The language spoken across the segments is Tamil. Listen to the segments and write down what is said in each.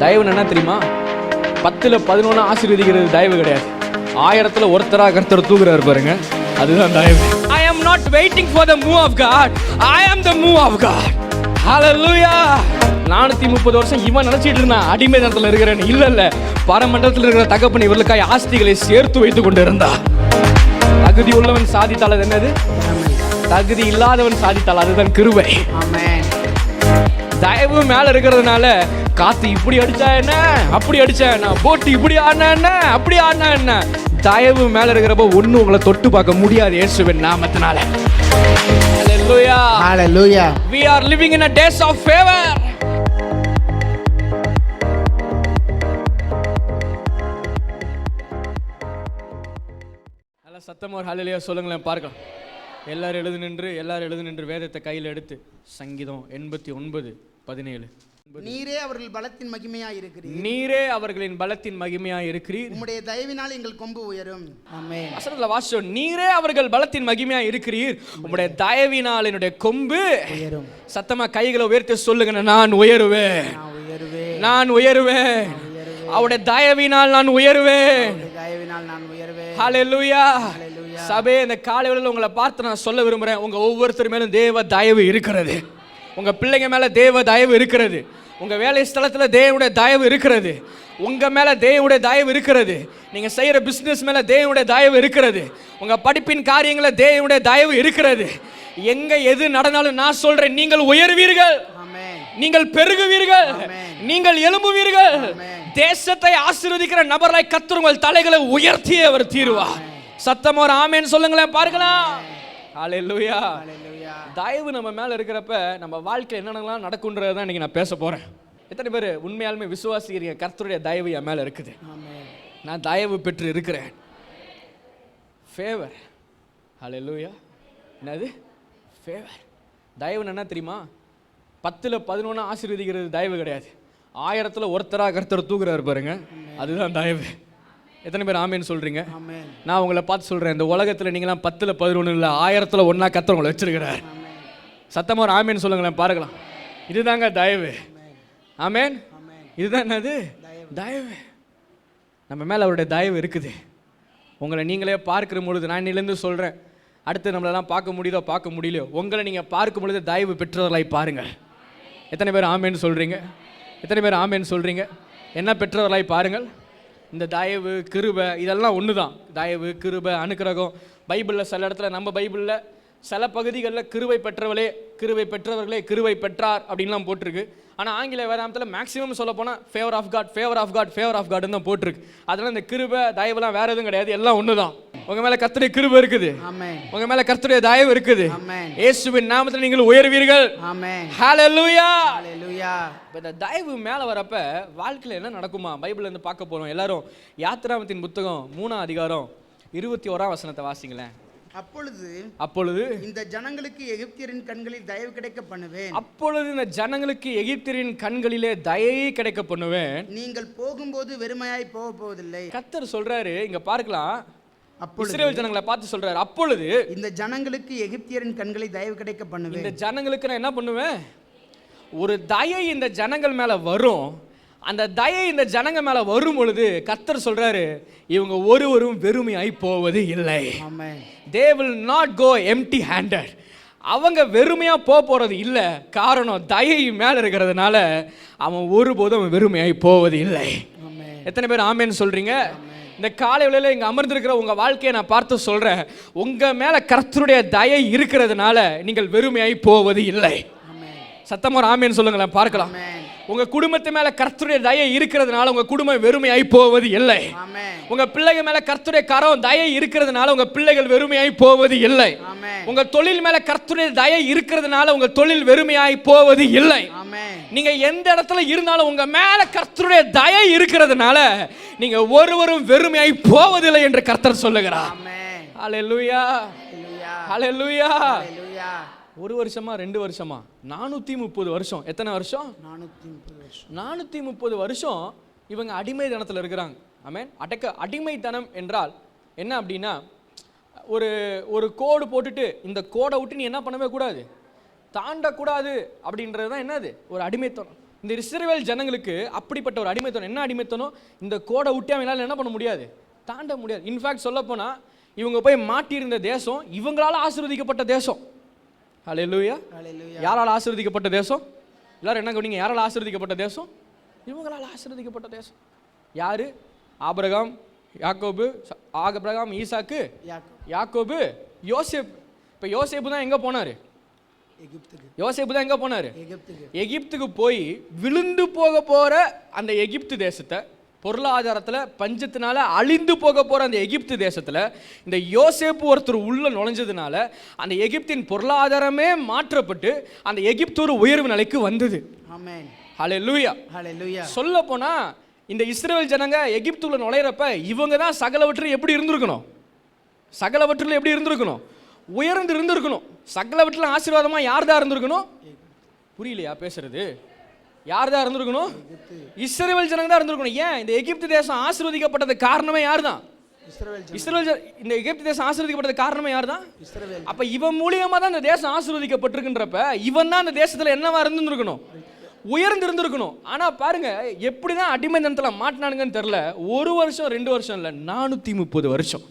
தயவு என்ன தெரியுமா? 10ல் 11 ஆசீர்வதிக்கிறது தயவு கிடையாது. 1000ல் ஒருத்தராக கர்த்தர் தூக்குறாரு பாருங்க, அதுதான் தயவு. I am not waiting for the move of God. I am the move of God. Hallelujah. 430 வருஷம் இவன் நினைச்சிட்டு இருந்தான் அடிமை தனத்தில் இருக்கிறேன்னு. இல்ல பரமண்டலத்தில் இருக்கிற தகப்பன் இவர்களுக்காய் ஆஸ்திகளை சேர்த்து வைத்துக் கொண்டு இருந்தா. தகுதி உள்ளவன் சாதித்தால் அது என்னது? தகுதி இல்லாதவன் சாதித்தால் அதுதான் கிருபை. தயவு மேல இருக்கிறதுனால காத்து இப்படி அடிச்சா என்ன, அப்படி அடிச்சா என்ன, போட்டு இப்படி ஆடினா என்ன, அப்படி ஆடினா என்ன, தயவு மேல இருக்கிறப்ப ஒண்ணு உங்களை தொட்டு பார்க்க முடியாது இயேசுவின் நாமத்தினால. Hallelujah. Hallelujah. We are living in a days of favor. நல்ல சத்தமா ஒரு ஹல்லேலூயா சொல்லுங்களேன் பார்க்கலாம். எல்லாரும் எழுது நின்று வேதத்தை கையில் எடுத்து சங்கீதம் 89:17. நீரே அவர்கள் பலத்தின் மகிமையாய் இருக்கிறீர். நீரே அவர்களின் பலத்தின் மகிமையாய் இருக்கிறீர். உம்முடைய தயவினால் எங்கள் கொம்பு உயரும். ஆமென். வசனத்துல வாசிச்சோம், நீரே அவர்கள் பலத்தின் மகிமையாய் இருக்கிறீர், உம்முடைய தயவினால் என்னுடைய கொம்பு உயரும். சத்தமா கைகளை உயர்த்தி சொல்லுங்க, நான் உயருவேன், நான் உயருவேன், அவருடைய தயவினால் நான் உயருவேன். ஹல்லேலூயா. சபே, இந்த காலை வேளையில உங்களை பார்த்து நான் சொல்ல விரும்புறேன், உங்க ஒவ்வொருத்தர் மேலும் தேவ தயவு இருக்கிறது. உங்க பிள்ளைங்க மேல தேவ தயவு இருக்கிறது. உங்க வேலை ஸ்தலத்துல தேவனுடைய தயவு இருக்கிறது. உங்க மேல தேவனுடைய தயவு இருக்கிறது. நீங்க செய்யற பிசினஸ் மேல தேவனுடைய தயவு இருக்கிறது. உங்க படிப்பின் காரியங்கள தேவனுடைய தயவு இருக்கிறது. எங்க எது நடந்தாலும் நான் சொல்றேன், நீங்கள் உயர்வீர்கள், நீங்கள் பெருகுவீர்கள், நீங்கள் எழும்புவீர்கள். தேசத்தை ஆசீர்வதிக்கிற நபராய் கர்த்தர் உங்கள் தலைகளை உயர்த்தி அவர் தீருவார். சத்தமா ஒரு ஆமென் சொல்லுங்களேன் பார்க்கலாம். ஹல்லேலூயா. தயவு நம்ம மேல இருக்கிறப்ப நம்ம வாழ்க்கையில் என்னென்னலாம் நடக்கும்ன்றது தான் இன்னைக்கு நான் பேச போறேன். எத்தனை பேர் உண்மையாலுமே விசுவாசிக்கிறீங்க கர்த்தருடைய தயவு என் மேல இருக்குது? நான் தயவு பெற்று இருக்கிறேன். ஃபேவர். ஹல்லேலூயா. என்னது ஃபேவர்? தயவு என்ன தெரியுமா? 10ல் 11 ஆசீர்வதிக்கிறது தயவு கிடையாது. 1000ல் ஒருத்தராக கர்த்தர் தூக்குறாரு பாருங்க, அதுதான் தயவு. எத்தனை பேர் ஆமேன்னு சொல்றீங்க? நான் உங்களை பார்த்து சொல்றேன், இந்த உலகத்தில் நீங்களாம் 10ல் 11 இல்லை, 1000ல் ஒன்னா கர்த்தர் உங்களை வச்சிருக்கிறார். சத்தமா ஒரு ஆமேன்னு சொல்லுங்களேன் பார்க்கலாம். இதுதாங்க தயவு. ஆமேன். இதுதான் என்னது? தயவு. நம்ம மேல அவருடைய தயவு இருக்குது. உங்களை நீங்களே பார்க்கிற பொழுது, நான் இன்னிலேருந்து சொல்றேன், அடுத்து நம்மளெல்லாம் பார்க்க முடியுதோ பார்க்க முடியலையோ, உங்களை நீங்க பார்க்கும் பொழுது தயவு பெற்றவர்களாய் பாருங்கள். எத்தனை பேர் ஆமேன்னு சொல்றீங்க? எத்தனை பேர் ஆமேன்னு சொல்றீங்க? என்ன பெற்றவர்களாய் பாருங்கள். இந்த தயவு கிருபை இதெல்லாம் ஒன்று தான். தயவு கிருபை அனுக்கிரகம் பைபிளில் சில இடத்துல, நம்ம பைபிளில் சில பகுதிகளில் கிருபை பெற்றவர்களே கிருபை பெற்றார் அப்படின்லாம் போட்டிருக்கு. ஆனால் ஆங்கில வேதாந்தத்தில் மேக்ஸிமம் சொல்ல போனால் favour of God, favour of God, favour of காட்னு தான் போட்டிருக்கு. அதெல்லாம் இந்த கிருபை தயவுலாம் வேற எதுவும் கிடையாது, எல்லாம் ஒன்று தான். உங்க மேல கர்த்தருடைய கிருபை இருக்குது, உங்க மேல கர்த்தருடைய தயவு இருக்குது. இயேசுவின் நாமத்தில் நீங்கள் உயர்வீர்கள். ஹல்லேலூயா. இந்த தயவு மேல வரப்ப வாழ்க்கையில் என்ன நடக்குமா? பைபிள்ல இருந்து பார்க்க போறோம். எல்லாரும் யாத்திராகமத்தின் புத்தகம் 3ஆம் அதிகாரம் 21ஆம் வசனத்தை வாசிங்களேன். அப்பொழுது இந்த ஜனங்களுக்கு எகிப்தியரின் கண்களில் தயவு கிடைக்க பண்ணுவேன். அப்பொழுது இந்த ஜனங்களுக்கு எகிப்தியரின் கண்களிலே தயவு கிடைக்க பண்ணுவேன். நீங்கள் போகும்போது வெறுமையாய் போக போவதில்லை. கர்த்தர் சொல்றாரு, இங்க பார்க்கலாம், இஸ்ரவேல் ஜனங்களை பார்த்து சொல்றாரு, அப்பொழுது இந்த ஜனங்களுக்கு எகிப்தியரின் கண்களில் தயவு கிடைக்க பண்ணுவேன். இந்த ஜனங்களுக்கு நான் என்ன பண்ணுவேன்? ஒரு தயை இந்த ஜனங்கள் மேல வரும். அந்த தயை இந்த ஜனங்க மேல வரும் பொழுது கர்த்தர் சொல்றாரு, இவங்க ஒருவரும் வெறுமையாய் போவது இல்லை. They will not go empty handed. அவங்க வெறுமையா போறது இல்லை. காரணம் தயை மேல இருக்கிறதுனால அவன் ஒருபோதும் வெறுமையாய் போவது இல்லை. எத்தனை பேர் ஆமேன்னு சொல்றீங்க? இந்த காலை வேளையில இங்க அமர்ந்திருக்கிற உங்க வாழ்க்கையை நான் பார்த்து சொல்றேன், உங்க மேல கர்த்தருடைய தயை இருக்கிறதுனால நீங்கள் வெறுமையாய் போவது இல்லை. சத்தமா ஒரு ஆமேன்னு சொல்லுங்களேன் பார்க்கலாம். உங்க குடும்பத்து மேல கர்த்தருடைய தயை இருக்கிறதுனால உங்க குடும்பம் வெறுமையாய் போவது இல்லை. உங்க பிள்ளைகள் மேல கர்த்தருடைய கரம் தயை இருக்கிறதுனால உங்க பிள்ளைகள் வெறுமையாய் போவது இல்லை. உங்க தொழில் மேல கர்த்தருடைய தயை இருக்கிறதுனால உங்க தொழில் வெறுமையாய் போவது இல்லை. நீங்க எந்த இடத்துல இருந்தாலும் உங்க மேல கர்த்தருடைய தயை இருக்கிறதுனால நீங்க ஒருவரும் வெறுமையாய் போவதில்லை என்று கர்த்தர் சொல்லுகிறார். ஹல்லேலூயா. ஹல்லேலூயா. 1 வருஷமா 2 வருஷமா 430 வருஷம். எத்தனை வருஷம்? 430 வருஷம் இவங்க அடிமைத்தனத்தில் இருக்கிறாங்க. ஆமென். அடிமைத்தனம் என்றால் என்ன அப்படின்னா, ஒரு கோடு போட்டுட்டு இந்த கோடை விட்டு நீ என்ன பண்ணவே கூடாது, தாண்டக்கூடாது அப்படின்றது தான் என்னது? ஒரு அடிமைத்தனம். இந்த இஸ்ரவேல் ஜனங்களுக்கு அப்படிப்பட்ட ஒரு அடிமைத்தனம். என்ன அடிமைத்தனம்? இந்த கோடை விட்டு அவங்களால என்ன பண்ண முடியாது, தாண்ட முடியாது. இன்ஃபேக்ட் சொல்ல போனா இவங்க போய் மாட்டியிருந்த தேசம் இவங்களால ஆசீர்வதிக்கப்பட்ட தேசம். ஹல்லேலூயா. யாரால் ஆசீர்வதிக்கப்பட்ட தேசம்? எல்லாரும் என்ன கவனிங்க, யாரால் ஆசீர்வதிக்கப்பட்ட தேசம்? இவங்களால் ஆசீர்வதிக்கப்பட்ட தேசம். யாரு? ஆபிரகாம், யாக்கோபு, ஆபிரகாம், ஈசாக்கு, யாக்கோபு, யோசேப்பு. இப்போ யோசேப்பு தான் எங்க போனாரு? யோசேப்பு தான் எங்க போனாரு? எகிப்துக்கு போய் விழுந்து போக போற அந்த எகிப்து தேசத்தை, பொருளாதாரத்தில் பஞ்சத்தினால அழிந்து போக போற அந்த எகிப்து தேசத்துல இந்த யோசேப்பு ஒருத்தர் உள்ள நுழைஞ்சதுனால அந்த எகிப்தின் பொருளாதாரமே மாற்றப்பட்டு அந்த எகிப்து ஒரு உயர்வு நிலைக்கு வந்தது. ஆமென். ஹல்லேலூயா. ஹல்லேலூயா. சொல்ல போனா இந்த இஸ்ரவேல் ஜனங்க எகிப்துல நுழையிறப்ப இவங்க தான் சகலவற்றிலும் எப்படி இருந்திருக்கணும்? சகலவற்றிலும் எப்படி இருந்திருக்கணும்? உயர்ந்து இருந்திருக்கணும். சகலவற்றிலும் ஆசீர்வாதமா யார் தான் இருந்திருக்கணும்? புரியலையா பேசுறது? யார் தான் இருந்திருக்கணும்? இஸ்ரவேல் ஜனங்க தான் இருந்திருக்கணும். ஏன் இந்த எகிப்து தேசம் ஆசீர்வதிக்கப்பட்டது காரணமே யார் தான்? இஸ்ரவேல். இந்த எகிப்து தேசம் ஆசீர்வதிக்கப்பட்டது காரணமே யார் தான்? அப்ப இவன் மூலியமா தான் இந்த தேசம் ஆசீர்வதிக்கப்பட்டிருக்கின்றப்ப இவன் தான் இந்த தேசத்துல என்னவா இருந்திருக்கணும்? உயர்ந்து இருந்திருக்கணும். ஆனா பாருங்க எப்படிதான் அடிமைத்தனத்துல மாட்டினானுங்கன்னு தெரியல. 1 வருஷம் 2 வருஷம் இல்ல, 430 வருஷம்.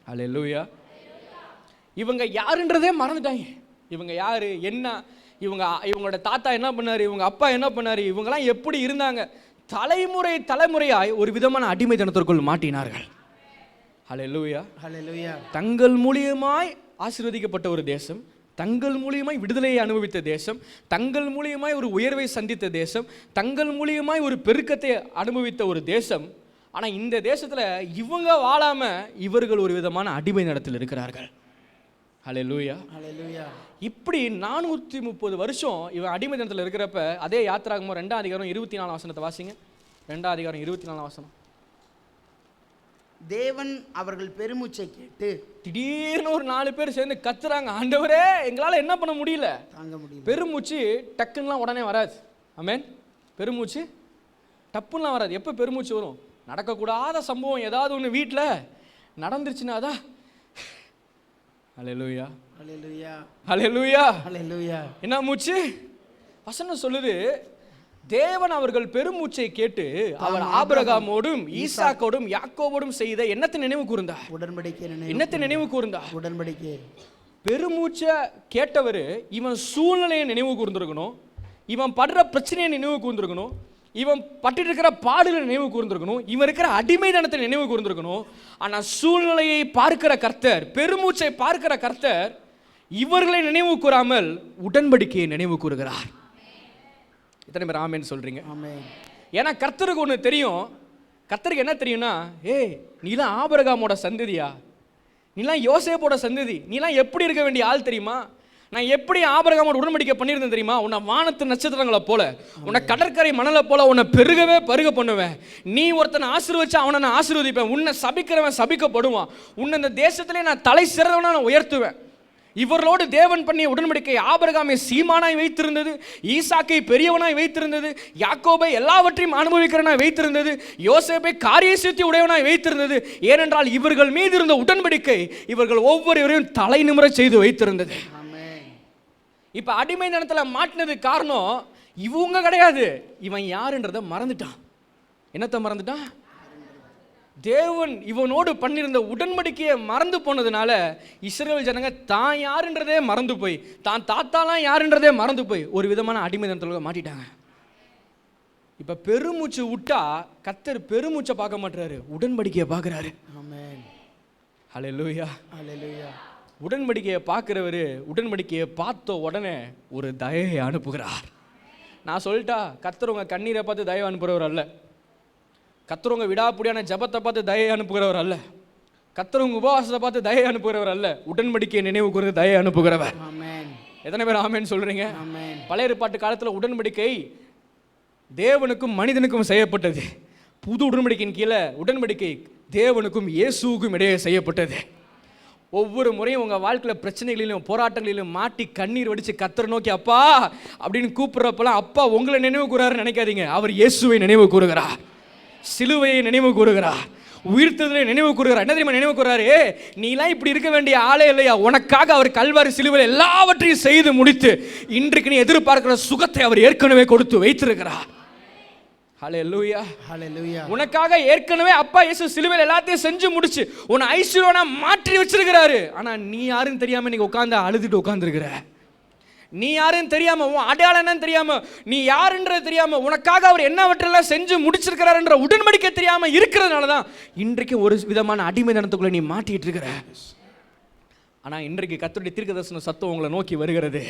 ஹல்லேலூயா. இவங்க யாருன்றதே மறந்துட்டாங்க. இவங்க யாரு, என்ன, இவங்களோட தாத்தா என்ன பண்ணாரு, இவங்க அப்பா என்ன பண்ணாரு, இவங்கெல்லாம் எப்படி இருந்தாங்க, தலைமுறையாய் ஒரு விதமான அடிமைத்தனத்திற்குள் மாட்டினார்கள். ஹல்லேலூயா. ஹல்லேலூயா. தங்கள் மூலியமாய் ஆசீர்வதிக்கப்பட்ட ஒரு தேசம், தங்கள் மூலியமாய் விடுதலையை அனுபவித்த தேசம், தங்கள் மூலியமாய் ஒரு உயர்வை சந்தித்த தேசம், தங்கள் மூலியமாய் ஒரு பெருக்கத்தை அனுபவித்த ஒரு தேசம். ஆனா இந்த தேசத்துல இவங்க வாழாம இவர்கள் ஒரு விதமான அடிமை நடத்தில் இருக்கிறார்கள். ஹல்லேலூயா. ஹல்லேலூயா. இப்படி 430 வருஷம் இவன் அடிமைத்தனத்தில் இருக்கிறப்ப அதே யாத்திராகமம் 2ஆம் அதிகாரம் 24ஆம் வசனத்தை வாசிங்க. 2ஆம் அதிகாரம் 24ஆம் வசனம். தேவன் அவர்கள் பெருமூச்சை கேட்டு, திடீர்னு ஒரு 4 பேர் சேர்ந்து கத்துறாங்க, ஆண்டவரே எங்களால் என்ன பண்ண முடியல, தாங்க முடியல. பெருமூச்சு டக்குன்னுலாம் உடனே வராது. ஆமென். பெருமூச்சு டப்புன்னுலாம் வராது. எப்போ பெருமூச்சு வரும்? நடக்கக்கூடாத சம்பவம் ஏதாவது ஒன்று வீட்டில் நடந்துருச்சுன்னா தான். ஹல்லேலூயா. ஹல்லேலூயா. ஹல்லேலூயா. ஹல்லேலூயா. என்ன மூச்சு? வசனம் சொல்லுது, தேவன் அவர்கள் பெருமூச்சை கேட்டு அவர் ஆபிரகாமோடும் ஈசாக்கோடும் யாக்கோபோடும் செய்த என்னத்தை நினைவு கூர்ந்தார்? உடன்படிக்கை. என்னத்தை நினைவு கூர்ந்தார்? உடன்படிக்கை. பெருமூச்சை கேட்டவர் இவன் சூழ்நிலையை நினைவு கூர்ந்திருக்கணும், இவன் படுற பிரச்சனையை நினைவு கூர்ந்திருக்கணும், இவன் பட்டு இருக்கிற பாடுகளை நினைவு கூர்ந்திருக்கணும், இவன் இருக்கிற அடிமைத்தனத்தை நினைவு கூர்ந்திருக்கணும். ஆனா சூழ்நிலையை பார்க்கிற கர்த்தர், பெருமூச்சை பார்க்கிற கர்த்தர் இவர்களை நினைவு கூறாமல் உடன்படிக்கையை நினைவு கூறுகிறார். எத்தனை பேர் ஆமென் சொல்றீங்க? ஏன்னா கர்த்தருக்கு ஒன்று தெரியும். கர்த்தருக்கு என்ன தெரியும்னா, ஏய் நீலாம் ஆபிரகாமோட சந்ததியா, நீலாம் யோசேப்போட சந்ததி, நீலாம் எப்படி இருக்க வேண்டிய ஆள் தெரியுமா? நான் எப்படி ஆபிரகாமோட உடன்படிக்கை பண்ணியிருந்தேன் தெரியுமா? உன்னை வானத்து நட்சத்திரங்களை போல, உன்னை கடற்கரை மணலை போல உன்னை பெருகவே பருக பண்ணுவேன். நீ ஒருத்தனை ஆசீர்வதிச்சா அவனை நான் ஆசீர்வதிப்பேன். உன்னை சபிக்கிறவன் சபிக்கப்படுவான். உன்னை இந்த தேசத்திலே நான் தலை சிறந்தவனா நான் உயர்த்துவேன். இவர்களோடு தேவன் பண்ணிய உடன்படிக்கை ஆபிரகாமை சீமானாய் வைத்திருந்தது, ஈசாக்கை பெரியவனாய் வைத்திருந்தது, யாக்கோபை எல்லாவற்றையும் அனுபவிக்கிறவனாய் வைத்திருந்தது, யோசேப்பை காரியசித்தி உடையவனாய் வைத்திருந்தது. ஏனென்றால் இவர்கள் மீது இருந்த உடன்படிக்கை இவர்கள் ஒவ்வொருவரையும் தலை நிமிர செய்து வைத்திருந்தது. இப்ப அடிமை நிலத்தில் மாட்டினது காரணம் இவங்க கிடையாது, இவன் யாருன்றதை மறந்துட்டான். என்னத்தை மறந்துட்டான்? தேவன் இவனோடு பண்ணியிருந்த உடன்படிக்கையை மறந்து போனதுனால இஸ்ரவேல் ஜனங்க தான் யாருன்றதே மறந்து போய், தான் தாத்தாலாம் யாருன்றதே மறந்து போய் ஒரு விதமான அடிமை நிலத்தில் மாட்டிட்டாங்க. இப்ப பெருமூச்சு விட்டா கர்த்தர் பெருமூச்சை பார்க்க மாட்டாரு, உடன்படிக்கையை பார்க்கிறாரு. ஆமென். ஹல்லேலூயா. ஹல்லேலூயா. உடன்படிக்கையை பார்க்கிறவர் உடன்படிக்கையை பார்த்த உடனே ஒரு தயவை அனுப்புகிறார். நான் சொல்லிட்டா, கர்த்தர் உங்க கண்ணீரை பார்த்து தயவு அனுப்புகிறவர் அல்ல, கர்த்தர் உங்க விடாப்புடியான ஜபத்தை பார்த்து தயை அனுப்புகிறவர் அல்ல, கர்த்தர் உங்க உபவாசத்தை பார்த்து தயை அனுப்புகிறவர் அல்ல, உடன்படிக்கையை நினைவு கூர்ந்து தயை அனுப்புகிறவர். எத்தனை பேர் ஆமென் சொல்றீங்க? பழைய ஏற்பாட்டு காலத்தில் உடன்படிக்கை தேவனுக்கும் மனிதனுக்கும் செய்யப்பட்டது. புது உடன்படிக்கையின் கீழே உடன்படிக்கை தேவனுக்கும் இயேசுவுக்கும் இடையே செய்யப்பட்டது. ஒவ்வொரு முறையும் உங்கள் வாழ்க்கையில் பிரச்சனைகளிலும் போராட்டங்களிலும் மாட்டி கண்ணீர் வடித்து கர்த்தரை நோக்கி அப்பா அப்படின்னு கூப்பிட்றப்பெல்லாம் அப்பா உங்களை நினைவு கூறாருன்னு நினைக்காதீங்க. அவர் இயேசுவை நினைவு கூறுகிறார், சிலுவையை நினைவு கூறுகிறார். உயிர்த்ததிலே நினைவு கூறுகிறார். என்ன தெரியுமா நினைவு கூறுறாரு? நீலாம் இப்படி இருக்க வேண்டிய ஆளே இல்லையா, உனக்காக அவர் கல்வாரி சிலுவையில் எல்லாவற்றையும் செய்து முடித்து இன்றைக்கு நீ எதிர்பார்க்கிற சுகத்தை அவர் ஏற்கனவே கொடுத்து வைத்திருக்கிறார். ஹல்லேலூயா, ஹல்லேலூயா. உனக்காக ஏற்கனவே அப்பா இயேசு சிலுவையில் எல்லாத்தையும் செஞ்சு முடிச்சு உன்னை ஐஸ்வர்யனா மாற்றி வச்சிருக்கிறாரு. ஆனா நீ யாருன்னு தெரியாம நீங்க உட்கார்ந்து அழுதுட்டு உட்கார்ந்துருக்கிற. நீ யாருன்னு தெரியாம, உன் அடையாளம் என்னன்னு தெரியாம, நீ யாருன்றது தெரியாம, உனக்காக அவர் என்னவற்றெல்லாம் செஞ்சு முடிச்சிருக்கிறாருன்ற உடன்படிக்கை தெரியாம இருக்கிறதுனால தான் இன்றைக்கு ஒரு விதமான அடிமைத்தனத்துக்குள்ள நீ மாட்டிட்டு இருக்கிற. ஆனா இன்றைக்கு கர்த்தருடைய தீர்க்கதரிசன சத்தம் உங்களை நோக்கி வருகிறது.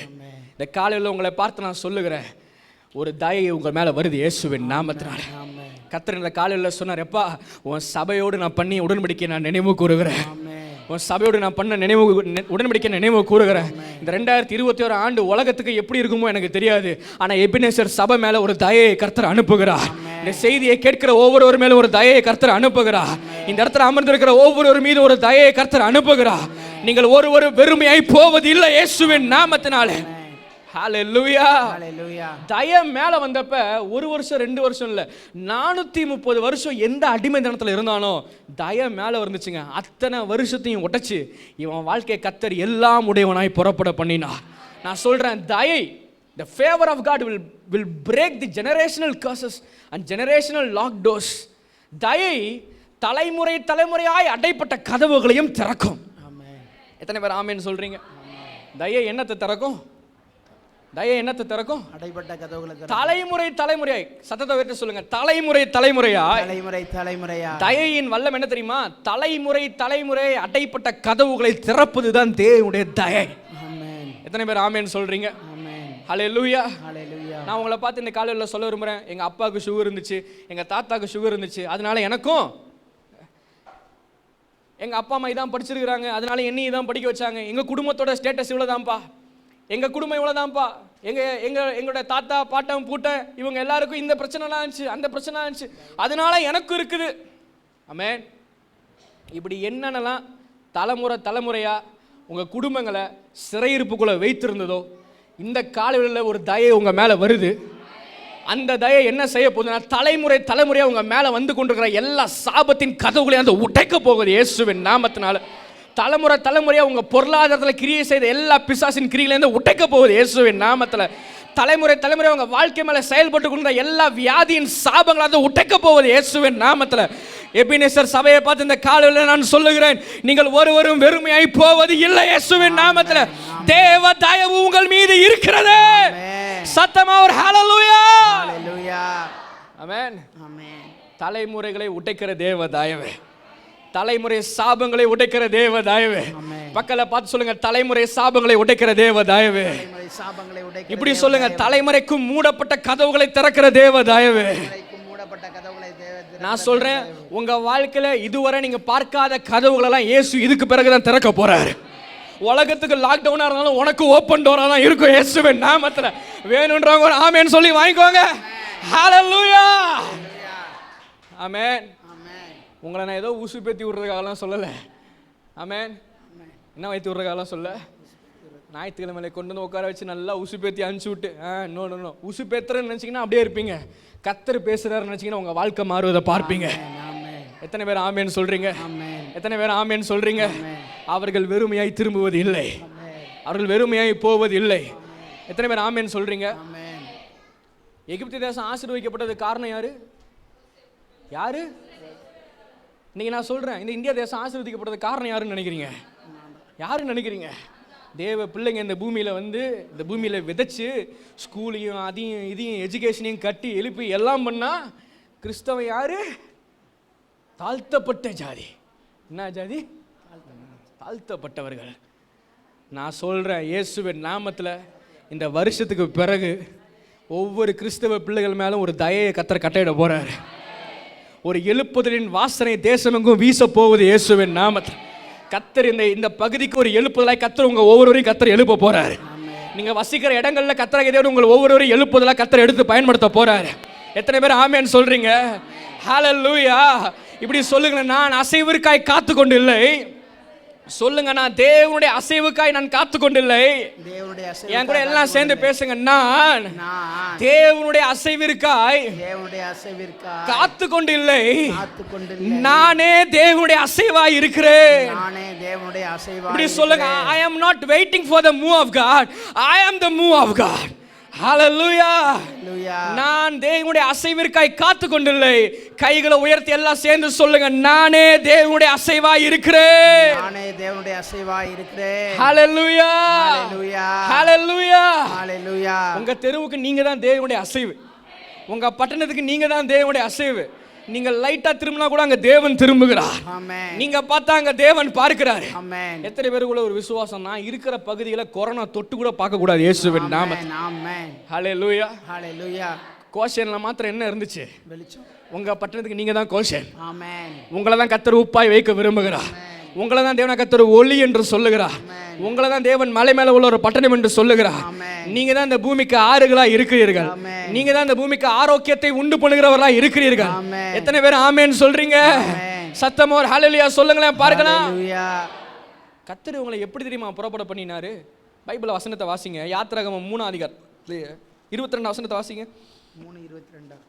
இந்த காலையில் உங்களை பார்த்து நான் சொல்லுகிறேன், ஒரு தயை உங்கள் மேலே வருது இயேசுவின் நாமத்தினால. கர்த்தர் இந்த காலையில் சொன்னார், எப்பா உன் சபையோடு நான் பண்ணி உடன்படிக்கை நான் நினைவு கூறுகிறேன். உன் சபையோடு நான் பண்ண உடன்படிக்கை நினைவு கூறுகிறேன். இந்த 2021 ஆண்டு உலகத்துக்கு எப்படி இருக்குமோ எனக்கு தெரியாது. ஆனால் எபினேசர் சபை மேலே ஒரு தயையை கர்த்தர் அனுப்புகிறார். இந்த செய்தியை கேட்கிற ஒவ்வொருவர் மேலும் ஒரு தயையை கர்த்தர் அனுப்புகிறார். இந்த இடத்துல அமர்ந்திருக்கிற ஒவ்வொரு மீது ஒரு தயையை கர்த்தர் அனுப்புகிறார். நீங்கள் ஒருவர் வெறுமையாய் போவது இல்லை இயேசுவின் நாமத்தினாலே. ஹல்லேலூயா, ஹல்லேலூயா. தயை மேலே வந்தப்ப 1 வருஷம் 2 வருஷம் இல்லை, 430 வருஷம் எந்த அடிமைத்தனத்தில் இருந்தானோ தயை மேலே வந்துச்சுங்க. அத்தனை வருஷத்தையும் உடைச்சு இவன் வாழ்க்கை கர்த்தர் எல்லாம் உடையவனாய் புறப்பட பண்ணினார். நான் சொல்கிறேன், தயை, the favor of God will break the generational curses and generational locked doors. தயை தலைமுறை தலைமுறையாய் அடைப்பட்ட கதவுகளையும் திறக்கும். எத்தனை பேர் ஆமேன்னு சொல்றீங்க? தயை என்னத்தை திறக்கும்? தயை என்னத்தை திறக்கும்? அடைப்பட்ட கதவுகளை. தலைமுறை தலைமுறையாய், சத்தத்தை வைத்து சொல்லுங்க, தலைமுறை தலைமுறையாய். தலைமுறை தலைமுறையாய். தயையின் வல்லம் என்ன தெரியுமா? தலைமுறை தலைமுறை அடைப்பட்ட கதவுகளை திறப்பதுதான் தேவனுடைய தயை. ஆமென். எத்தனை பேர் ஆமென் சொல்றீங்க? ஆமென். ஹல்லேலூயா, ஹல்லேலூயா. நான் உங்களை பார்த்து இந்த காலையில் சொல்ல விரும்புறேன், எங்க அப்பாவுக்கு சுகர் இருந்துச்சு, எங்க தாத்தாக்கு சுகர் இருந்துச்சு, அதனால எனக்கும், எங்க அப்பா அம்மா இதான் படிச்சிருக்கிறாங்க அதனால என்னையும் இதான் படிக்க வச்சாங்க, எங்க குடும்பத்தோட ஸ்டேட்டஸ் இவ்வளவுதான்ப்பா, எங்க குடும்பம் இவ்வளவுதான்ப்பா, எங்களோட தாத்தா பாட்டம் பூட்டன் இவங்க எல்லாருக்கும் இந்த பிரச்சனைலாம் இருந்துச்சு, அந்த பிரச்சனை இருந்துச்சு, அதனால எனக்கும் இருக்குது. ஆமென். இப்படி என்னென்னலாம் தலைமுறை தலைமுறையா உங்க குடும்பங்களை சிறையிருப்புக்குள்ள வைத்திருந்ததோ இந்த காலையில் ஒரு தயை உங்க மேல வருது. அந்த தயை என்ன செய்ய போகுதுன்னா, தலைமுறை தலைமுறையா உங்க மேல வந்து கொண்டிருக்கிற எல்லா சாபத்தின் கதவுகளையும் அந்த உடைக்க போகுது இயேசுவின் நாமத்தினால. தலைமுறை தலைமுறையா உங்க பொருளாதாரத்தில் கிரியை செய்த எல்லா பிசாசின் கிரியிலேருந்து உடைக்க போகுது இயேசுவின் நாமத்தில். தலைமுறை தலைமுறை உங்க வாழ்க்கை மேல செயல்பட்டு கொண்ட எல்லா வியாதியின் சாபங்களை அதை உடைக்க போகுது இயேசுவின் நாமத்தில். எபினேசர் சபையை பார்த்து இந்த காலையில் நான் சொல்லுகிறேன், நீங்கள் ஒருவரும் வெறுமையாய் போவது இல்லை இயேசுவின் நாமத்தில். தேவ தயவு உங்கள் மீது இருக்கிறது. சத்தமா ஒரு ஹல்லேலூயா, ஹல்லேலூயா. ஆமென், ஆமென். தலைமுறைகளை உடைக்கிற தேவ தயவு, தலைமுறை சாபங்களை உடைக்கிற தேவ தயவு. பக்கத்துல பார்த்து சொல்லுங்க, தலைமுறை சாபங்களை உடைக்கிற தேவ தயவு. இப்படி சொல்லுங்க, தலைமுறைக்கு மூடப்பட்ட கதவுகளை திறக்கிற தேவ தயவு. நான் சொல்றேன், உங்க வாழ்க்கையில இதுவரை நீங்க பார்க்காத கதவுகள் எல்லாம் இயேசு இதுக்கு பிறகுதான் திறக்க போறாரு. உலகத்துக்கு லாக்டவுனா இருந்தாலும் உனக்கு ஓப்பன் டோரா தான் இருக்கும் இயேசுவின் நாமத்துல. வேணும்ன்றவங்க ஒரு ஆமென் சொல்லி வாங்கிக்கோங்க. ஹல்லேலூயா, ஆமென். உங்களை நான் ஏதோ உசு பேத்தி விடுறதுக்காகலாம் சொல்லலை. ஆமென். என்ன வைத்து விடுறதுக்காகலாம் சொல்ல, ஞாயிற்றுக்கிழமையில கொண்டு வந்து உட்கார வச்சு நல்லா உசு பேத்தி அனுப்பிச்சு விட்டு நோ உசு பேத்துறன்னு நினச்சிங்கன்னா அப்படியே இருப்பீங்க. கர்த்தர் பேசுறாருன்னு நினச்சிங்கன்னா உங்கள் வாழ்க்கை மாறுவதை பார்ப்பீங்க. எத்தனை பேர் ஆமேன்னு சொல்றீங்க? எத்தனை பேர் ஆமேன்னு சொல்றீங்க? அவர்கள் வெறுமையாய் திரும்புவது இல்லை, அவர்கள் வெறுமையாய் போவது இல்லை. எத்தனை பேர் ஆமேன்னு சொல்றீங்க? எகிப்து தேசம் ஆசீர்வதிக்கப்பட்டது காரணம் யாரு? யாரு? இன்னைக்கு நான் சொல்றேன், இந்த இந்தியா தேசம் ஆசீர்வதிக்கப்பட்டது காரணம் யாருன்னு நினைக்கிறீங்க? யாருன்னு நினைக்கிறீங்க? தேவ பிள்ளைங்க இந்த பூமியில் வந்து இந்த பூமியில் விதைச்சு ஸ்கூலையும் அதையும் இதையும் எஜுகேஷனையும் கட்டி எழுப்பி எல்லாம் பண்ணா கிறிஸ்தவன் யாரு? தாழ்த்தப்பட்ட ஜாதி. என்ன ஜாதி? தாழ்த்தப்பட்டவர்கள். நான் சொல்கிறேன், இயேசுவின் நாமத்தில் இந்த வருஷத்துக்கு பிறகு ஒவ்வொரு கிறிஸ்தவ பிள்ளைகள் மேலும் ஒரு தயையை கர்த்தர் கட்டளையிட போகிறார். ஒரு எழுப்புதலின் வாசனை தேசமெங்கும் வீச போவது இயேசுவின் நாமத்தில். கர்த்தர் இந்த பகுதிக்கு ஒரு எழுப்புதலாய் கர்த்தர் உங்கள் ஒவ்வொருவரையும் கர்த்தர் எழுப்ப போகிறார். நீங்கள் வசிக்கிற இடங்களில் கர்த்தர் எதையோடு உங்கள் ஒவ்வொருவரையும் எழுப்புதலாக கர்த்தர் எடுத்து பயன்படுத்த போகிறார். எத்தனை பேர் ஆமென் சொல்கிறீங்க? ஹல்லேலூயா. இப்படி சொல்லுங்க, நான் அசைவிற்காய் காத்து கொண்டு இல்லை, சொல்லுங்க, நான் தேவனுடைய அசைவுக்காய் நான் காத்து கொண்டில்லை. தேவனுடைய என் கூட எல்லாம் சேர்ந்து பேசுங்க. நான் நான் தேவனுடைய அசைவிற்காய் தேவனுடைய அசைவிற்காய் காத்து கொண்டில்லை. காத்து கொண்டில்லை. நானே தேவனுடைய அசைவாய் இருக்கிறேன். நானே தேவனுடைய அசைவாய் இப்படி சொல்லுங்க. I am not waiting for the move of God. I am the move of God. Hallelujah. Hallelujah. நான் தேவனுடைய அசைவிற்காய் காத்து கொண்டில்லை. கைகளை உயர்த்தி எல்லாம் சேர்ந்து சொல்லுங்க. நானே தேவனுடைய அசைவாய் இருக்கிறேன். நானே தேவனுடைய அசைவாய் இருக்கிறேன். Hallelujah. Hallelujah. Hallelujah. Hallelujah. உங்க தெருவுக்கு நீங்க தான் தேவனுடைய அசைவு. உங்க பட்டணத்துக்கு நீங்க தான் தேவனுடைய அசைவு. நீங்க லைட்டா திரும்பினா கூட அங்க தேவன் திரும்புகிறார். ஆமென். நீங்க பார்த்தா அங்க தேவன் பார்க்கிறார். ஆமென். எத்தனை பேருக்குள்ள ஒரு விசுவாசம், நான் இருக்கிற பகுதியில கொரோனா தொட்டு கூட பார்க்க கூடாது இயேசுவின் நாமத்தில். ஆமென். ஹல்லேலூயா. ஹalleluya. கோஷன்ல மாத்திரம் என்ன இருந்துச்சு? வெளிச்சம். உங்க பட்டணத்துக்கு நீங்க தான் கோஷன். ஆமென். உங்களை தான் கர்த்தர் உப்பாய் வைக்க விரும்புகிறார். உங்களை தான் தேவன் கர்த்தர் ஒளி என்று சொல்லுகிறார். உங்களை தான் தேவன் மலை மேல உள்ள ஒரு பட்டணம் என்று சொல்லுகிறார். நீங்க தான் இந்த பூமிக்கு ஆறுகளா இருக்கிறீர்கள். நீங்க தான் இந்த பூமிக்கு ஆரோக்கியத்தை உண்டு பண்ணுகிறவர்களா இருக்கிறீர்கள். எத்தனை பேர் ஆமென் சொல்றீங்க? சத்தமா ஒரு ஹல்லேலூயா சொல்லுங்களேன் பார்க்கலாம். கர்த்தர் உங்களை எப்படி தெரியுமா புறப்பட பண்ணினாரு? பைபிள் வசனத்தை வாசிங்க. யாத்திராகமம் 3 அதிகாரம் 22 வசனத்தை வாசிங்க. 3:22.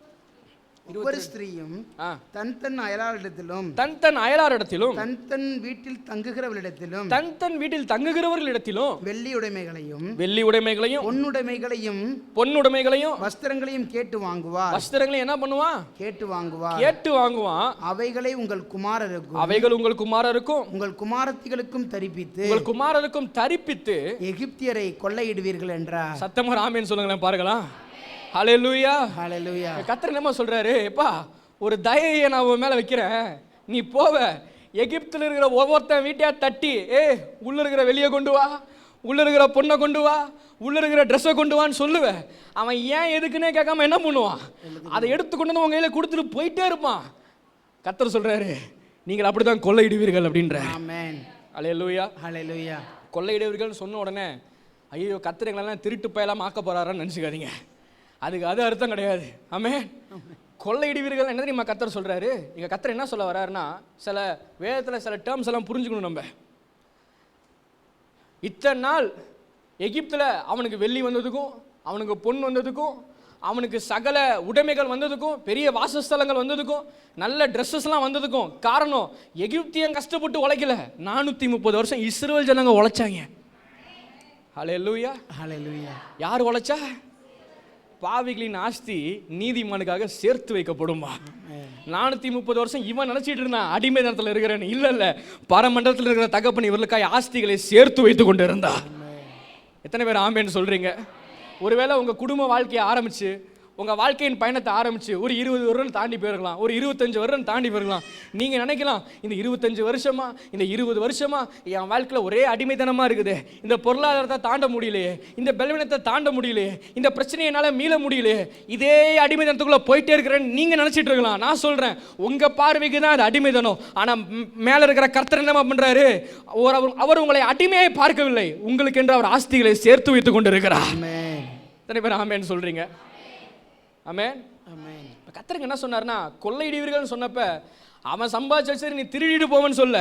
ஒவ்வொரு ஸ்திரீயும் ஆ, தன் தன் அயலாரிடத்திலும் தன் தன் அயலாரிடத்திலும் தன் தன் வீட்டில் தங்குகிறவளிடத்திலும் தன் தன் வீட்டில் தங்குகிறவர்களிடத்திலும் வெள்ளி உடைமைகளையும் வெள்ளி உடைமைகளையும் பொன்னுடைமைகளையும் பொன்னுடைமைகளையும் வஸ்திரங்களையும் கேட்டு வாங்குவார். வஸ்திரங்களையும் என்ன பண்ணுவான்? கேட்டு வாங்குவார். கேட்டு வாங்குவான். அவைகளை உங்கள் குமாரருக்கும் அவைகள் உங்கள் குமாரருக்கும் உங்கள் குமாரத்திகளுக்கும் தரிப்பித்து உங்கள் குமாரருக்கும் தரிப்பித்து எகிப்தியரை கொள்ளையிடுவீர்கள் என்றார். சத்தமா ஆமென் சொல்லுங்களேன் பார்க்கலாம். ஹல்லேலூயா. ஹalleluya. கர்த்தர் என்னமா சொல்றாரு? எப்பா, ஒரு தயையை நான் உன் மேல வைக்கிறேன். நீ போவ எகிப்தில் இருக்கிற ஒவ்வொருத்தன் வீட்டையா தட்டி, உள்ள இருக்கிற வெளியே கொண்டு வா, உள்ள இருக்கிற பொண்ணை கொண்டு வா, உள்ள இருக்கிற ட்ரெஸ்ஸை கொண்டு வான்னு சொல்லுவேன். அவன் ஏன் எதுக்குன்னே கேட்காம என்ன பண்ணுவான்? அதை எடுத்து கொண்டு வந்து உங்க கையில கொடுத்துட்டு போயிட்டே இருப்பான். கர்த்தர் சொல்றாரு, நீங்கள் அப்படிதான் கொள்ளையிடுவீர்கள் அப்படின்ற. ஆமென். ஹல்லேலூயா. ஹalleluya. கொள்ளையிடுவீர்கள்னு சொன்ன உடனே ஐயோ கர்த்தர் எங்களெல்லாம் திருட்டு பயலாம் ஆக்க போறாரான்னு நினச்சிக்காதீங்க. அதுக்கு அது அர்த்தம் கிடையாது. ஆமென். கொள்ளையிடுவீர்கள் என்ன தெரியுமா கர்த்தர் சொல்றாரு? இங்க கர்த்தர் என்ன சொல்ல வர்றாருன்னா, சில வேதத்தில் சில டேர்ம்ஸ் எல்லாம் புரிஞ்சுக்கணும். நம்ம இத்தனை நாள் எகிப்தில் அவனுக்கு வெள்ளி வந்ததுக்கும் அவனுக்கு பொன் வந்ததுக்கும் அவனுக்கு சகல உடைமைகள் வந்ததுக்கும் பெரிய வாசஸ்தலங்கள் வந்ததுக்கும் நல்ல ட்ரெஸ்ஸஸ்லாம் வந்ததுக்கும் காரணம் எகிப்தியன் கஷ்டப்பட்டு உழைக்கல. 430 வருஷம் இஸ்ரவேல் ஜனங்க உழைச்சாங்க. ஹல்லேலூயா. ஹalleluya. யார் உழைச்சா? பாவிகளின் ஆஸ்தி நீதிமானுக்காக சேர்த்து வைக்கப்படுமா? 430 வருஷம் இவன் நினைச்சிட்டு இருந்தான் அடிமை தனத்தில் இருக்கிறேன்னு. இல்ல, பரமண்டலத்தில் இருக்கிற தகப்பன் இவர்களுக்காக ஆஸ்திகளை சேர்த்து வைத்து கொண்டு இருந்தா. எத்தனை பேர் ஆமென் சொல்றீங்க? ஒருவேளை உங்க குடும்ப வாழ்க்கையை ஆரம்பிச்சு உங்கள் வாழ்க்கையின் பயணத்தை ஆரம்பித்து ஒரு 20 வருடம் தாண்டி போயிருக்கலாம், ஒரு 25 வருடம் தாண்டி போயிருக்கலாம். நீங்கள் நினைக்கலாம், இந்த 25 வருஷமா இந்த 20 வருஷமா என் வாழ்க்கையில் ஒரே அடிமைத்தனமாக இருக்குது, இந்த பொருளாதாரத்தை தாண்ட முடியலையே, இந்த பலவீனத்தை தாண்ட முடியலையே, இந்த பிரச்சனையை என்னால் மீள முடியலையே, இதே அடிமைத்தனத்துக்குள்ளே போயிட்டே இருக்கிறேன்னு நீங்கள் நினச்சிட்டு இருக்கலாம். நான் சொல்கிறேன், உங்கள் பார்வைக்கு தான் அது அடிமைத்தனம். ஆனால் மேலே இருக்கிற கர்த்தர் என்ன பண்ணுறாரு? அவர் உங்களை அடிமையை பார்க்கவில்லை, உங்களுக்கு என்று அவர் ஆஸ்திகளை சேர்த்து வைத்து கொண்டு இருக்கிறார். எத்தனை பேர் ஆமேன்னு சொல்கிறீங்க? ஆமென். ஆமென். கர்த்தருக்கு என்ன சொன்னார்னா, கொள்ளையிடுவீர்கள்னு சொன்னப்ப அவன் சம்பாதிச்சு சரி நீ திருடிட்டு போவன்னு சொல்ல.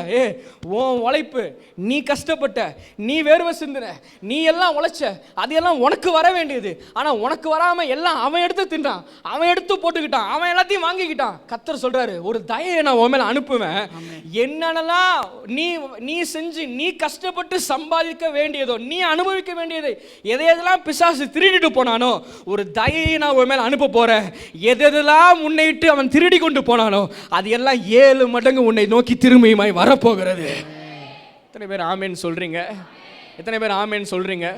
உன் உழைப்பு, நீ கஷ்டப்பட்ட, நீ வேர்வை சிந்தின, நீ எல்லாம் உழைச்ச, அதெல்லாம் உனக்கு வர வேண்டியது. ஆனால் உனக்கு வராமல் எல்லாம் அவன் எடுத்து தின்றான், அவன் எடுத்து போட்டுக்கிட்டான், அவன் எல்லாத்தையும் வாங்கிக்கிட்டான். கர்த்தர் சொல்றாரு, ஒரு தயையை நான் உன் மேலே அனுப்புவேன். என்னென்னலாம் நீ செஞ்சு நீ கஷ்டப்பட்டு சம்பாதிக்க வேண்டியதோ, நீ அனுபவிக்க வேண்டியதை எதையெல்லாம் பிசாசு திருடிட்டு போனானோ, ஒரு தயையை நான் உன் மேலே அனுப்ப போறேன். எதெல்லாம் உன்னை விட்டு அவன் திருடி கொண்டு போனானோ அது எல்லாம் 7 மடங்கு உன்னை நோக்கி திரும்பியுமாய் வரப்போகிறது. எத்தனை பேர் ஆமேன் சொல்றீங்க? எத்தனை பேர் ஆமேன் சொல்றீங்க?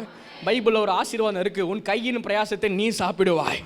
பைபிள்ல ஒரு ஆசீர்வாதம் இருக்கு. உன் கையின் பிரயாசத்தை நீ சாப்பிடுவாய்.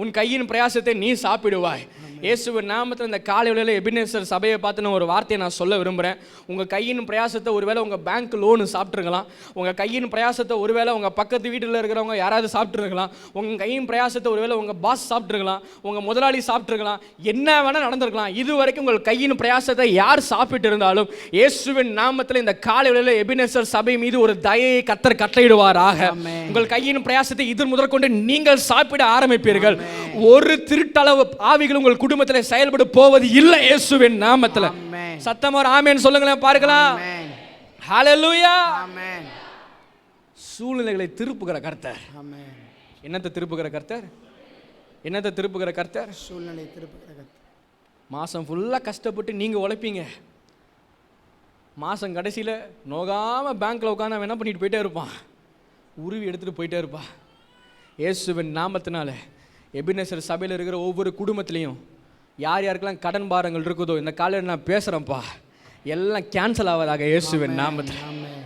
உன் கையின் பிரயாசத்தை நீ சாப்பிடுவாய். இயேசுவின் நாமத்தில் இந்த காலை வேளையில் எபினேசர் சபையை பார்த்து நான் ஒரு வார்த்தையை நான் சொல்ல விரும்புகிறேன். உங்கள் கையின் பிரயாசத்தை ஒருவேளை உங்கள் பேங்க் லோனு சாப்பிட்ருக்கலாம், உங்கள் கையின் பிரயாசத்தை ஒருவேளை உங்கள் பக்கத்து வீட்டில் இருக்கிறவங்க யாராவது சாப்பிட்ருக்கலாம், உங்கள் கையின் பிரயாசத்தை ஒருவேளை உங்கள் பாஸ் சாப்பிட்ருக்கலாம், உங்கள் முதலாளி சாப்பிட்ருக்கலாம், என்ன வேணால் நடந்திருக்கலாம். இது வரைக்கும் உங்கள் கையின் பிரயாசத்தை யார் சாப்பிட்டு இருந்தாலும் இயேசுவின் நாமத்தில் இந்த காலை வேளையில் எபினேசர் சபை மீது ஒரு தயையை கர்த்தர் கட்டளையிடுவாராக. உங்கள் கையின் பிரயாசத்தை இது முதற்கொண்டு நீங்கள் சாப்பிட ஆரம்பிப்பீர்கள். ஒரு திருட்டளவு ஆவிகள் உங்கள் குடும்பத்தில் செயல்பட போவது இல்லை இயேசுவின் நாமத்தில். சத்தமா ஆமென் சொல்லுங்களேன் பார்க்கலாம். ஹalleluya. ஆமென். சூழ்நிலைகளை திருப்புகிற கர்த்தர். ஆமென். என்னத்தை திருப்புகிற கர்த்தர்? என்னத்தை திருப்புகிற கர்த்தர்? சூழ்நிலை திருப்புகிற கர்த்தர். மாதம் ஃபுல்லாக கஷ்டப்பட்டு நீங்கள் உழைப்பீங்க. மாதம் கடைசியில் நோகாமல் பேங்க்கில் உட்காந்து அவன் என்ன பண்ணிட்டு போயிட்டே இருப்பான், உருவி எடுத்துகிட்டு போயிட்டே இருப்பான். இயேசுவின் நாமத்தினால எபினேசர் சபையில் இருக்கிற ஒவ்வொரு குடும்பத்துலேயும் யார் யாருக்கெல்லாம் கடன் பாரங்கள் இருக்குதோ இந்த காலையில் நான் பேசுகிறேன்ப்பா, எல்லாம் கேன்சல் ஆவதாக இயேசுவின் நாமத்தில். ஆமென்.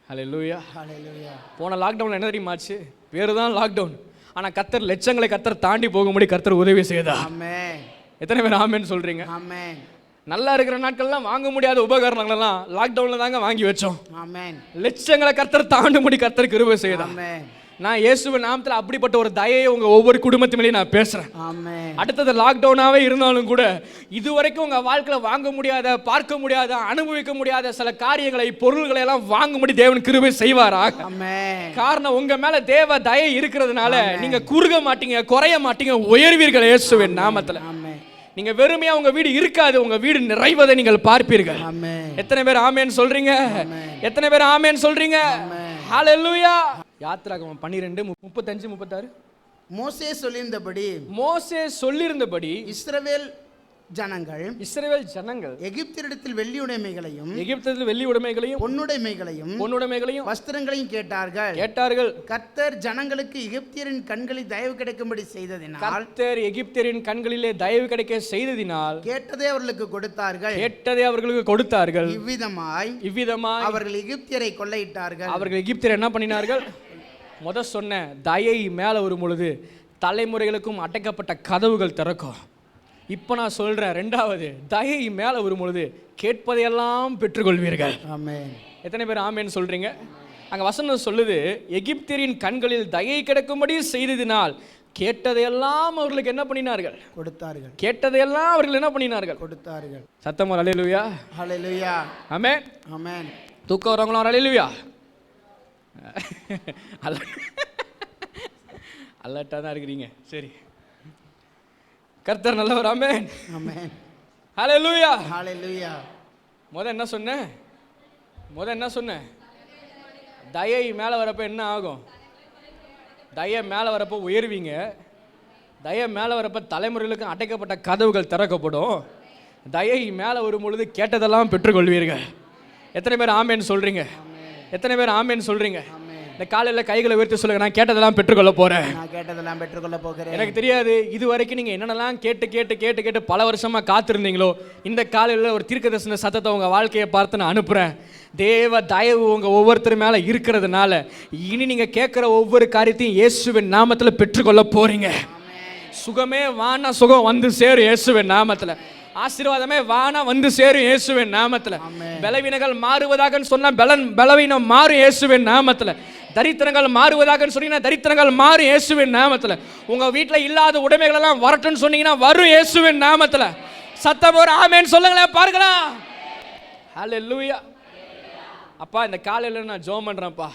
ஹல்லேலூயா. ஹalleluya. போன லாக்டவுனில் என்ன தெரியுமா ஆச்சு? வேறு தான் லாக்டவுன், ஆனால் கர்த்தர் லட்சங்களை கர்த்தர் தாண்டி போகும்படி கர்த்தர் உதவி செய்தா. ஆமென். எத்தனை பேர் ஆமென்னு சொல்கிறீங்க? ஆமென். நல்லா இருக்கிற நாட்கள்லாம் வாங்க முடியாத உபகரணங்களெல்லாம் லாக்டவுனில் தாங்க வாங்கி வச்சோம். ஆமென். லட்சங்களை கர்த்தர் தாண்டும்படி கர்த்தர் கிருபை செய்தான். ஆமென். நான் இயேசுவின் நாமத்தில் அப்படிப்பட்ட ஒரு தயையை உங்கள் ஒவ்வொரு குடும்பத்து மேலேயும் நான் பேசுகிறேன். ஆமென். அடுத்தது லாக்டவுனாகவே இருந்தாலும் கூட இதுவரைக்கும் உங்கள் வாழ்க்கையில் வாங்க முடியாத, பார்க்க முடியாத, அனுபவிக்க முடியாத சில காரியங்களை, பொருள்களை எல்லாம் வாங்கும்படி தேவன் கிருபை செய்வாராக. ஆமென். காரணம் உங்க மேல தேவ தயை இருக்கிறதுனால நீங்க குறுக மாட்டீங்க, குறைய மாட்டீங்க, உயர்வீர்கள் இயேசுவின் நாமத்தில். ஆமென். நீங்க வெறுமையா உங்க வீடு இருக்காது, உங்க வீடு நிறைவதை நீங்கள் பார்ப்பீர்கள். ஆமென். எத்தனை பேர் ஆமென் சொல்றீங்க? எத்தனை பேர் ஆமென் சொல்றீங்க? ஹalleluya. யாத்திராகமம் 12:35-36. மோசே சொல்லியிருந்தபடி மோசே சொல்லியிருந்தபடி இஸ்ரவேல் ஜனங்கள் இஸ்ரவேல் ஜனங்கள் எகிப்தியரிடத்தில் வெள்ளியுடைமைகளையும் எகிப்தில் வெள்ளி உடைமைகளையும் பொன்னுடைமைகளையும் வஸ்திரங்களையும் கேட்டார்கள். கர்த்தர் ஜனங்களுக்கு எகிப்தியரின் கண்களில் தயவு கிடைக்கும்படி செய்ததினால் கர்த்தர் எகிப்தியரின் கண்களிலே தயவு கிடைக்க செய்ததினால் கேட்டதே அவர்களுக்கு கொடுத்தார்கள். இவ்விதமாய் அவர்கள் எகிப்தியரை கொள்ளையிட்டார்கள். அவர்கள் எகிப்தியர் என்ன பண்ணினார்கள்? சொன்ன தயை மேல வரும் பொழுது தலைமுறைகளுக்கும் அடைக்கப்பட்ட கதவுகள் திறக்கும். இப்போ நான் சொல்றேன், ரெண்டாவது தயை மேல வரும் பொழுது கேட்பதையெல்லாம் பெற்றுக்கொள்வீர்கள். ஆமென். எத்தனை பேர் ஆமென் சொல்றீங்க? அங்க வசனம் சொல்லுது, எகிப்தியரின் கண்களில் தயை கிடைக்கும்படி செய்ததினால் கேட்டதையெல்லாம் அவர்களுக்கு என்ன பண்ணினார்கள்? கொடுத்தார்கள். கேட்டதையெல்லாம் அவர்கள் என்ன பண்ணினார்கள்? கொடுத்தார்கள். சத்தமா ஹல்லேலூயா. ஹல்லேலூயா. ஆமென். ஆமென். தூக்கம் வரவங்களா ஹல்லேலூயா. அலர்ட்டா தான் இருக்கிறீங்க. சரி, கர்த்தர் நல்லவர். ஆமென். ஆமென். ஹல்லேலூயா. ஹல்லேலூயா. என்ன சொன்னேன்? தயை மேலே வரப்போ என்ன ஆகும்? தயை மேலே வரப்போ உயர்வீங்க. தயை மேலே வரப்போ தலைமுறைகளுக்கு அடைக்கப்பட்ட கதவுகள் திறக்கப்படும். தயை மேலே வரும் பொழுது கேட்டதெல்லாம் பெற்றுக்கொள்வீர்கள். எத்தனை பேர் ஆமென் சொல்றீங்க? எத்தனை பேர் ஆமென் சொல்றீங்க? இந்த காலையில் கைகளை உயர்த்தி சொல்லுங்க, நான் கேட்டதெல்லாம் பெற்றுக்கொள்ள போறேன். எனக்கு தெரியாது இது வரைக்கும் நீங்க என்னென்னலாம் கேட்டு பல வருஷமா காத்திருந்தீங்களோ, இந்த காலையில் ஒரு தீர்க்கதரிசன சத்தத்தை உங்க வாழ்க்கையை பார்த்து நான் அனுப்புறேன். தேவ தயவு உங்க ஒவ்வொருத்தர் மேல இருக்கிறதுனால இனி நீங்க கேட்கிற ஒவ்வொரு காரியத்தையும் இயேசுவின் நாமத்தில் பெற்றுக்கொள்ள போறீங்க. சுகமே வானா சுகம் வந்து சேரும் இயேசுவின் நாமத்தில். ஆசீர்வாதமே வானா வந்து சேரும் இயேசுவின் நாமத்தில். பலவீனங்கள் மாறுவதாக சொன்னா பலவீனம் மாறும் இயேசுவின் நாமத்தில். தரித்திரங்கள் மாறுவதாக சொன்னீங்கன்னா தரித்திரங்கள் மாறும் இயேசுவின் நாமத்தில். உங்க வீட்டில் இல்லாத உடைமைகள் எல்லாம் வரட்டும்னு சொன்னீங்கன்னா வரும் இயேசுவின் நாமத்தில். சத்தம் ஒரு ஆமென் சொல்லுங்களேன் பார்க்கலாம். ஹல்லேலூயா. அப்பா, இந்த காலையில் நான் ஜெபம் பண்றேன்ப்பா.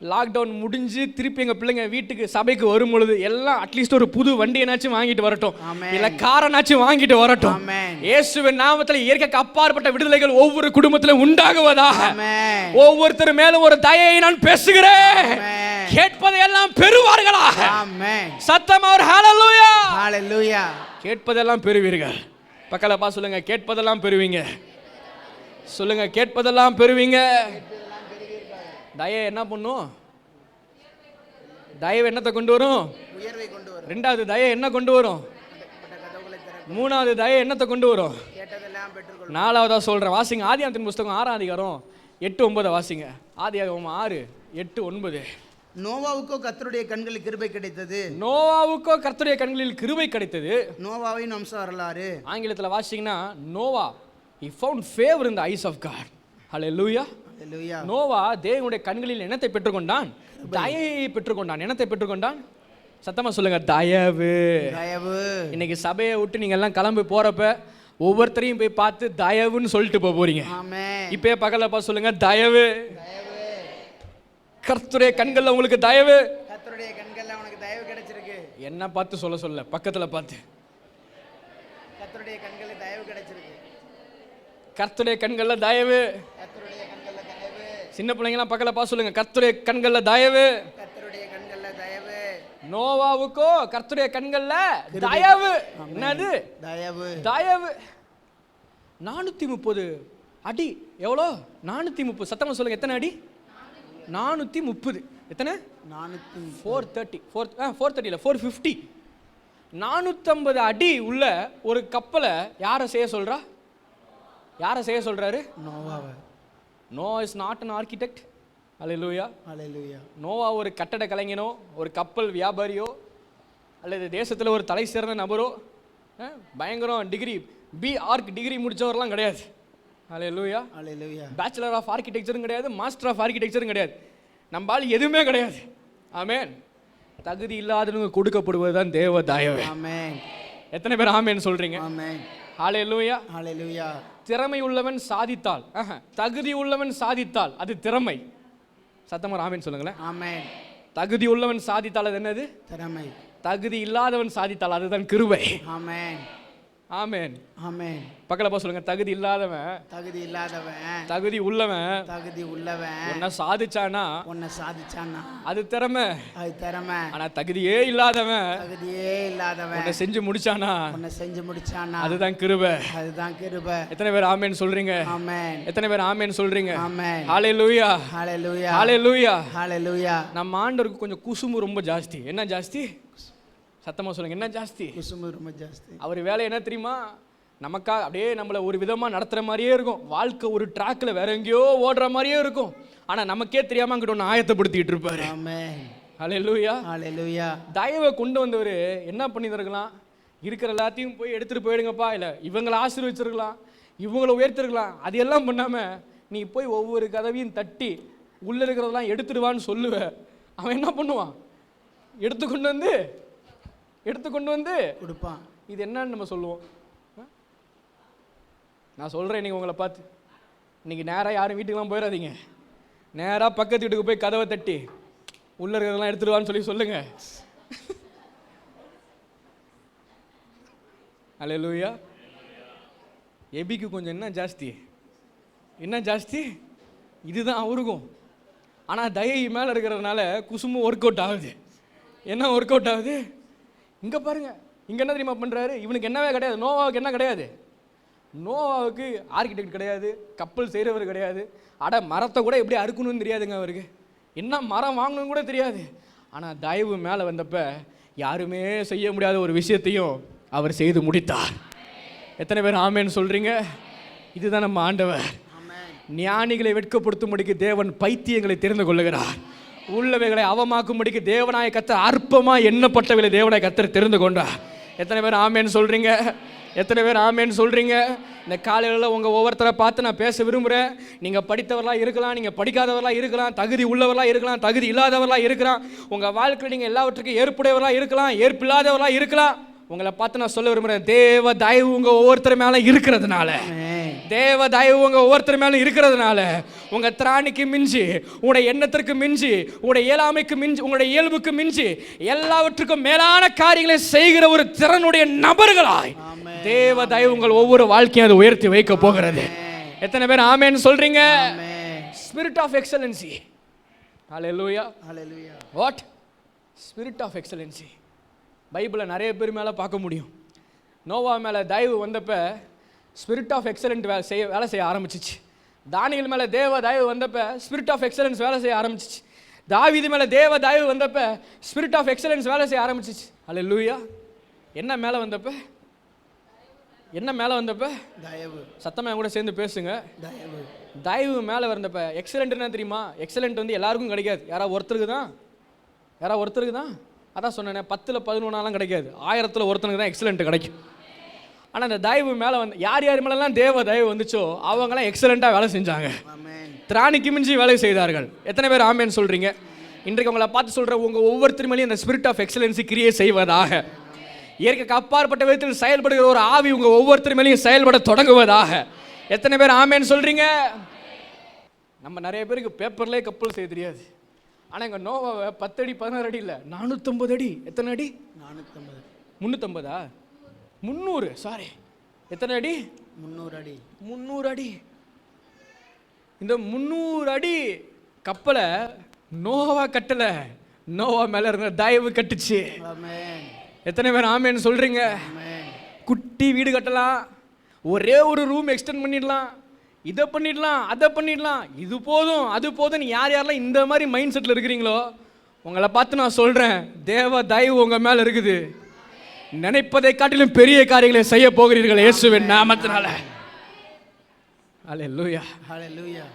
லாக்டவுன் முடிஞ்சு திருப்பி எங்கள் பிள்ளைங்க வீட்டுக்கு சபைக்கு வரும் பொழுது எல்லாம் அட்லீஸ்ட் ஒரு புது வண்டியனாச்சும் வாங்கிட்டு வரட்டும், இல்லை காரனாச்சும் வாங்கிட்டு வரட்டும். இயேசுவின் நாமத்தில் இயற்கைக்கு அப்பாற்பட்ட விடுதலைகள் ஒவ்வொரு குடும்பத்திலும் உண்டாகுவதாக. ஒவ்வொருத்தர் மேலும் ஒரு தயையை நான் பேசுகிறேன். கேட்பதையெல்லாம் பெறுவார்களாக. சத்தமா ஒரு ஹல்லேலூயா. ஹல்லேலூயா. கேட்பதெல்லாம் பெறுவீர்கள். பக்கலப்பா சொல்லுங்க, கேட்பதெல்லாம் பெறுவீங்க. சொல்லுங்க, கேட்பதெல்லாம் பெறுவீங்க. தயை என்ன பண்ணும்? தயவு என்னத்தை கொண்டு வரும்? உயர்வை கொண்டு வரும். ரெண்டாவது தயை என்ன கொண்டு வரும்? மூணாவது தயை என்னத்தை கொண்டு வரும்? கேட்டதெல்லாம் பெற்றுக்கொள்ளும். நாலாவதா சொல்றேன், வாசிங்க. ஆதியாகமத்தின் புஸ்தகம் 6ஆம் அதிகாரம் 8-9 வாசிங்க. ஆதியாகமம் 6:8-9. நோவாவுக்கோ கர்த்தருடைய கண்களில் கிருபை கிடைத்தது. நோவாவுக்கோ கர்த்தருடைய கண்களில் கிருபை கிடைத்தது. நோவாவின் வம்ச வரலாறு ஆங்கிலத்தில் வாசிங்கன்னா, Noah he found favor in the eyes of God. ஹல்லேலூயா. நோவா தேவனுடைய கண்களில் என்னத்தை பெற்றுக்கொண்டான்? தயவை பெற்றுக்கொண்டான். என்னத்தை பெற்றுக்கொண்டான்? சத்தமா சொல்லுங்க, தயவு. இன்னைக்கு சபையை விட்டு நீங்க எல்லாம் கிளம்பி போறப்ப ஒவ்வொருத்தரையும் போய் பார்த்து தயவுன்னு சொல்லிட்டு போறீங்க. இப்பயே பகலப்பா சொல்லுங்க, தயவு. கர்த்தருடைய கண்கள்ல உங்களுக்கு தயவு. கர்த்தருடைய கண்கள்ல உனக்கு தயவு கிடைச்சிருக்கு. என்ன பார்த்து சொல்ல பக்கத்துல பார்த்து, கர்த்தருடைய கண்கள்ல தயவு கிடைச்சிருக்கு. கர்த்தருடைய கண்கள்ல தயவு. கர்த்தருடைய கண்கள்ல சின்ன பிள்ளைங்களாம் பக்கத்துல பார்த்து சொல்லுங்க, கர்த்தருடைய கண்கள்ல தயவு. கர்த்தருடைய கண்கள்ல தயவு. நோவாவுக்கோ கர்த்தருடைய கண்கள்ல தயவு. என்னது தயவு? தயவு. 430 அடி. எவ்வளோ? 430. சத்தமா சொல்லுங்க, எத்தனை அடி? 430. எத்தனை? 430. 430 இல்ல, 450. 450 அடி உள்ள ஒரு கப்பலை யாரை செய்ய சொல்றா? யாரை செய்ய சொல்றாரு? நோவாவை. Noah is not an architect. அல்லேலூயா. அல்லேலூயா. நோவா ஒரு கட்டட கலைஞனோ, ஒரு கப்பல் வியாபாரியோ, அல்லது தேசத்தில் ஒரு தலை சிறந்த நபரோ, பயங்கரம் டிகிரி ஆர்க் டிகிரி முடித்தவரெலாம் கிடையாது. அல்லேலூயா. அல்லேலூயா. பேச்சுலர் ஆஃப் ஆர்கிடெக்சரும் கிடையாது, மாஸ்டர் ஆஃப் ஆர்கிடெக்சரும் கிடையாது. நம்மால் எதுவுமே கிடையாது. ஆமென். தகுதி இல்லாதவங்க கொடுக்கப்படுவது தான் தேவ தயவு. ஆமென். எத்தனை பேர் ஆமென் சொல்றீங்க? ஆமென். ஹல்லேலூயா. ஹல்லேலூயா. திறமை உள்ளவன் சாதித்தால், தகுதி உள்ளவன் சாதித்தால் அது திறமை. சத்தமா ஆமென் சொல்லுங்களேன். ஆமென். தகுதி உள்ளவன் சாதித்தால் அது என்னது? திறமை. தகுதி இல்லாதவன் சாதித்தால் அதுதான் கிருபை. ஆமென். ஆமென். ஆமென். பக்கத்துல போ சொல்லுங்க, தகுதி இல்லாதவன் தகுதி இல்லாதவன் தகுதி உள்ளவன் தகுதி உள்ளவன் உன்னை சாதிச்சானா அது திறமை. அது திறமை. ஆனா தகுதியே இல்லாதவன் தகுதியே இல்லாதவன் உன்னை செஞ்சு முடிச்சானா அதுதான் கிருபை. அதுதான் கிருபை. எத்தனை பேர் ஆமென் சொல்றீங்க? ஆமென். எத்தனை பேர் ஆமென் சொல்றீங்க? ஆமென். ஹல்லேலூயா. ஹல்லேலூயா. ஹல்லேலூயா. ஹல்லேலூயா. நம்ம ஆண்டவருக்கு கொஞ்சம் குசும்பு ரொம்ப ஜாஸ்தி. என்ன ஜாஸ்தி? சத்தமா சொல்லுங்க, என்ன ஜாஸ்தி? குசும்பு ரொம்ப ஜாஸ்தி. அவர் வேலை என்ன தெரியுமா? நமக்காக அப்படியே நம்மளை ஒரு விதமாக நடத்துகிற மாதிரியே இருக்கும். வாழ்க்கை ஒரு ட்ராக்கில் வேற எங்கேயோ ஓடுற மாதிரியே இருக்கும். ஆனால் நமக்கே தெரியாமல் அங்கிட்ட ஒன்று ஆயத்தப்படுத்திட்டு இருப்பாரு. ஹல்லேலூயா. ஹல்லேலூயா. தயவை கொண்டு வந்தவர் என்ன பண்ணியிருக்கலாம்? இருக்கிற எல்லாத்தையும் போய் எடுத்துகிட்டு போயிடுங்கப்பா, இல்லை இவங்களை ஆசீர்வச்சிருக்கலாம், இவங்களை உயர்த்திருக்கலாம். அது எல்லாம் பண்ணாமல் நீ போய் ஒவ்வொரு கதவையும் தட்டி உள்ளே இருக்கிறதெல்லாம் எடுத்துடுவான்னு சொல்லுவேன். அவன் என்ன பண்ணுவான்? எடுத்துக்கொண்டு வந்து கொடுப்பான். இது என்னன்னு நம்ம சொல்லுவோம். நான் சொல்கிறேன், நீங்கள் உங்களை பார்த்து இன்றைக்கி நேராக யாரும் வீட்டுக்கெலாம் போயிடாதீங்க. நேராக பக்கத்து வீட்டுக்கு போய் கதவை தட்டி உள்ளே இருக்கிறதெல்லாம் எடுத்துடுவான்னு சொல்லி சொல்லுங்கள். அல்லேலூயா. எபிக்கு கொஞ்சம் என்ன ஜாஸ்தி இதுதான் அவருக்கும். ஆனால் தயை மேலே இருக்கிறதுனால குசும்பு ஒர்க் அவுட் ஆகுது. என்ன ஒர்க் அவுட் ஆகுது? இங்கே பாருங்க, இங்கே என்ன தெரியுமா பண்ணுறாரு? இவனுக்கு என்னவே கிடையாது. நோவாவுக்கு என்ன கிடையாது? நோவாவுக்கு ஆர்கிடெக்ட் கிடையாது, கப்பல் செய்கிறவர் கிடையாது. மரத்தை கூட எப்படி அறுக்கணும்னு தெரியாதுங்க அவருக்கு. என்ன மரம் வாங்கணும்னு கூட தெரியாது. ஆனால் தயவு மேலே வந்தப்ப யாருமே செய்ய முடியாத ஒரு விஷயத்தையும் அவர் செய்து முடித்தார். எத்தனை பேர் ஆமேன்னு சொல்கிறீங்க? இதுதான் நம்ம ஆண்டவர். ஞானிகளை வெட்கப்படுத்தும்படிக்கு தேவன் பைத்தியங்களை தெரிந்து கொள்ளுகிறார். உள்ளவைகளை அவமாக்கும்படிக்கு தேவனாய கர்த்தர் அற்பமாக எண்ணப்பட்டவைகளை தேவனாய கர்த்தர் தெரிந்து கொண்டார். எத்தனை பேர் ஆமேன்னு சொல்கிறீங்க? எத்தனை பேர் ஆமேன்னு சொல்கிறீங்க? இந்த காலையில் உங்கள் ஒவ்வொருத்தரை பார்த்து நான் பேச விரும்புகிறேன். நீங்கள் படித்தவர்களாக இருக்கலாம், நீங்கள் படிக்காதவர்களாக இருக்கலாம், தகுதி உள்ளவர்களாக இருக்கலாம், தகுதி இல்லாதவர்களாக இருக்கலாம். உங்கள் வாழ்க்கையில் நீங்கள் எல்லாவற்றுக்கும் ஏற்புடையவர்களாக இருக்கலாம், ஏற்பில்லாதவர்களாக இருக்கலாம். உங்களை பார்த்து நான் சொல்ல விரும்புகிறேன், தேவ தயவு உங்கள் ஒவ்வொருத்தர் மேலே இருக்கிறதுனால, தேவ தயவு உங்கள் ஒவ்வொருத்தர் மேலே இருக்கிறதுனால உங்கள் திராணிக்கு மிஞ்சி, உங்களுடைய எண்ணத்திற்கு மிஞ்சி, உங்களுடைய இயலாமைக்கு மிஞ்சி, உங்களுடைய இயல்புக்கு மிஞ்சி எல்லாவற்றுக்கும் மேலான காரியங்களை செய்கிற ஒரு திறனுடைய நபர்களாய் தேவ தயவு உங்கள் ஒவ்வொரு வாழ்க்கையும் அதை உயர்த்தி வைக்க போகிறது. எத்தனை பேர் ஆமேன்னு சொல்றீங்க? Spirit of excellency. Hallelujah. Hallelujah. What? Spirit of excellency. பைபிளில் நிறைய பேர் மேலே பார்க்க முடியும். நோவா மேலே தயவு வந்தப்ப ஸ்பிரிட் ஆஃப் எக்ஸலன்ட் வேலை செய்ய ஆரம்பிச்சிச்சு. தானியேல் மேலே தேவ தயவு வந்தப்ப ஸ்பிரிட் ஆஃப் எக்ஸலன்ஸ் வேலை செய்ய ஆரம்பிச்சிச்சு. தாவீது மேலே தேவ தயவு வந்தப்ப ஸ்பிரிட் ஆஃப் எக்ஸலன்ஸ் வேலை செய்ய ஆரம்பிச்சிச்சு. ஹல்லேலூயா. என்ன மேலே வந்தப்ப? என்ன மேலே வந்தப்ப? தயவு. சத்தமாக கூட சேர்ந்து பேசுங்க. தயவு. தயவு மேலே வந்தப்ப எக்ஸலண்ட் என்ன தெரியுமா? எக்ஸலண்ட் வந்து எல்லாருக்கும் கிடைக்காது. யாராவது ஒருத்தருக்கு தான். அதான் சொன்னேன், 10ல் 11 கிடைக்காது, 1000ல் ஒருத்தனுக்கு தான் எக்ஸலண்ட் கிடைக்கும். ஆனால் அந்த தயவு மேலே வந்து யார் மேலெல்லாம் தேவ தயவு வந்துச்சோ அவங்களாம் எக்ஸலண்ட்டாக வேலை செஞ்சாங்க, திராணிக்கு மிஞ்சி வேலை செய்தார்கள். எத்தனை பேர் ஆமேன்னு சொல்கிறீங்க? இன்றைக்கு உங்களை பார்த்து சொல்கிற உங்கள் ஒவ்வொருத்தர் மேலேயும் அந்த ஸ்பிரிட் ஆஃப் எக்ஸலன்சி கிரியேட் செய்வதாக, இயற்கைக்கு அப்பாற்பட்ட விதத்தில் செயல்படுகிற ஒரு ஆவி உங்கள் ஒவ்வொருத்தர் மேலேயும் செயல்பட தொடங்குவதாக. எத்தனை பேர் ஆமேன்னு சொல்கிறீங்க? நம்ம நிறைய பேருக்கு பேப்பர்லேயே கப்பல் செய்ய தெரியாது. ஆனால் எங்கள் நோவாவை 10 அடி 16 அடி இல்லை, 450 அடி. எத்தனை அடி? 350. 300. சாரி, எத்தனை அடி? 300 அடி. 300 அடி. இந்த 300 அடி கப்பலை நோவா கட்டல, நோவா மேல இருந்த தயவு கட்டுச்சு. ஆமென். எத்தனை பேர் ஆமேன்னு சொல்றீங்க? ஆமென். குட்டி வீடு கட்டலாம், ஒரே ஒரு ரூம் எக்ஸ்டெண்ட் பண்ணிடலாம், இதை பண்ணிடலாம், அதை பண்ணிடலாம், இது போதும் அது போதும். யார் யாரெல்லாம் இந்த மாதிரி மைண்ட் செட்டில் இருக்கிறீங்களோ உங்களை பார்த்து நான் சொல்கிறேன், தேவ தயவு உங்கள் மேலே இருக்குது. நினைப்பதை காட்டிலும் பெரிய காரியங்களை செய்ய போகிறீர்கள் இயேசுவின் நாமத்தினால. ஹல்லேலூயா, ஹல்லேலூயா,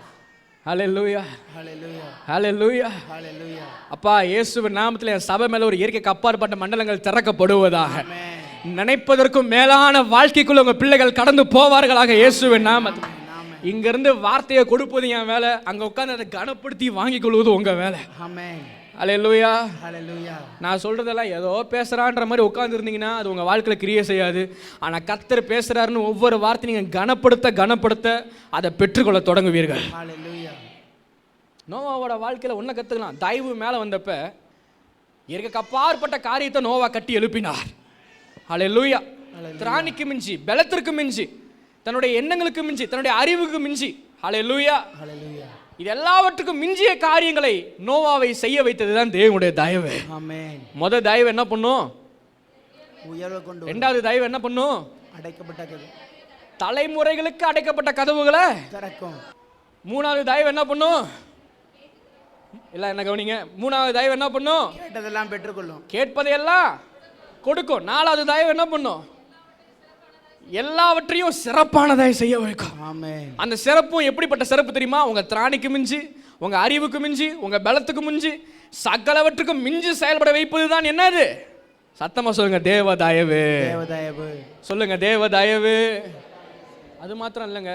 ஹல்லேலூயா, ஹல்லேலூயா, ஹல்லேலூயா. ஹல்லேலூயா. அப்பா, இயேசுவின் நாமத்தில் என் சபை மேலே ஒரு இயற்கைக்கு அப்பாற்பட்ட மண்டலங்கள் திறக்கப்படுவதாக. ஆமென். நினைப்பதற்கும் மேலான வாழ்க்கைக்குள்ள உங்க பிள்ளைகள் கடந்து போவார்களாக இயேசுவின் நாமத்தில். ஆமென். இங்கிருந்து வார்த்தையை கொடுப்பது என் வேலை, அங்க உட்கார்ந்து அதை கனப்படுத்தி வாங்கிக் கொள்வது உங்க வேலை. ஆமென். அல்லேலூயா. ஹல்லேலூயா. நான் சொல்றதெல்லாம் ஏதோ பேசுறான்ற மாதிரி உட்கார்ந்து இருந்தீங்கன்னா அது உங்க வாழ்க்கையில கிரியை செய்யாது. ஆனா கர்த்தர் பேசுறாருன்னு ஒவ்வொரு வார்த்தை நீங்க கனப்படுத்த அதை பெற்றுக்கொள்ள தொடங்குவீர்கள். ஹல்லேலூயா. நோவாவோட வாழ்க்கையில ஒன்றை கத்துக்கலாம். தயவு மேல வந்தப்ப இயற்கைக்கு அப்பாற்பட்ட காரியத்தை நோவா கட்டி எழுப்பினார். ஹல்லேலூயா. திராணிக்கு மிஞ்சி, பலத்திற்கு மிஞ்சி, தன்னுடைய எண்ணங்களுக்கு மிஞ்சி, தன்னுடைய அறிவுக்கு மிஞ்சி, ஹல்லேலூயா, ஹல்லேலூயா. இது எல்லாவற்றுக்கும் மிஞ்சிய காரியங்களை நோவாவை செய்ய வைத்ததுதான் தேவனுடைய தயவு. ஆமென். முதல் தயவு என்ன பண்ணும்? உயர்வை கொண்டு இரண்டாவது தயவு என்ன பண்ணும்? அடைக்கப்பட்ட கதவு தலைமுறைகளுக்கு அடைக்கப்பட்ட கதவுகளை திறக்கும். மூணாவது தயவு என்ன பண்ணும்? இல்ல, என்ன கவனிங்க. மூணாவது தயவு என்ன பண்ணும்? கேட்டதெல்லாம் பெற்றுக்கொள்ளும். கேட்பதையெல்லாம் கொடுக்கும். நாலாவது தயவு என்ன பண்ணும்? எல்லாவற்றையும் சிறப்பானதாய் செய்ய வைக்கும். ஆமென். அந்த சிறப்பும் எப்படிப்பட்ட சிறப்பு தெரியுமா? உங்க திராணிக்கு மிஞ்சி, உங்க அறிவுக்கு மிஞ்சி, உங்க பலத்துக்கு மிஞ்சி, சகலவற்றுக்கும் மிஞ்சி செயல்பட வைப்பது தான் என்னது? சத்தமா சொல்லுங்க, தேவ தயவு. தேவ தயவு. சொல்லுங்க, தேவ தயவு. அது மாத்திரம் இல்லைங்க,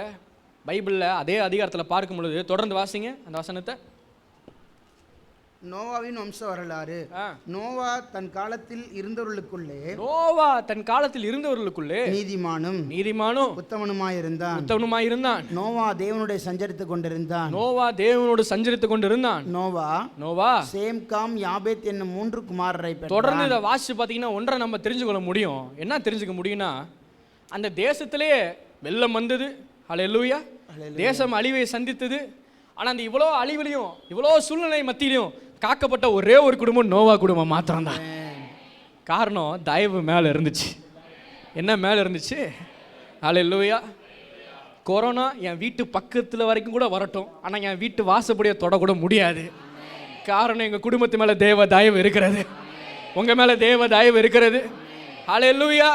பைபிளில் அதே அதிகாரத்தில் பார்க்கும் பொழுது தொடர்ந்து வாசிங்க அந்த வசனத்தை. நோவாவின் வம்ச வரலாறு. நோவா தன் காலத்தில் இருந்தவர்களுக்குள்ளே நீதிமானும் உத்தமனுமாய் இருந்தான். நோவா தேவனோடு சஞ்சரித்துக் கொண்டிருந்தான். நோவா சேம், காம், யாபேத் என்னும் 3 குமாரரை பெற்றான். தொடர்ந்து இதை வாசிச்சு பார்த்தீங்கன்னா ஒன்றை நம்ம தெரிஞ்சுக்கொள்ள முடியும். என்ன தெரிஞ்சுக்க முடியும்னா, அந்த தேசத்திலேயே வெள்ளம் வந்தது. ஹல்லேலூயா. தேசம் அழிவை சந்தித்தது. ஆனால் அந்த இவ்வளோ அழிவிலையும் இவ்வளோ சூழ்நிலை மத்தியிலையும் காக்கப்பட்ட ஒரே ஒரு குடும்பம் நோவா குடும்பம் மாத்திரம்தான். காரணம் தயவு மேலே இருந்துச்சு. என்ன மேலே இருந்துச்சு? ஹல்லேலூயா. கொரோனா என் வீட்டு பக்கத்தில் வரைக்கும் கூட வரட்டும், ஆனால் என் வீட்டு வாசப்படியை தொடக்கூட முடியாது. காரணம் எங்கள் குடும்பத்து மேலே தேவ தயவு இருக்கிறது. உங்கள் மேலே தேவ தயவு இருக்கிறது. ஹல்லேலூயா.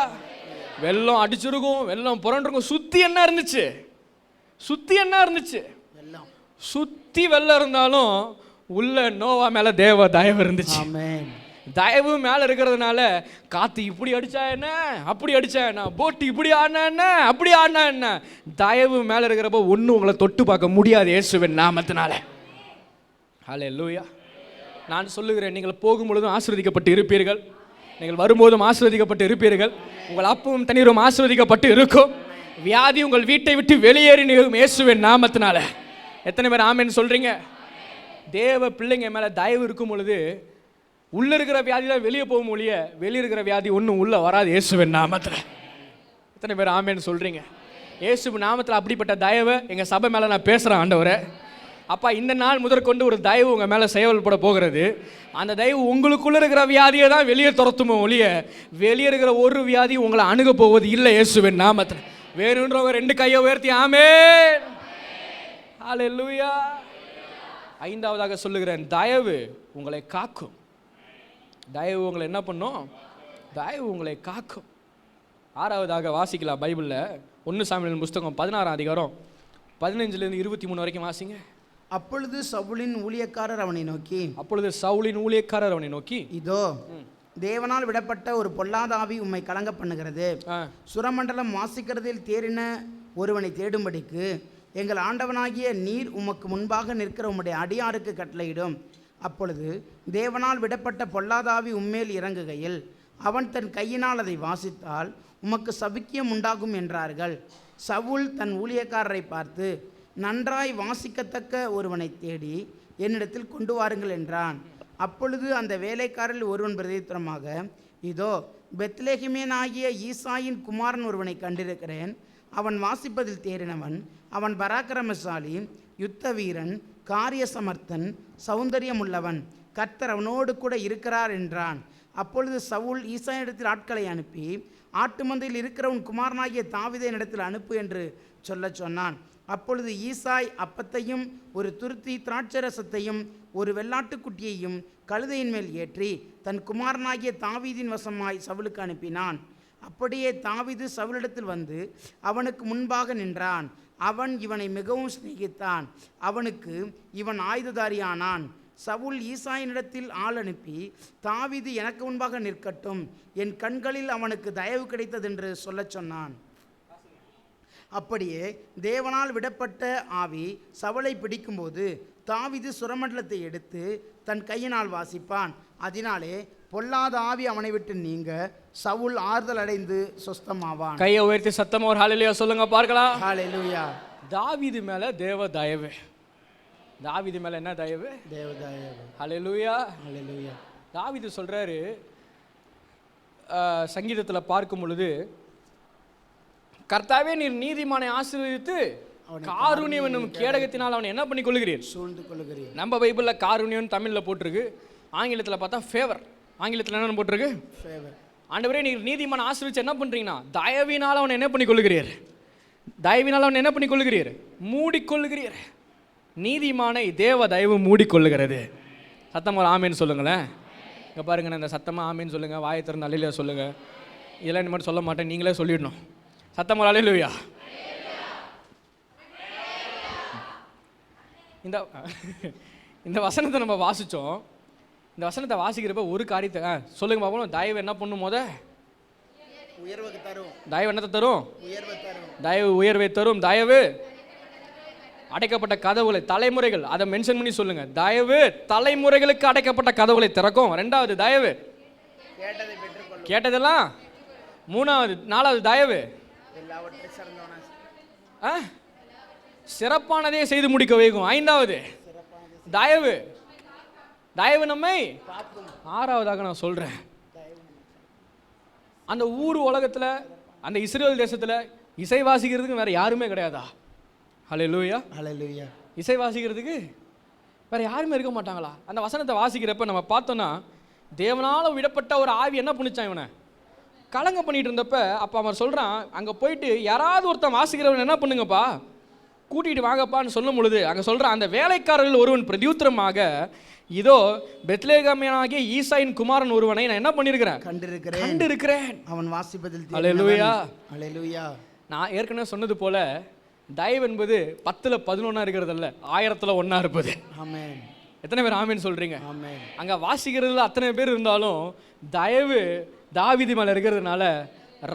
வெள்ளம் அடிச்சிருக்கும், வெள்ளம் புரண்டிருக்கும். சுற்றி என்ன இருந்துச்சு? சுற்றி வெள்ளம் இருந்தாலும் உள்ள நோவா மேலே தேவ தயவு இருந்துச்சு. தயவு மேலே இருக்கிறதுனால காற்று இப்படி அடிச்சா என்ன, அப்படி அடிச்சா என்ன, போட்டு இப்படி ஆடினா என்ன, அப்படி ஆடினா என்ன, தயவு மேலே இருக்கிறப்போ ஒன்றும் உங்களை தொட்டு பார்க்க முடியாது இயேசுவின் நாமத்தினால. ஹல்லேலூயா. நான் சொல்லுகிறேன், நீங்கள் போகும் பொழுதும் ஆசீர்வதிக்கப்பட்டு இருப்பீர்கள், நீங்கள் வரும்போதும் ஆசீர்வதிக்கப்பட்டு இருப்பீர்கள், உங்கள் அப்பவும் தண்ணீரும் ஆசீர்வதிக்கப்பட்டு இருக்கும். வியாதி உங்கள் வீட்டை விட்டு வெளியேறி நிற்கும் இயேசுவின் நாமத்தினால. எத்தனை பேர் ஆமென் சொல்றீங்க? தேவ பிள்ளைங்க மேலே தயவு இருக்கும் பொழுது உள்ள இருக்கிற வியாதி தான் வெளியே போகும் ஒழிய வெளியே இருக்கிற வியாதி ஒன்றும் உள்ள வராது இயேசுவின் நாமத்தில். எத்தனை பேர் ஆமென் சொல்றீங்க? இயேசுவின் நாமத்தில் அப்படிப்பட்ட தயவை எங்கள் சபை மேலே நான் பேசுகிறேன். ஆண்டவரே, அப்பா, இந்த நாள் முதற்கொண்டு ஒரு தயவு உங்கள் மேலே செயல்பட போகிறது. அந்த தயவு உங்களுக்குள்ள இருக்கிற வியாதியை தான் வெளியே துரத்துமோ ஒழிய வெளியே இருக்கிற ஒரு வியாதி உங்களை அணுக போவது இல்லை இயேசுவின் நாமத்தில். வேணுன்றவங்க 2 கையை உயர்த்தி ஆமென். ஹல்லேலூயா. 5வதாக சொல்லுகிறேன், தயவு உங்களை காக்கும். தயவு உங்களை என்ன பண்ணும்? தயவு உங்களை காக்கும். 6வதாக வாசிக்கலாம் பைபிளில் 1 சாமுவேல் புஸ்தகம் 16ஆம் அதிகாரம் 15லேருந்து 23 வரைக்கும் வாசிங்க. அப்பொழுது சவுலின் ஊழியக்காரர் அவனை நோக்கி, இதோ தேவனால் விடப்பட்ட ஒரு பொல்லாத ஆவி உம்மை கலங்க பண்ணுகிறது. சுரமண்டலம் வாசிக்கிறதில் தேறின ஒருவனை தேடும்படிக்கு எங்கள் ஆண்டவனாகிய நீர் உமக்கு முன்பாக நிற்கிற உம்முடைய அடியாருக்கு கட்டளையிடும். அப்பொழுது தேவனால் விடப்பட்ட பொல்லாதாவி உம்மேல் இறங்குகையில் அவன் தன் கையினால் அதை வாசித்தால் உமக்கு சபிக்கியம் உண்டாகும் என்றார்கள். சவுல் தன் ஊழியக்காரரை பார்த்து, நன்றாய் வாசிக்கத்தக்க ஒருவனை தேடி என்னிடத்தில் கொண்டு வாருங்கள் என்றான். அப்பொழுது அந்த வேலைக்காரரில் ஒருவன் பிரதித்திரமாக, இதோ பெத்லெகேமியனாகிய ஈசாயின் குமாரன் ஒருவனை கண்டிருக்கிறேன். அவன் வாசிப்பதில் தேறினவன், அவன் பராக்கிரமசாலி, யுத்த வீரன், காரிய சமர்த்தன், சௌந்தரியமுள்ளவன், கர்த்தர் அவனோடு கூட இருக்கிறார் என்றான். அப்பொழுது சவுல் ஈசாயினிடத்தில் ஆட்களை அனுப்பி, ஆட்டு மந்தையில் இருக்கிற உன் குமாரனாகிய தாவீதின் இடத்தில் அனுப்பு என்று சொல்லச் சொன்னான். அப்பொழுது ஈசாய் அப்பத்தையும் ஒரு துருத்தி திராட்சரசத்தையும் ஒரு வெள்ளாட்டுக்குட்டியையும் கழுதையின் மேல் ஏற்றி தன் குமாரனாகிய தாவீதின் வசமாய் சவுலுக்கு அனுப்பினான். அப்படியே தாவீது சவுலிடத்தில் வந்து அவனுக்கு முன்பாக நின்றான். அவன் இவனை மிகவும் சிநேகித்தான். அவனுக்கு இவன் ஆயுததாரியானான். சவுல் ஈசாயினிடத்தில் ஆள் அனுப்பி, தாவீது எனக்கு முன்பாக நிற்கட்டும், என் கண்களில் அவனுக்கு தயவு கிடைத்ததென்று சொல்லச் சொன்னான். அப்படியே தேவனால் விடப்பட்ட ஆவி சவுலை பிடிக்கும்போது தாவீது சுரமண்டலத்தை எடுத்து தன் கையினால் வாசிப்பான். அதனாலே பொல்லாத ஆவி அவனை விட்டு நீங்க சவுல் ஆறுதல் அடைந்து சொஸ்தமாவான். கையை உயர்த்தி சத்தமா ஒரு ஹல்லேலூயா சொல்லுங்க பார்க்கலாம். ஹல்லேலூயா. தாவீது மேல தேவ தயவு. தாவீது மேல என்ன தயவு? தேவ தயவு. ஹல்லேலூயா. ஹல்லேலூயா. தாவீது சொல்றாரு, சங்கீதத்துல பார்க்கும் பொழுது, கர்த்தாவே நீர் நீதிமானை ஆசீர்வதித்து காருண்யம் என்னும் கேடகத்தினால் அவனை என்ன பண்ணி கொள்ளுகிறீர்? சூழ்ந்து கொள்ளுகிறீர். நம்ம பைபிள்ல காருண்யம் தமிழ்ல போட்டிருக்கு, ஆங்கிலத்தில் பார்த்தா ஃபேவர். ஆங்கிலத்தில் என்ன போட்டிருக்கு? ஃபேவர். ஆண்டவரே நீர் நீதிமான் ஆசீர்வதிச்சு என்ன பண்றீங்கன்னா தயவினால் அவனை என்ன பண்ணி கொள்ளுகிறீர்? தயவினால் அவனை என்ன பண்ணி கொள்ளுகிறீர்? மூடிக்கொள்ளுகிறீர். நீதிமானை தேவ தயவு மூடிக்கொள்ளுகிறது. சத்தமாக ஆமேன்னு சொல்லுங்களேன். இங்கே பாருங்க, இந்த சத்தமாக ஆமேன்னு சொல்லுங்க, வாயை திறந்து அல்லேலூயா சொல்லுங்க. இதெல்லாம் இந்த மாதிரி சொல்ல மாட்டேன், நீங்களே சொல்லிடணும். சத்தமாக அல்லேலூயா. இந்த வசனத்தை நம்ம வாசித்தோம். இந்த வசனத்தை வாசிக்கிறப்ப ஒரு காரியத்தை சொல்லுங்க பார்ப்போம். தயவு என்ன பண்ணும்? உயர்வுக்கு தரும். தயவு என்னத்தை தரும்? உயர்வை தரும். தயவு உயர்வை தரும். தயவு அடைக்கப்பட்ட கதவுகளை, தலைமுறைகள், அதை மென்ஷன் பண்ணி சொல்லுங்க. தயவு தலைமுறைகளுக்கு அடைக்கப்பட்ட கதவுகளை திறக்கும். ரெண்டாவது தயவு கேட்டதை பெற்றுக்கொள்ளும். கேட்டதெல்லாம். மூணாவது, நாலாவது தயவு சிறப்பானதே செய்து முடிக்க வைக்கும். ஐந்தாவது தயவு, தயவு நம்மை. ஆறாவதாக நான் சொல்றேன், அந்த ஊர் உலகத்துல, அந்த இஸ்ரேல் தேசத்துல இசை வாசிக்கிறதுக்கு வேற யாருமே கிடையாதா? ஹல்லேலூயா. ஹல்லேலூயா. இசை வாசிக்கிறதுக்கு வேற யாருமே இருக்க மாட்டாங்களா? அந்த வசனத்தை வாசிக்கிறப்ப நம்ம பார்த்தோன்னா, தேவனால விடப்பட்ட ஒரு ஆவி என்ன பண்ணிச்சான் இவனை? கலங்க பண்ணிட்டு இருந்தப்ப அப்போ அவன் சொல்றான், அங்க போயிட்டு யாராவது ஒருத்தன் வாசிக்கிறவன் என்ன பண்ணுங்கப்பா, கூட்டிட்டு வாங்கப்பான்னு சொல்லும் பொழுது அங்க சொல்றான், அந்த வேலைக்காரர்கள் ஒருவன் பிரதியுத்தரமாக, இதோ பெத்லெகேமியனாகிய ஈசாயின் குமாரன் ஒருவனை நான் என்ன பண்ணிருக்கிறேன்? கண்டிருக்கிறேன். அவன் வாசிப்பதில். ஹல்லேலூயா. ஹல்லேலூயா. நான் ஏற்கனவே சொன்னது போல தயவு என்பது 10ல் 11 இருக்கிறதல்ல, 1000ல் 1 இருப்பது. ஆமென். எத்தனை பேர் ஆமென் சொல்றீங்க? ஆமென். அங்க வாசிக்கிறதுல அத்தனை பேர் இருந்தாலும் தயவு தாவீது மேல இருக்கிறதுனால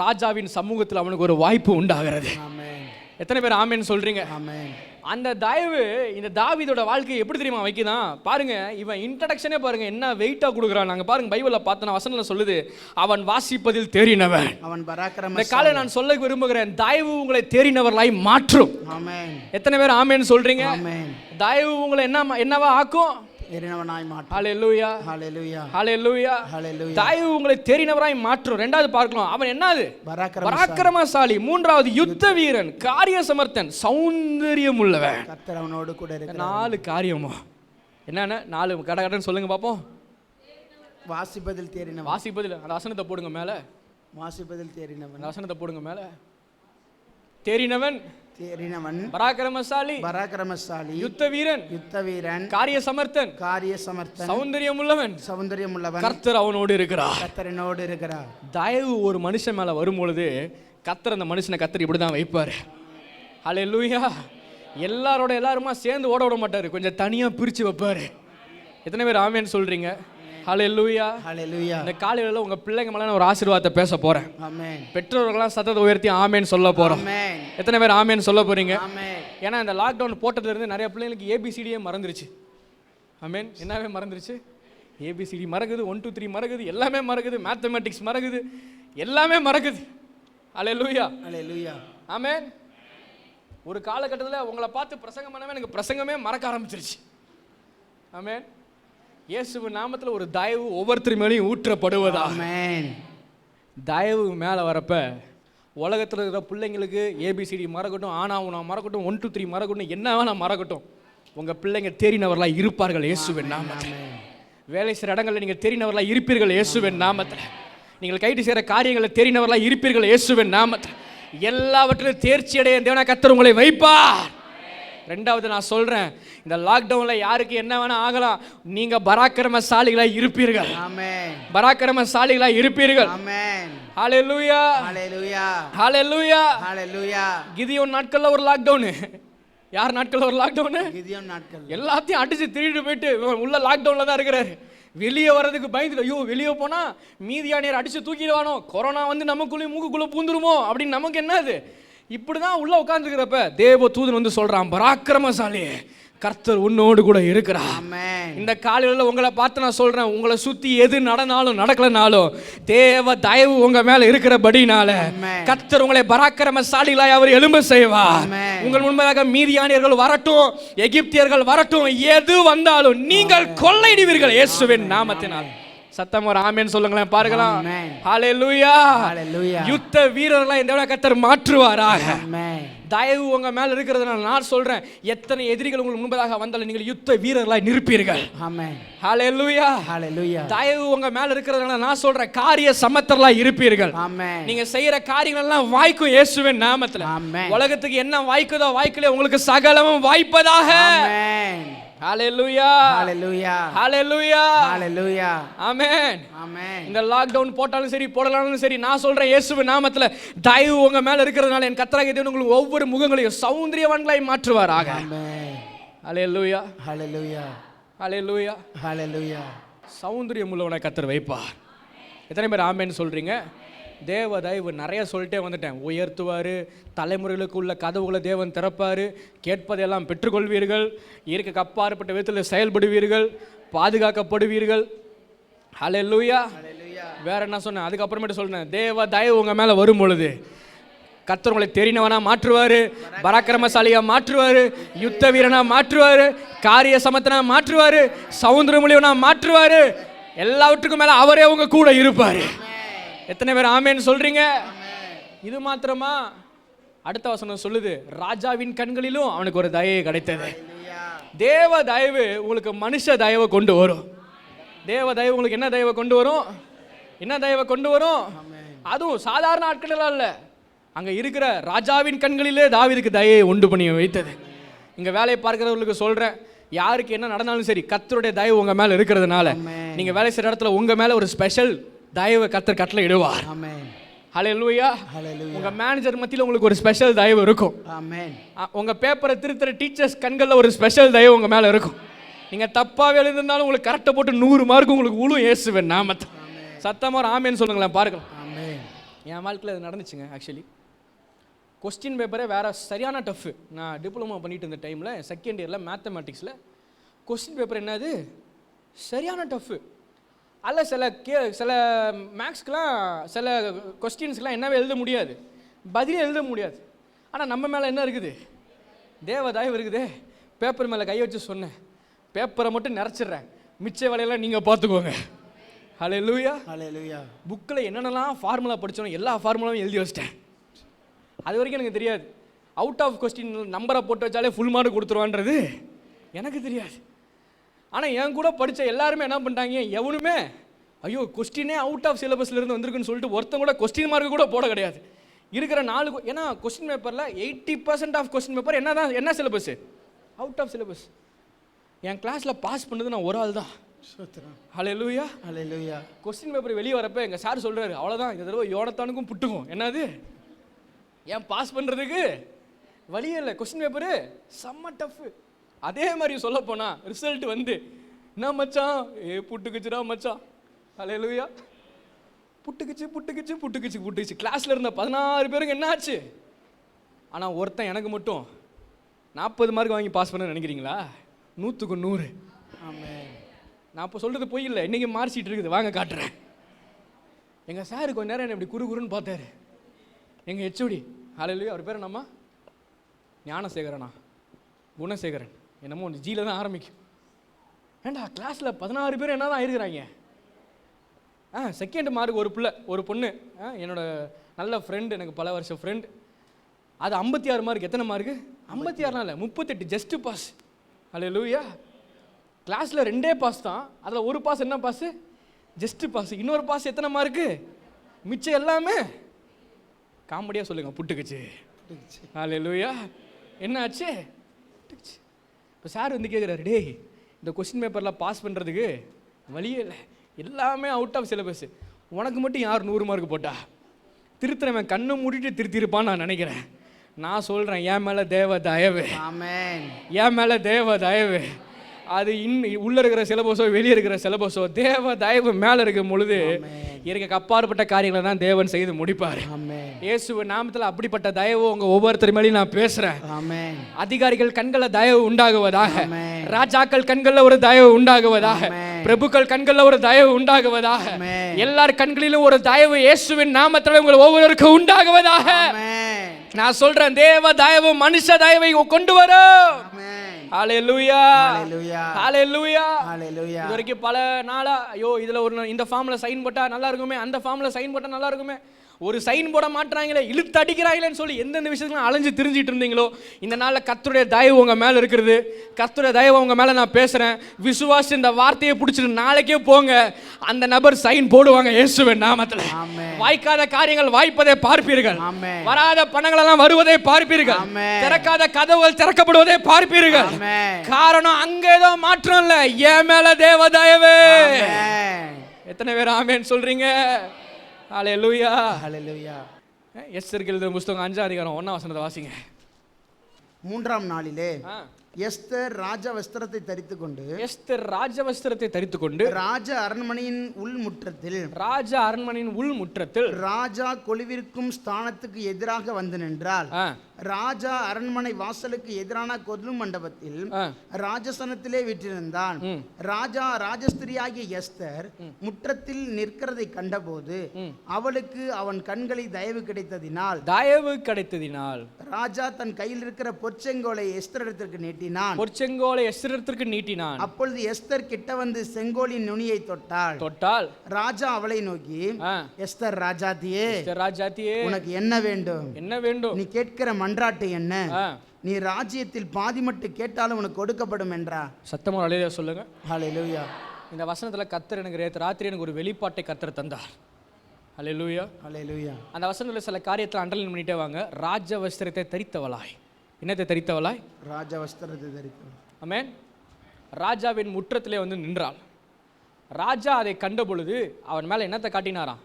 ராஜாவின் சமூகத்தில் அவனுக்கு ஒரு வாய்ப்பு உண்டாகிறது. ஆமென். எத்தனை பேர் ஆமென் சொல்றீங்க? ஆமென். அந்த தயவு இந்த தாவீதோட வாழ்க்கையை எப்படி தெரியுமா வைக்குதான்? பாருங்க, இவன் இன்ட்ரடக்ஷனே பாருங்க என்ன வெயிட்டா கொடுக்குறான். நாங்க பாருங்க பைபிள்ல பார்த்தன வசனத்துல சொல்லுது, அவன் வாசிப்பதில் தேறினவன். அவன் பராக்கிரமசாலி. இந்த காலை நான் சொல்ல விரும்புகிறேன், தயவு உங்களை தேறினவர்களாய் மாற்றும். ஆமென். எத்தனை பேர் ஆமென் சொல்றீங்க? ஆமென். தயவு உங்களை என்னவா ஆக்கும்? தேறினவனாய் மாற்றும். ஹல்லேலூயா. ஹல்லேலூயா. ஹல்லேலூயா. ஹல்லேலூயா. தயவு உங்களை தேறினவராய் மாற்றும். ரெண்டாவது பார்க்கலாம், அவன் என்னது? பராக்கிரமசாலி. மூன்றாவது யுத்த வீரன், காரிய சமர்த்தன், சௌந்தரியம் உள்ளவன். கர்த்தர் அவனோடு கூட இருக்கிறார். 4 காரியமோ என்னன்னா 4 கடகடன்னு சொல்லுங்க பாப்போம். வாசிப்பதில் தேறினவன். வாசிப்பதில் அந்த வசனத்தை போடுங்க மேல. வாசிப்பதில் தேறினவன். வசனத்தை போடுங்க மேல. தேறினவன், தேறினவன், பராக்கிரமசாலி, பராக்கிரமசாலி, யுத்த வீரன், யுத்த வீரன், காரிய சமர்த்தன், காரிய சமர்த்தன், சௌந்தரியம் உள்ளவன், சௌந்தரியம் உள்ளவன், கர்த்தர் அவனோடு இருக்கிறார். கர்த்தரனோடு இருக்கிறார். தயவு ஒரு மனுஷன் மேல வரும் பொழுது கர்த்தர் அந்த மனுஷனை கர்த்தர் இப்படி தான் வைப்பாரு. ஹல்லேலூயா. எல்லாருமா சேர்ந்து ஓட விட மாட்டாரு, கொஞ்சம் தனியா பிரிச்சு வைப்பாரு. எத்தனை பேர் ஆமென் சொல்றீங்க? ஹல்லேலூயா. ஹல்லேலூயா. இந்த காலையில உங்க பிள்ளைங்க மேல நான் ஒரு ஆசீர்வாதத்தை பேச போறேன். ஆமென். பெற்றோர்கள்லாம் சத்தத்தை உயர்த்தி ஆமென் சொல்ல போறோம். ஆமென். எத்தனை பேர் ஆமென் சொல்ல போறீங்க? ஆமென். ஏன்னா இந்த லாக்டவுன் போட்டதுல இருந்து நிறைய பிள்ளைங்களுக்கு ஏபிசிடியே மறந்துருச்சு. ஆமென். என்னவே மறந்துருச்சு? ஏபிசிடி மறக்குது, 1 2 3 மறக்குது, எல்லாமே மறக்குது, மேத்தமேட்டிக்ஸ் மறக்குது, எல்லாமே மறக்குது. ஹல்லேலூயா. ஹல்லேலூயா. ஆமென். ஒரு காலகட்டத்தில் உங்களை பார்த்து பிரசங்கம் பண்ணவே எனக்கு பிரசங்கமே மறக்க ஆரம்பிச்சிருச்சு. ஆமென். இயேசுவின் நாமத்தில் ஒரு தயவு ஒவ்வொருத்தர் மேலேயும் ஊற்றப்படுவதா. ஆமென். தயவு மேலே வரப்ப உலகத்தில் இருக்கிற பிள்ளைங்களுக்கு ஏபிசிடி மறக்கட்டும், ஆனா உனா மறக்கட்டும், 1 2 3 மறக்கட்டும், என்ன வேணா மறக்கட்டும், உங்கள் பிள்ளைங்க தேறினவர்களாக இருப்பார்கள் இயேசுவின் நாமத்தில். வேலை செய்கிற இடங்களில் நீங்கள் தேறினவர்களாக இருப்பீர்கள் இயேசுவின் நாமத்தில். நீங்கள் கைட்டு செய்கிற காரியங்களில் தேறினவர்களாக இருப்பீர்கள் இயேசுவின் நாமத்தில். எல்லாவற்றிலும் தேர்ச்சி அடைய தேவனா கர்த்தர் உங்களை வைப்பார். ரெண்டாவது நான் சொல்கிறேன், இந்த லாக்டவுனில் யாருக்கு என்ன வேணால் ஆகலாம், நீங்கள் பராக்கிரமசாலிகளாக இருப்பீர்கள். ஆமென். பராக்கிரமசாலிகளாக இருப்பீர்கள். ஆமென். ஹல்லேலூயா, ஹல்லேலூயா, ஹல்லேலூயா. ஹல்லேலூயா. கிதியோன் நாட்களில் ஒரு லாக்டவுனு. யார் நாட்களில் ஒரு லாக்டவுனு? கிதியோன் நாட்கள். எல்லாத்தையும் அடிச்சு திருடிட்டு போயிட்டு உள்ள லாக்டவுனில் தான் இருக்கிறாரு. வெளியே வர்றதுக்கு பயந்து, ஐயோ வெளியே போனால் மீதியானியர் அடித்து தூக்கிடுவானோ, கொரோனா வந்து நமக்குள்ளேயும் மூக்குக்குள்ளே பூந்துருமோ அப்படின்னு நமக்கு என்னது. இப்படி தான் உள்ளே உட்காந்துருக்கிறப்ப தேவ தூதன் வந்து சொல்கிறான், பராக்கிரமசாலி கர்த்தர் உன்னோடு கூட இருக்கிறார். இந்த காலையில் உங்களை பார்த்து நான் சொல்கிறேன், உங்களை சுற்றி எது நடனாலும் நடக்கலனாலும் தேவ தயவு உங்கள் மேலே இருக்கிறபடினால கர்த்தர் உங்களை பராக்கிரமசாலிகளாய் அவர் எழும்ப செய்வார். உங்கள் முன்பதாக மீதியானியர்கள் வரட்டும், எகிப்தியர்கள் வரட்டும், எது வந்தாலும் நீங்கள் கொள்ளையிடுவீர்கள் இயேசுவின் நாமத்தினால். சத்தம் ஒரு ஆமென் சொல்லுங்களேன் பார்க்கலாம். ஹல்லேலூயா. யுத்த வீரர்களை இந்த கர்த்தர் மாற்றுவாராக. தயவு உங்க மேல இருக்கிறதுனால நான் சொல்றேன், எத்தனை எதிரிகள் உங்களுக்கு முன்பதாக வந்தாலும் நீங்கள் யுத்த வீரர்களாய் நிற்பீர்கள். ஹல்லேலூயா. தயவு உங்க மேல இருக்கிறதுனால நான் சொல்றேன், காரிய சமத்தர்களாய் இருப்பீர்கள். நீங்க செய்யற காரியங்கள் எல்லாம் வாய்க்கும் இயேசுவின் நாமத்துல. உலகத்துக்கு என்ன வாய்க்குதோ வாய்க்கலையோ உங்களுக்கு சகலமும் வாய்ப்பதாக. ஹல்லேலூயா, ஹல்லேலூயா, ஹல்லேலூயா, ஹல்லேலூயா. ஆமென், ஆமென். இந்த லாக்டவுன் போட்டாலும் சரி போடலாலும் சரி நான் சொல்றேன், இயேசுவின் நாமத்துல தயவு உங்க மேல இருக்கிறதுனால என் கர்த்தராகிய தேவன் உங்களுக்கு ஒவ்வொரு முகங்களையும் சௌந்தரியவான்களாய் மாற்றுவாராக. ஆமென். ஹல்லேலூயா, ஹல்லேலூயா, ஹல்லேலூயா, ஹல்லேலூயா. சௌந்தரியம் உள்ளவனை கர்த்தர் வைப்பார். எத்தனை பேர் ஆமென் சொல்றீங்க? தேவ தயவு நிறைய சொல்லிட்டே வந்துட்டேன். உயர்த்துவார், தலைமுறைகளுக்கு உள்ள கதவுகளை தேவன் திறப்பார், கேட்பதையெல்லாம் பெற்றுக்கொள்வீர்கள், இயற்கை அப்பாற்பட்ட விதத்தில் செயல்படுவீர்கள், பாதுகாக்கப்படுவீர்கள். ஹல்லேலூயா. வேற என்ன சொன்னேன்? அதுக்கப்புறமேட்டு சொன்னேன், தேவ தயவு உங்கள் மேலே வரும் பொழுது கர்த்தர் உங்களை தெரிந்தவனா மாற்றுவார், பராக்கிரமசாலியா மாற்றுவார், யுத்த வீரனா மாற்றுவார், காரிய சமத்தனா மாற்றுவார், சௌந்தரமுடியவனா மாற்றுவார். எல்லாவற்றுக்கும் மேலே அவரே உங்க கூட இருப்பார். எத்தனை பேர் ஆமென் சொல்றீங்க? இது மாத்திரமா? அடுத்த வசனம் சொல்லுது, ராஜாவின் கண்களிலும் அவனுக்கு ஒரு தயவு கிடைத்தது. தேவ தயவு உங்களுக்கு மனுஷ தயவை கொண்டு வரும். தேவ தயவு உங்களுக்கு என்ன தயவை கொண்டு வரும்? என்ன தயவை கொண்டு வரும்? அதுவும் சாதாரண ஆட்களெல்லாம் இல்லை, அங்கே இருக்கிற ராஜாவின் கண்களிலே தாவீதுக்கு தயவை உண்டு பண்ணி வைத்தது. இங்கே வேலையை பார்க்கிறவர்களுக்கு சொல்கிறேன், யாருக்கு என்ன நடந்தாலும் சரி கர்த்தருடைய தயவு உங்கள் மேலே இருக்கிறதுனால நீங்கள் வேலை செய்கிற இடத்துல உங்கள் மேலே ஒரு ஸ்பெஷல் தயவு கர்த்தர் கட்டளை இடுவார். ஹல்லேலூயா. உங்க மேனேஜர் மத்தியில் உங்களுக்கு ஒரு ஸ்பெஷல் தயவு இருக்கும். உங்க பேப்பரை திருத்துற டீச்சர்ஸ் கண்களில் ஒரு ஸ்பெஷல் தயவு உங்க மேல இருக்கும். நீங்க தப்பாக எழுதிருந்தாலும் உங்களுக்கு கரெக்டாக போட்டு 100 மார்க் உங்களுக்கு உழும் இயேசுவின் நாமத்தில். சத்தமா ஒரு ஆமென் சொல்லுங்களேன் பார்க்கலாம். என் வாழ்க்கையில் அது நடந்துச்சுங்க. ஆக்சுவலி கொஸ்டின் பேப்பரே வேற சரியான டஃப்பு. நான் டிப்ளமோ பண்ணிட்டு இருந்த டைமில் செகண்ட் இயரில் மேத்தமெட்டிக்ஸில் கொஸ்டின் பேப்பர் என்னது சரியான டஃப்பு. அதில் சில மேக்ஸ்க்கெலாம் சில கொஸ்டின்ஸ்க்கெலாம் என்னவே எழுத முடியாது, பதிலே எழுத முடியாது. ஆனால் நம்ம மேலே என்ன இருக்குது? தேவ தயவு இருக்குதே. பேப்பர் மேலே கை வச்சு சொன்னேன், பேப்பரை மட்டும் நிறச்சிட்றேன், மிச்ச வேலையெல்லாம் நீங்கள் பார்த்துக்கோங்க. ஹல்லேலூயா, ஹல்லேலூயா. புக்கில் என்னென்னலாம் ஃபார்முலா படித்தோம் எல்லா ஃபார்முலாவும் எழுதி வச்சிட்டேன். அது வரைக்கும் எனக்கு தெரியாது. அவுட் ஆஃப் கொஸ்டின் நம்பரை போட்டு வச்சாலே ஃபுல் மார்க் கொடுத்துருவான்றது எனக்கு தெரியாது. ஆனால் என் கூட படித்த எல்லாருமே என்ன பண்ணிட்டாங்க, எவனுமே ஐயோ கொஸ்டினே அவுட் ஆஃப் சிலபஸ்லேருந்து வந்திருக்குன்னு சொல்லிட்டு ஒருத்தன் கூட கொஸ்டின் மார்க்கு கூட போட கிடையாது. இருக்கிற 4 ஏன்னா கொஸ்டின் பேப்பரில் 80% ஆஃப் கொஸ்டின் பேப்பர் என்ன சிலபஸ்? Out of syllabus. என் கிளாஸில் பாஸ் பண்ணது நான் ஒரு ஆள் தான். ஹல்லேலூயா, ஹல்லேலூயா. கொஸ்டின் பேப்பர் வெளியே வரப்போ எங்கள் சார் சொல்கிறாரு, அவ்வளோதான் இந்த தடவை யோனத்தானுக்கும் புட்டுக்கும். என்னது ஏன் பாஸ் பண்ணுறதுக்கு வழியே இல்லை, கொஸ்டின் பேப்பரு செம்ம டஃப்பு. அதே மாதிரி சொல்ல போனால் ரிசல்ட் வந்து என்ன மச்சான், புட்டுக்குச்சுடா மச்சான். ஹல்லேலூயா. புட்டுக்குச்சு. கிளாஸில் இருந்த 16 பேருக்கு என்ன ஆச்சு? ஆனால் ஒருத்தன் எனக்கு மட்டும் 40 மார்க் வாங்கி பாஸ் பண்ண நினைக்கிறீங்களா? 100க்கு 100. நான் இப்போ சொல்கிறது பொய் இல்லை, இன்றைக்கி மார்க் ஷீட் இருக்குது, வாங்க காட்டுறேன். எங்கள் சார் கொஞ்ச நேரம் என்ன இப்படி குறுன்னு பார்த்தாரு. எங்கள் ஹெச்ஓடி, ஹல்லேலூயா, அவர் பேர் என்னம்மா? ஞானசேகரனா, குணசேகரன், என்னமோ ஒன்று ஜியில் தான் ஆரம்பிக்கும். ஏண்டா கிளாஸில் 16 பேர் என்ன தான் இருக்கிறாங்க. செகண்ட் மார்க் ஒரு பொண்ணு, என்னோட நல்ல ஃப்ரெண்டு, எனக்கு பல வருஷம் ஃப்ரெண்டு. அது 56 மார்க். எத்தனை மார்க்கு? 56 இல்லை, 38, ஜஸ்ட் பாஸ். அல்லேலூயா. கிளாஸில் 2 பாஸ் தான், அதில் ஒரு பாஸ் என்ன பாஸ்? Just pass. இன்னொரு பாஸ் எத்தனை மார்க்கு? மிச்சம் எல்லாமே காமெடியாக சொல்லுங்க, புட்டுக்குச்சு. அல்லேலூயா. என்ன ஆச்சு? இப்போ சார் வந்து கேட்குறாரு, டேய் இந்த கொஸ்டின் பேப்பரில் பாஸ் பண்ணுறதுக்கு வழியே இல்லை, எல்லாமே அவுட் ஆஃப் சிலபஸ், உனக்கு மட்டும் யார் 100 மார்க் போட்டா? திருத்துறவன் கண்ணை மூடிட்டு திருத்திருப்பான்னு நான் நினைக்கிறேன். நான் சொல்கிறேன், என் மேலே தேவ தயவு, என் மேலே தேவ தயவு. அது உள்ளே இருக்கிற சிலபஸோ வெளியே இருக்கிற சிலபஸோ தேவ தயவு மேலே இருக்கும் பொழுது எனக்கு அப்பாற்பட்ட காரியங்களை தான் தேவன் செய்து முடிப்பார். இயேசு நாமத்தில் அப்படிப்பட்ட தயவு உங்கள் ஒவ்வொருத்தர் மேலேயும் நான் பேசுகிறேன். அதிகாரிகள் கண்களில் தயவு உண்டாகுவதாக, ராஜாக்கள் கண்களில் ஒரு தயவு உண்டாகுவதாக, பிரபுக்கள் கண்களில் ஒரு தயவு உண்டாகுவதாக, எல்லார் கண்களிலும் ஒரு தயவு இயேசுவின் நாமத்தில் உங்கள் ஒவ்வொருவருக்கும் உண்டாகுவதாக. நான் சொல்றேன், தேவ தயவு மனுஷ தயவை கொண்டு வரும். ஹல்லேலூயா, ஹல்லேலூயா, ஹல்லேலூயா. இது வரைக்கும் பல நாளா ஐயோ இதுல இந்த ஃபார்ம்ல சைன் போட்டா நல்லா இருக்குமே, அந்த ஃபார்ம்ல சைன் போட்டா நல்லா இருக்குமே, ஒரு சைன் போட மாட்டாங்களே, இழுத்து அடிக்கிறாங்களேன்னு சொல்லி எந்தெந்த விஷயத்துல அலைஞ்சு திரிஞ்சிட்டு இருந்தீங்களோ, இந்த நாளில் கர்த்தருடைய தயவு உங்க மேல இருக்கிறது. கர்த்தருடைய தயவு உங்க மேல நான் பேசுறேன். விசுவாசி இந்த வார்த்தையை பிடிச்சிட்டு நாளைக்கே போங்க, அந்த நபர் சைன் போடுவாங்க இயேசுவின் நாமத்துல. வாய்க்காத காரியங்கள் வாய்ப்பதை பார்ப்பீர்கள், வராத பணங்கள் எல்லாம் வருவதை பார்ப்பீர்கள், திறக்காத கதவுகள் திறக்கப்படுவதை பார்ப்பீர்கள். காரணம் அங்க ஏதோ மாற்றம் இல்ல, என் மேல தேவ தயவு. எத்தனை பேர் ஆமென் சொல்றீங்க? ஹல்லேலூயா, ஹல்லேலூயா. எஸ்தர் எழுதின புத்தகம் 5ஆம் அதிகாரம் 1ஆம் வசனத்தை வாசிங்க. 3ஆம் நாளிலே எஸ்தர் ராஜ வஸ்திரத்தை தரித்துக் கொண்டு, எஸ்தர் ராஜ வஸ்திரத்தை தரித்துக் கொண்டு ராஜ அரண்மனையின் உள்முற்றத்தில், ராஜ அரண்மனையின் உள்முற்றத்தில் ராஜா கொலுவிற்கும் ஸ்தானத்துக்கு எதிராக வந்து நின்றாள். ராஜா அரண்மனை வாசலுக்கு எதிரான கொலு மண்டபத்தில் ராஜசனத்திலே வீற்றிருந்தான். ராஜா ராஜஸ்திரியாகிய எஸ்தர் முற்றத்தில் நிற்கிறதை கண்டபோது அவளுக்கு அவன் கண்களில் தயவு கிடைத்ததினால் ராஜா தன் கையில் இருக்கிற பொற்செங்கோலை எஸ்தரிடத்திற்கு நீட்டினான். அப்பொழுது எஸ்தர் கிட்ட வந்து செங்கோலின் நுனியை தொட்டாள். ராஜா அவளை நோக்கி, எஸ்தர் ராஜாத்தியே, உனக்கு என்ன வேண்டும்? நீ கேட்கிற மன்றாட்டு என்ன? நீ ராஜ்யத்தில் பாதி மட்டும் கேட்டாலும் உனக்கு கொடுக்கப்படும் என்றா. சத்தமா ஹல்லேலூயா சொல்லுங்க. ஹல்லேலூயா. இந்த வசனத்துல கர்த்தர் எனக்கு ராத்திரி எனக்கு ஒரு வெளிப்பாட்டை கர்த்தர் தந்தார். ஹல்லேலூயா, ஹல்லேலூயா. அந்த வசனத்துல சில காரியத்தை அண்டர்லைன் பண்ணிட்டே வாங்க. ராஜ வஸ்திரத்தை தரித்தவளாய். என்னத்தை தரித்தவளாய்? ராஜ வஸ்திரத்தை தரித்தவளாய். ஆமென். ராஜாவின் முற்றத்திலே வந்து நின்றாள். ராஜா அதை கண்ட பொழுது அவன் மேல என்னத்தை காட்டினாராம்?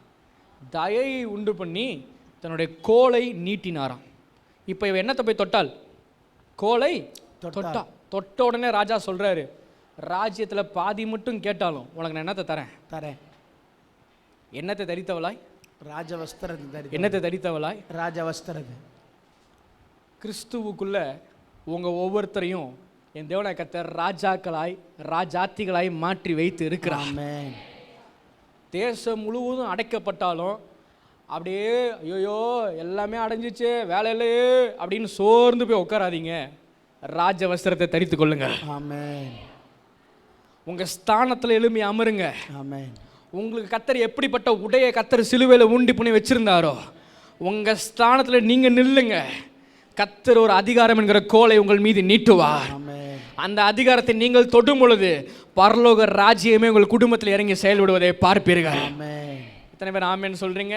தயை உண்டு பண்ணி தன்னுடைய கோலை நீட்டினாராம். இப்போ இவ என்னத்தை போய் தொட்டாள்? கோலை தொட்ட உடனே ராஜா சொல்றாரு, ராஜ்யத்தில் பாதி மட்டும் கேட்டாலும் உனக்கு நான் என்னத்தை தரேன். என்னத்தை தரித்தவளாய்? ராஜவஸ்திரத்தை. என்னத்தை தரித்தவளாய்? ராஜவஸ்திரத்தை. கிறிஸ்துவுக்குள்ள உங்க ஒவ்வொருத்தரையும் என் தேவனாய் கர்த்தர் ராஜாக்களாய் ராஜாத்திகளாய் மாற்றி வைத்து இருக்கிறார். தேசம் முழுவதும் அடைக்கப்பட்டாலும் அப்படியே ஐயோ எல்லாமே அடைஞ்சிச்சு வேலையிலேயே அப்படின்னு சோர்ந்து போய் உட்காராதீங்க. ராஜ வஸ்திரத்தை தரித்து கொள்ளுங்க. ஆமென். உங்க ஸ்தானத்தில் எழும்பி அமருங்க. ஆமென். உங்களுக்கு கர்த்தர் எப்படிப்பட்ட உடைய கர்த்தர் சிலுவையில் ஊண்டி பண்ணி வச்சிருந்தாரோ உங்க ஸ்தானத்தில் நீங்க நில்லுங்க. கர்த்தர் ஒரு அதிகாரம் என்கிற கோலை உங்கள் மீது நீட்டுவார். அந்த அதிகாரத்தை நீங்கள் தொடும் பொழுது பரலோக ராஜ்யமே உங்கள் குடும்பத்தில் இறங்கி செயல்படுவதை பார்ப்பீர்கள். எத்தனை பேர் ஆமென் சொல்றீங்க?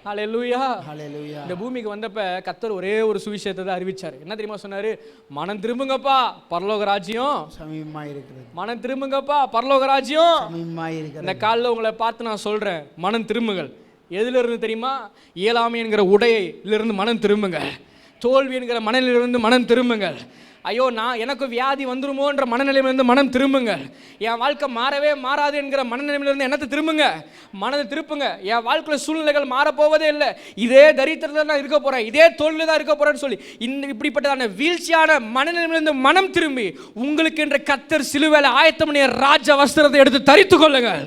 ஹல்லேலூயா, ஹல்லேலூயா. இந்த பூமிக்கு வந்தப்ப கர்த்தர் ஒரே ஒரு சுவிசேஷத்தை தான் அறிவிச்சார். என்ன தெரியுமா சொன்னாரு? மனம் திரும்புங்கப்பா, பரலோக ராஜ்யம் சமீபமா இருக்குது. மனம் திரும்புங்கப்பா, பரலோக ராஜ்யம் சமீபமா இருக்குது. இந்த காலைல உங்களை பார்த்து நான் சொல்றேன், மனம் திரும்புங்கள். எதுல இருந்து தெரியுமா? இயலாமை என்கிற உடையிலிருந்து மனம் திரும்புங்க. தோல்வி என்கிற மனநிலையிலிருந்து மனம் திரும்புங்கள். ஐயோ எனக்கு வியாதி வந்துருமோன்ற மனநிலையிலிருந்து மனம் திரும்புங்க. என் வாழ்க்கை மாறவே மாறாது என்கிற மனநிலையிலிருந்து என்னத்தை திரும்புங்க, மனதை திருப்புங்க. என் வாழ்க்கையில் சூழ்நிலைகள் மாறப்போவதே இல்லை, இதே தரித்திரத்தில் தான் இருக்க போகிறேன், இதே தோல்வியில் தான் இருக்க போகிறேன்னு சொல்லி இப்படிப்பட்டதான வீழ்ச்சியான மனநிலையிலிருந்து மனம் திரும்பி உங்களுக்கு என்ற கர்த்தர் சிலுவையில் ஆயத்தம் பண்ணிய ராஜ வஸ்திரத்தை எடுத்து தரித்து கொள்ளுங்கள்.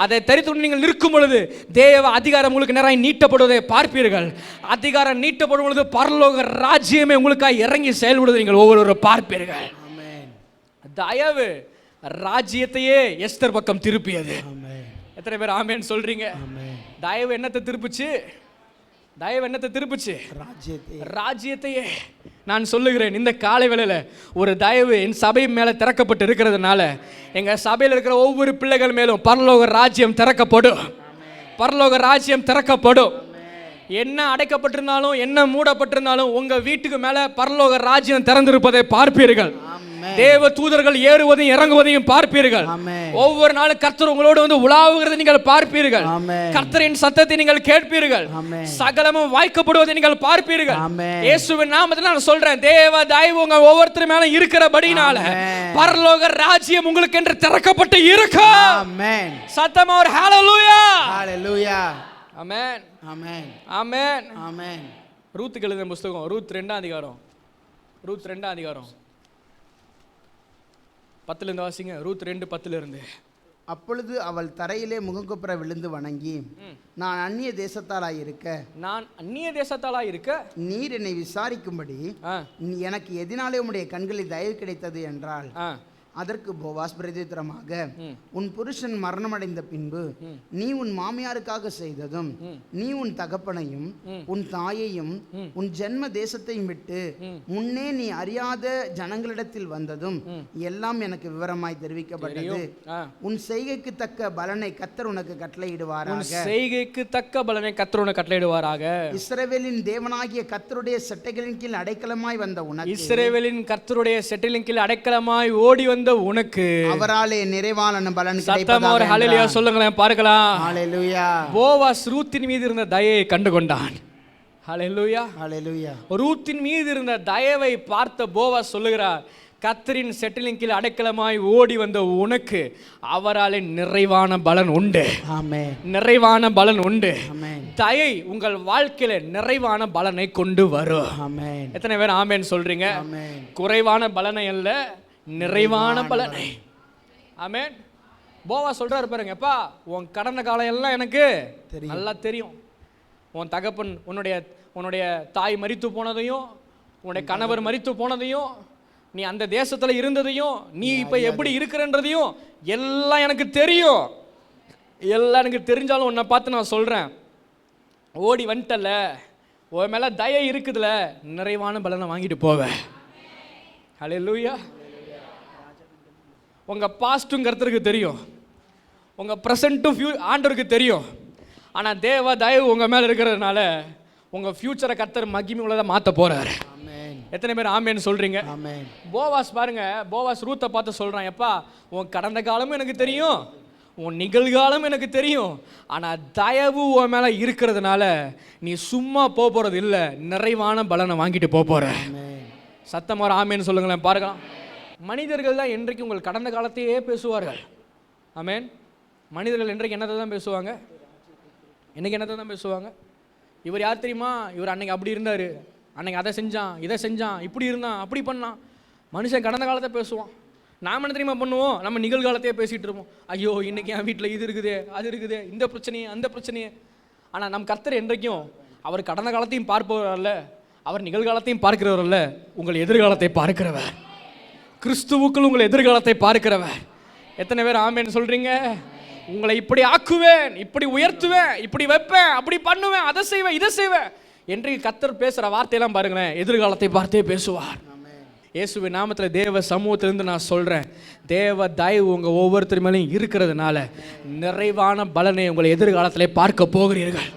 அதை தரித்து நீங்கள் நிற்கும் பொழுது தேவ அதிகாரம் உங்களுக்கு நிறைய நீட்டப்படுவதை பார்ப்பீர்கள். அதிகாரம் நீட்டப்படும் பொழுது பரலோக ராஜ்யமே உங்களுக்காக இறங்கி செயல்படுவதை நீங்கள் ஒவ்வொருவரும் பார்ப்பீர்கள். தயவு ராஜ்யத்தையே எஸ்தர் பக்கம் திருப்பியது. ஆமென். எத்தனை பேர் ஆமென் சொல்றீங்க? ஆமென். தயவு என்னத்தை திருப்புச்சு? தயவு என்னத்தை திருப்புச்சு? ராஜ்யத்தையே. நான் சொல்லுகிறேன், இந்த காலை வேளையில ஒரு தயவு என் சபை மேல திறக்கப்பட்டு இருக்கிறதுனால எங்க சபையில் இருக்கிற ஒவ்வொரு பிள்ளைகள் மேலும் பரலோக ராஜ்யம் திறக்கப்படும். பரலோக ராஜ்யம் திறக்கப்படும். என்ன அடைக்கப்பட்டிருந்தாலும் என்ன மூடப்பட்டிருந்தாலும் உங்க வீட்டுக்கு மேல பரலோக ராஜ்யம் திறந்திருப்பதை பார்ப்பீர்கள். தேவ தூதர்கள் ஏறுவதையும் இறங்குவதையும் பார்ப்பீர்கள். ஒவ்வொரு நாளும் கர்த்தர் உங்களோடு வந்து உலாவுகிறதை நீங்கள் பார்ப்பீர்கள். கர்த்தரின் சத்தத்தை நீங்கள் கேட்பீர்கள். சகலமும் வாய்க்கப்படுவதை நீங்கள் பார்ப்பீர்கள். இயேசுவின் நாமத்தில் நான் சொல்றேன், தேவ தயவு உங்க ஒவ்வொருத்தர் மேல இருக்கிறபடினால பரலோக ராஜ்யம் உங்களுக்கு என்று திறக்கப்பட்டு இருக்கும். ஆமென். சத்தமா ஒரு ஹalleluya. ஹalleluya. ஆமென். ஆமென். ஆமென். ஆமென். ரூத்துக்கு எழுதின புத்தகம் ரூத் 2ஆம் அதிகாரம். ரூத் 2ஆம் அதிகாரம் 10 இருந்து வாசிங்க. ரூத் 2:10 இருந்து. அப்பொழுது அவள் தரையிலே முகங்குப்புற விழுந்து வணங்கி, நான் அந்நிய தேசத்தாளாய் இருக்க நீர் என்னை விசாரிக்கும்படி எனக்கு எதினாலே உம்முடைய கண்களில் தயவு கிடைத்தது என்றாள். அதற்கு போவாஸ் பிரதித்திரமாக, உன் புருஷன் மரணமடைந்த பின்பு நீ உன் மாமியாருக்காக செய்ததும் நீ உன் தகப்பனையும் உன் தாயையும் உன் ஜென்ம தேசத்தையும் விட்டு முன்னே நீ அறியாத ஜனங்களிடத்தில் வந்ததும் எல்லாம் எனக்கு விவரமாய் தெரிவிக்கப்பட்டது. உன் செய்கைக்கு தக்க பலனை கர்த்தர் உனக்கு கட்டளையிடுவாராக. செய்கைக்கு தக்க பலனை கர்த்தர் உனக்கு கட்டளையிடுவாராக. இஸ்ரவேலின் தேவனாகிய கர்த்தருடைய செட்டைகளின் கீழ் அடைக்கலமாய் வந்த உனக்கு, இஸ்ரவேலின் கர்த்தருடைய செட்டைகளின் கீழ் அடைக்கலமாய் ஓடி வந்த உனக்கு அவராலே நிறைவான பலன் கிடைப்பதாக. ஒரு ஹalleluya சொல்லுங்களேன் பார்க்கலாம். ஹalleluya. போவாஸ் ரூத்தின் மீது இருந்த தயையை கண்டு கொண்டான். ஹalleluya. ஹalleluya. ரூத்தின் மீது இருந்த தயவை பார்த்த போவாஸ் சொல்லுகிறார், கர்த்தரின் செட்டிலின் கீழ் அடைக்கலமாய் ஓடி வந்த உனக்கு அவராலே நிறைவான பலன் உண்டு. ஆமென். நிறைவான பலன் உண்டு. ஆமென். தயை உங்கள் வாழ்க்கையில நிறைவான பலனை கொண்டு வரும். ஆமென். எத்தனை பேர் ஆமென் சொல்றீங்க? ஆமென். குறைவான பலனை அல்ல, நிறைவான பலனை. ஆமென். போவா சொல்றாரு பாருங்க, எப்பா உன் கடந்த காலம் எல்லாம் எனக்கு நல்லா தெரியும். உன் தகப்பன் உன்னுடைய தாய் மரித்து போனதையும் உன்னுடைய கணவர் மரித்து போனதையும் நீ அந்த தேசத்துல இருந்ததையும் நீ இப்ப எப்படி இருக்கிறன்றதையும் எல்லாம் எனக்கு தெரியும். எல்லாம் எனக்கு தெரிஞ்சாலும் உன்னை பார்த்து நான் சொல்றேன், ஓடி வந்துட்டல, உன் மேல தயை இருக்குதுல, நிறைவான பலனை வாங்கிட்டு போவ. ஹல்லேலூயா. உங்கள் பாஸ்ட்டும் கர்த்தருக்கு தெரியும், உங்கள் ப்ரெசண்ட்டும் ஆண்டவருக்கு தெரியும். ஆனால் தேவ தயவு உங்கள் மேலே இருக்கிறதுனால உங்கள் ஃப்யூச்சரை கர்த்தர் மகிமை உள்ளதை மாற்ற போகிறாரு. எத்தனை பேர் ஆமேன்னு சொல்கிறீங்க? போவாஸ் பாருங்க, போவாஸ் ரூத்தை பார்த்து சொல்கிறான், எப்பா உன் கடந்த காலமும் எனக்கு தெரியும், உன் நிகழ்காலம் எனக்கு தெரியும், ஆனால் தயவு உன் மேலே இருக்கிறதுனால நீ சும்மா போகிறது இல்லை, நிறைவான பலனை வாங்கிட்டு போகிற. சத்தமாக ஆமேன்னு சொல்லுங்களேன் பார்க்கலாம். மனிதர்கள் தான் என்றைக்கு உங்கள் கடந்த காலத்தையே பேசுவார்கள். ஆமென். மனிதர்கள் என்றைக்கு என்னத்தை தான் பேசுவாங்க? என்னைக்கு என்னத்தை தான் பேசுவாங்க? இவர் யார் தெரியுமா? இவர் அன்னைக்கு அப்படி இருந்தார், அன்னைக்கு அதை செஞ்சான், இதை செஞ்சான், இப்படி இருந்தான், அப்படி பண்ணான். மனுஷன் கடந்த காலத்தை பேசுவான். நாம் என்ன தெரியுமா பண்ணுவோம்? நம்ம நிகழ்காலத்தையே பேசிகிட்டு இருப்போம். ஐயோ இன்னைக்கு என் வீட்டில் இது இருக்குது, அது இருக்குது, இந்த பிரச்சனையே, அந்த பிரச்சனையே. ஆனால் நம் கர்த்தர் என்றைக்கும் அவர் கடந்த காலத்தையும் பார்ப்பவர் அல்ல, அவர் நிகழ்காலத்தையும் பார்க்கிறவர் அல்ல, உங்கள் எதிர்காலத்தை பார்க்கிறவர். கிறிஸ்துவுக்குள் உங்கள் எதிர்காலத்தை பார்க்கிறவர். எத்தனை பேர் ஆமேன்னு சொல்றீங்க? உங்களை இப்படி ஆக்குவேன், இப்படி உயர்த்துவேன், இப்படி வைப்பேன், அப்படி பண்ணுவேன், அதை செய்வேன், இதை செய்வேன் என்று கர்த்தர் பேசுகிற வார்த்தையெல்லாம் பாருங்களேன், எதிர்காலத்தை பார்த்தே பேசுவார். இயேசுவின் நாமத்தில் தேவ சமூகத்திலிருந்து நான் சொல்கிறேன், தேவ தயவு உங்கள் ஒவ்வொருத்தர் மேலேயும் இருக்கிறதுனால நிறைவான பலனை உங்களை எதிர்காலத்தில் பார்க்க போகிறீர்கள்.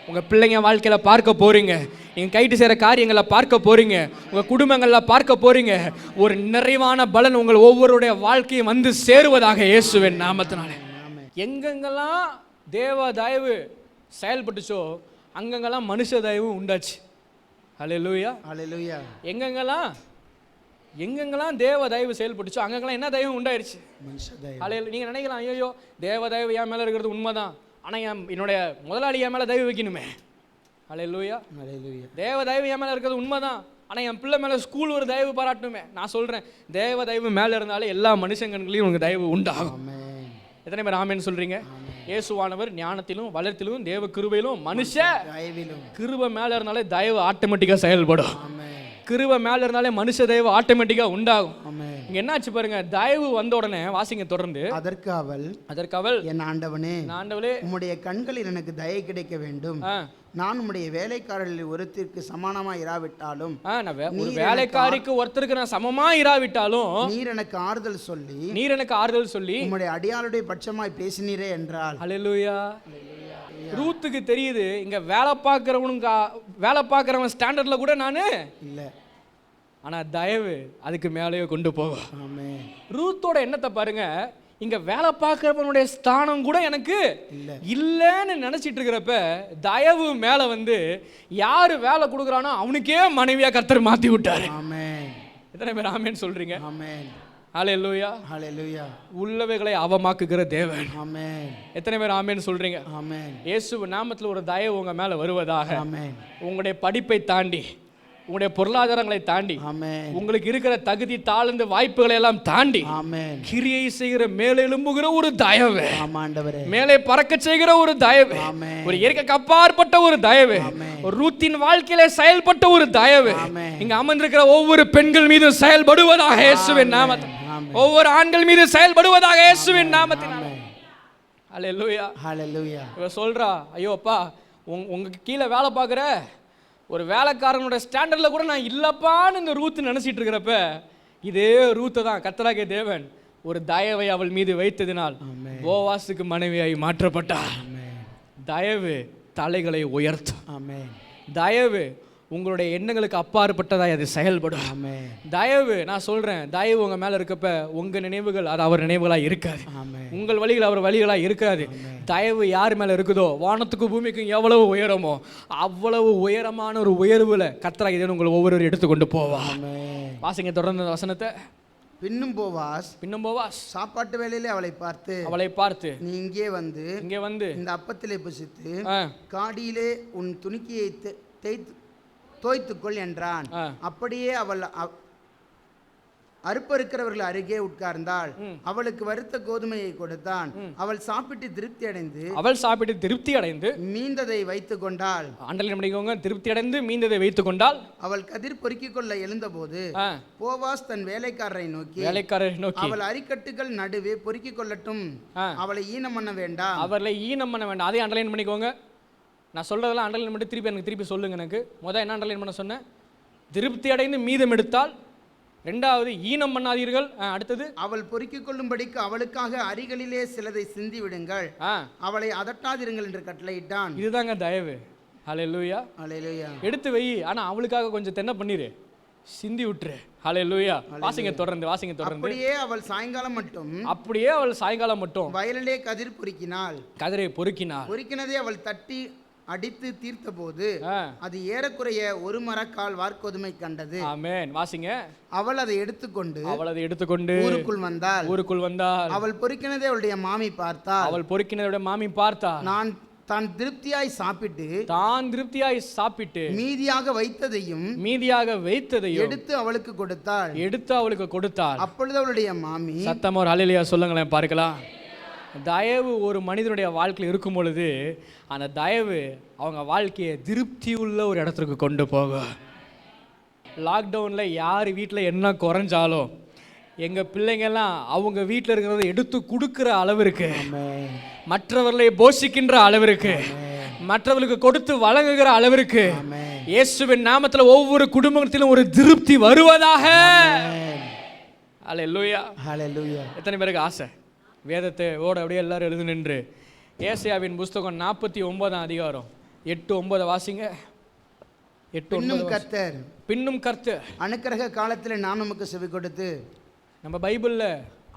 உங்கள் பிள்ளைங்க வாழ்க்கையில் பார்க்க போகிறீங்க, நீங்கள் கைட்டு செய்கிற காரியங்களை பார்க்க போகிறீங்க, உங்கள் குடும்பங்களில் பார்க்க போகிறீங்க. ஒரு நிறைவான பலன் உங்கள் ஒவ்வொருடைய வாழ்க்கையும் வந்து சேருவதாக இயேசுவின் நாமத்தினாலே. எங்கெங்கெல்லாம் தேவ தயவு செயல்பட்டுச்சோ அங்கங்கெல்லாம் மனுஷ தயவு உண்டாச்சு. ஹல்லேலூயா. ஹல்லேலூயா. எங்கெங்கெல்லாம் தேவ தயவு செயல்பட்டுச்சோ அங்கெல்லாம் என்ன தயவு உண்டாயிருச்சு? மனுஷ தயவு. ஹல்லேலூயா. நீங்கள் நினைக்கலாம், ஐயோ தேவ தயவு என் மேலே இருக்கிறது உண்மைதான், ஆனால் என்னுடைய முதலாளி என் மேலே தயவு வைக்கணுமே. ஹல்லேலூயா. ஹல்லேலூயா. தேவ தயவு என் மேலே இருக்கிறது உண்மைதான், ஆனால் என் பிள்ளை மேலே ஸ்கூல் ஒரு தயவு பாராட்டணுமே. நான் சொல்கிறேன், தேவ தயவு மேலே இருந்தாலே எல்லா மனுஷங்களையும் உங்களுக்கு தயவு உண்டாகும். எத்தனை பேர் ஆமேன்னு சொல்கிறீங்க? இயேசுவானவர் ஞானத்திலும் வளர்த்திலும் தேவ கிருபையிலும் மனுஷ கிருபை மேலே இருந்தாலே தயவு ஆட்டோமேட்டிக்காக செயல்படும். கிருபை மேல இருந்தாலே மனுஷ தயவு ஆட்டோமேட்டிக்கா உண்டாகும். ஆமென். இங்க என்னாச்சு பாருங்க, தயவு வந்த உடனே வாசிங்க தொடர்ந்து. அதற்கு அவள் என் ஆண்டவனே, ஆண்டவளே, உம்முடைய கண்களில் எனக்கு தயை கிடைக்க வேண்டும். நான் உம்முடைய வேலைக்காரர்களில் ஒருத்திற்கு சமானமாய் இராவிட்டாலும், ஒரு வேலைக்காரிக்கு ஒருத்தருக்கு நான் சமமா இராவிட்டாலும் நீர் எனக்கு ஆறுதல் சொல்லி உம்முடைய அடியாளுடைய பட்சமாய் பேசினீரே என்றால். அல்லேலூயா. ரூத்துக்கு தெரியுது, இங்க வேலை பார்க்கிறவன் ஸ்டாண்டர்ட்ல கூட நானு இல்ல, ஆனா தயவு அதுக்கு மேலேயே கொண்டு போகும். ஆமென். ரூத்தோட எண்ணத்தை பாருங்க, இங்க வேலை பார்க்கிறவனுடைய ஸ்தானம் கூட எனக்கு இல்லைன்னு நினைச்சிட்டு இருக்கிறப்ப தயவு மேல வந்து யாரு வேலை கொடுக்குறானோ அவனுக்கே மனைவியா கர்த்தர் மாத்தி விட்டாரு. ஆமென். எத்தனை பேர் ஆமென் சொல்றீங்க? ஆமென். ஹல்லேலூயா. ஹல்லேலூயா. உள்ளவைகளை அவமாக்குகிற தேவன். ஆமென். எத்தனை பேர் ஆமென் சொல்றீங்க? ஆமென். இயேசு நாமத்தில் ஒரு தயவு உங்க மேல வருவதாக. ஆமென். உங்களுடைய படிப்பை தாண்டி, உங்களுடைய பொருளாதாரங்களை தாண்டி, ஆமென், உங்களுக்கு இருக்கிற தகுதி தாழ்ந்த வாய்ப்புகளை எல்லாம் தாண்டி, ஆமென், கிரியை செய்கிற மேலே எழும்புகிற ஒரு தயவு, ஆமாண்டவரே, மேலே பறக்க செய்கிற ஒரு தயவு, ஆமென், ஒரு இயற்கைக்கு அப்பாற்பட்ட ஒரு தயவு, ஒரு ரூத்தின் வாழ்க்கையில செயல்பட்ட ஒரு தயவு இங்க அமர்ந்திருக்கிற ஒவ்வொரு பெண்கள் மீது செயல்படுவதாக இயேசுவின் நாமத்தில், ஒவ்வொரு ஆண்கள் மீது செயல்படுவதாக இயேசுவின் நாமத்தினால. ஹல்லேலூயா. ஹல்லேலூயா. இவ சொல்றா, ஐயோ அப்பா, உங்க கீழே வேலை பார்க்குற ஒரு வேலைக்காரனோட ஸ்டாண்டர்டில் கூட நான் இல்லப்பான்னு இந்த ரூத்து நினைச்சிட்டு இருக்கிறப்ப இதே ரூத்தை தான் கர்த்தராகிய தேவன் ஒரு தயவை அவள் மீது வைத்ததினால் போவாசுக்கு மனைவியாய் மாற்றப்பட்டார். தயவு தலைகளை உயர்த்தும். தயவு உங்களுடைய எண்ணங்களுக்கு அப்பாற்பட்டதாய் அது செயல்படும். தயவு, நான் சொல்றேன், தயவு உங்க மேல இருக்கப்ப உங்க நினைவுகள் அது அவர் நினைவுகளா இருக்காது, உங்கள் வழிகள் அவர் வழிகளா இருக்காது. தயவு யார் மேல இருக்குதோ, வானத்துக்கும் பூமிக்கும் எவ்வளவு உயரமோ அவ்வளவு உயரமான ஒரு உயர்வுல கர்த்தராகிய தேவன் உங்களை ஒவ்வொரு எடுத்துக்கொண்டு போவா. வாசிங்க தொடர்ந்து வசனத்தை. பின்னும் போவாஸ் சாப்பாட்டு வேளையிலே அவளை பார்த்து நீ இங்கே வந்து இந்த அப்பத்திலே புசித்து காடியிலே உன் துணிக்கையை தோய்த்துக்கொள் என்றான். அப்படியே அவள் அறுப்பறுக்கிறவர்கள் அருகே உட்கார்ந்தாள். அவளுக்கு வறுத்த கோதுமையை கொடுத்தான். அவள் சாப்பிட்டு திருப்தி அடைந்து மீந்ததை வைத்துக் கொண்டாள். திருப்தி அடைந்து மீந்ததை வைத்துக் கொண்டாள். அவள் கதிர் பொறுக்கிக் கொள்ள எழுந்தபோது போவாஸ் தன் வேலைக்காரரை நோக்கி அவள் அரிக்கட்டுகள் நடுவே பொறுக்கிக் கொள்ளட்டும், அவளை ஈனம் பண்ண வேண்டாம். அதே அண்டர்லைன் பண்ணிக்கோங்க. நான் சொல்றதெல்லாம் அண்டர்லைன் பண்ணி திருப்பி சொல்லுங்க. எனக்கு என்ன அண்டர்லைன் பண்ண சொன்னேன்? திருப்தி அடைந்து மீதம் எடுத்தால். ரெண்டாவது, ஈனம் பண்ணாதீர்கள். அடுத்தது, அவள் பொறுக்கிக் கொள்ளும்படிக்கு அவளுக்காக அரிகளிலே சிலதை சிந்தி விடுங்கள், அவளை அதட்டாதிருங்கள் என்று கட்டளையிட்டான். இதுதாங்க தயவு. ஹல்லேலூயா. ஹல்லேலூயா. எடுத்து வை, ஆனா அவளுக்காக கொஞ்சம் தென்ன பண்ணிரு, சிந்தி விட்டுரு. ஹல்லேலூயா. வாசிங்க தொடர்ந்து. அப்படியே அவள் சாயங்காலம் மட்டும் வயலிலே கதிரை பொறுக்கினாள். பொறுக்கினதை அவள் தட்டி அடித்து தீர்த்த போது அது ஏறக்குறைய ஒரு மரக்கால் வார்கோதுமை கண்டது. ஆமென். வாசிங்க. அவள் அதை எடுத்துக்கொண்டு ஊருக்குள் வந்தாள். அவள் பொறுக்கினதை அவளுடைய மாமி பார்த்தாள். நான் தான் திருப்தியாய் சாப்பிட்டு மீதியாக வைத்ததையும் எடுத்து அவளுக்கு கொடுத்தாள். அப்பொழுது அவளுடைய மாமி, சத்தமா ஒரு ஹல்லேலூயா சொல்லுங்களேன் பார்க்கலாம். தயவு ஒரு மனிதனுடைய வாழ்க்கையில் இருக்கும் பொழுது அந்த தயவு அவங்க வாழ்க்கையை திருப்தி உள்ள ஒரு இடத்துக்கு கொண்டு போகும். லாக்டவுனில் யார் வீட்டில் என்ன குறைஞ்சாலும் எங்கள் பிள்ளைங்கள்லாம் அவங்க வீட்டில் இருக்கிறத எடுத்து கொடுக்குற அளவிற்கு, மற்றவர்களை போஷிக்கின்ற அளவிற்கு, மற்றவர்களுக்கு கொடுத்து வழங்குகிற அளவிற்கு இயேசுவின் நாமத்தில் ஒவ்வொரு குடும்பத்திலும் ஒரு திருப்தி வருவதாக. ஹல்லேலூயா. ஹல்லேலூயா. எத்தனை பேருக்கு ஆசை? வேதத்தை அப்படியே எல்லாரும் எழுது நின்று ஏசாயாவின் புஸ்தகம் 49 அதிகாரம் 8-9 வாசிங்க. 8-9. பின்னும் கர்த்தர் அனுக்கிரக காலத்தில் நான் உமக்கு செவி கொடுத்து. நம்ம பைபிளில்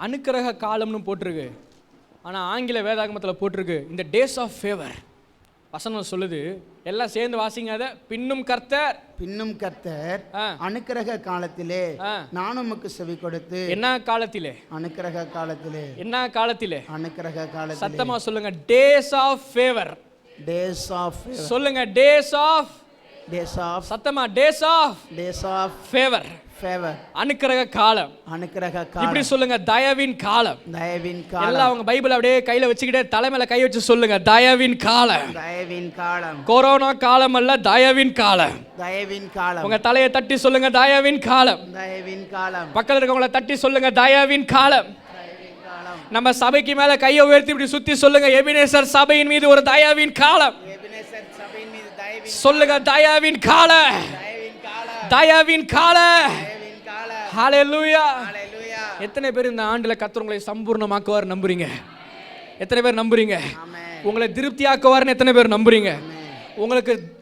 அனுக்கிரக காலம்னு போட்டிருக்கு, ஆனால் ஆங்கில வேதாகமத்தில் போட்டிருக்கு இந்த டேஸ் ஆஃப் ஃபேவர். வசனம் சொல்லுது, எல்லாம் சேர்ந்து வாசிங்க. அதை பின்னும் கர்த்தர் அனுக்கிரக காலத்திலே நான் உமக்கு செவி கொடுத்து. என்ன காலத்திலே? அனுக்கிரக காலத்திலே. என்ன காலத்திலே? அனுக்கிரக காலத்திலே. சத்தமா சொல்லுங்க, டேஸ் ஆஃப் ஃபேவர். சொல்லுங்க, டேஸ் ஆஃப் days of சத்தமா டேஸ் ஆஃப் ஃபேவர், favor, அனுக்கிரக காலம். அனுக்கிரக இப்படி காலம், சொல்லுங்க, தயவின் காலம். தயவின் எல்லாம் காலம், அவங்க பைபிள் அப்படியே கையில வச்சுக்கிட்டே தலைமையில கை வச்சு சொல்லுங்க, தயவின் காலம். தயவின் காலம், கொரோனா காலம் அல்ல, தயவின் காலம். தயவின் காலம், உங்க தலையை தட்டி சொல்லுங்க, தயவின் காலம். தயவின் காலம், பக்கத்துல இருக்கவங்கள தட்டி சொல்லுங்க, தயவின் காலம். தயவின் காலம். நம்ம சபைக்கு மேல கையை உயர்த்தி இப்படி சுத்தி சொல்லுங்க, எபினேசர் சபையின் மீது ஒரு தயவின் காலம். எபினேசர் சபையின் மீது தயவின் சொல்லுங்க, தயவின் காலம், தயவின் காலம், தயவின் காலம். தயவின் காலம். ஹalleluya. ஹalleluya. எத்தனை பேர் இந்த ஆண்டுல கர்த்தர் உங்களை சம்பூர்ணமாக்குவார் நம்புறீங்க? எத்தனை பேர் நம்புறீங்க? ஆமென். உங்களை திருப்தியாக்குவார்னு எத்தனை பேர் நம்புறீங்க?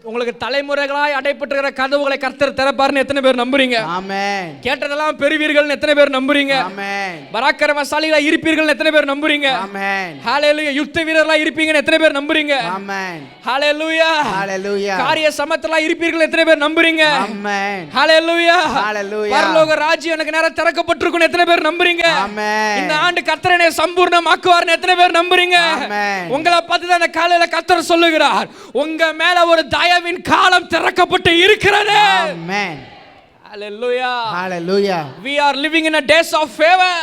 உங்களுக்கு தலைமுறைகளாய் அடைப்பட்டிருக்கிற கதவுகளை கர்த்தர் திறப்பார்னு எத்தனை பேர் நம்புறீங்க? ஆமென். கேட்டதெல்லாம் பெறுவீர்கள் எத்தனை பேர் நம்புறீங்க? ஆமென். பராக்கிரமசாலிகளா இருப்பீர்கள் எத்தனை பேர் நம்புறீங்க? ஆமென். ஹalleluya. யுத்த வீரர்களா இருப்பீங்கன்னு எத்தனை பேர் நம்புறீங்க? ஆமென். ஹalleluya. ஹalleluya. காரிய சமத்தலா இருப்பீர்கள் எத்தனை பேர் நம்புறீங்க? ஆமென். ஹalleluya. ஹalleluya. பரலோக ராஜ்யம் எனக்கு நேரா திறக்கப்பட்டிருக்குன்னு எத்தனை பேர் நம்புறீங்க? ஆமென். இந்த ஆண்டு கர்த்தர் என்னை சம்பூர்ணமாக்குவார்னு எத்தனை பேர் நம்புறீங்க? ஆமென். உங்களை பார்த்து தான் இந்த காலையில கர்த்தர் சொல்லுகிறார், உங்க மேல ஒரு தயவின் காலம் திறக்கப்பட்டு இருக்கிறது. ஆமென். ஹalleluya. ஹalleluya. We are living in a days of favor.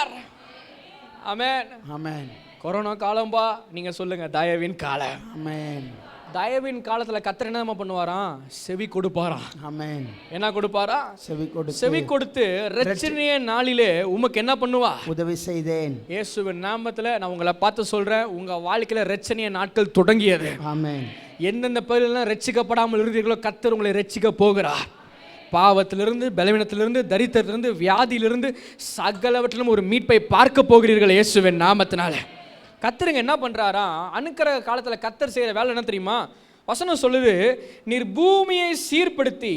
ஆமென். ஆமென். கொரோனா காலம்பா, நீங்க சொல்லுங்க, தயவின் காலம். ஆமென். தயவின் காலத்துல கர்த்தர் என்ன பண்ணுவாராம்? செவி கொடுப்பாராம். ஆமென். என்ன கொடுப்பாரா? செவி கொடுத்து இரட்சணிய நாளிலே உமக்கு என்ன பண்ணுவா? உதவி செய்தேன். இயேசுவின் நாமத்துல நான் உங்களை பார்த்து சொல்றேன், உங்க வாழ்க்கையில இரட்சணிய நாட்கள் தொடங்கியது. ஆமென். எந்தெந்த பகுதியிலாம் ரட்சிக்கப்படாமல் இருந்தீர்களோ கர்த்தர் உங்களை ரட்சிக்க போகிறார். பாவத்திலிருந்து, பலவீனத்திலிருந்து, தரித்திரத்திலிருந்து, வியாதியிலிருந்து சகலவற்றிலும் ஒரு மீட்பை பார்க்க போகிறீர்கள் இயேசுவின் நாமத்தினால. கர்த்தருங்க என்ன பண்றாரா? அனுக்கிரக காலத்துல கர்த்தர் செய்யற வேலை என்ன தெரியுமா? வசனம் சொல்லுது, நீர் பூமியை சீர்படுத்தி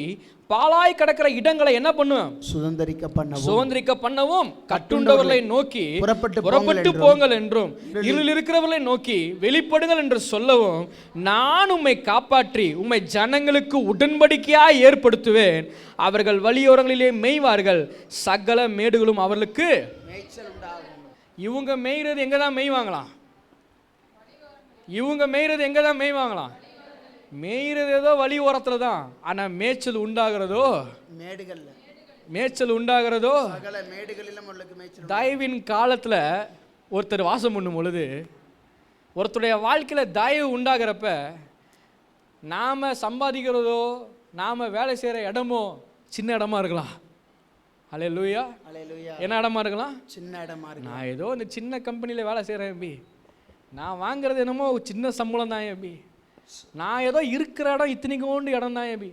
பாலாய் கிடக்கிற இடங்களை என்ன பண்ணும்? சுதந்திரிக்க பண்ணவும் கட்டுண்டவர்களை நோக்கி புறப்பட்டு போங்கள் என்றும் இருளில் இருக்கிறவர்களை நோக்கி வெளிப்படுங்கள் என்று சொல்லவும், நான் உம்மை காப்பாற்றி உம்மை ஜனங்களுக்கு உடன்படிக்கையாய் ஏற்படுத்துவேன். அவர்கள் வழியோரங்களிலே மேய்வார்கள், சகல மேடுகளும் அவர்களுக்கு மேய்ச்சல் உண்டாகும். இவங்க மேய்றது எங்க தான் மேய்வாங்களாம்? மேய்றது ஏதோ வழி ஓரத்துல தான், ஆனா மேய்ச்சல் உண்டாகிறதோ தயவின் காலத்துல. ஒருத்தர் வாசம் பண்ணும் பொழுது, ஒருத்தருடைய வாழ்க்கையில தயவு உண்டாகிறப்ப, நாம சம்பாதிக்கிறதோ நாம வேலை செய்யற இடமோ சின்ன இடமா இருக்கலாம். ஹல்லேலூயா. என்ன இடமா இருக்கலாம்? சின்ன இடமா இருக்கலாம். நான் ஏதோ இந்த சின்ன கம்பெனியில வேலை செய்யறேன் எம்பி, நான் வாங்குறது என்னமோ சின்ன சம்பளம் தான் எம்பி, நான் ஏதோ இருக்கிற இடம் இத்தனைக்கோண்டு இடம் தான் எம்பி.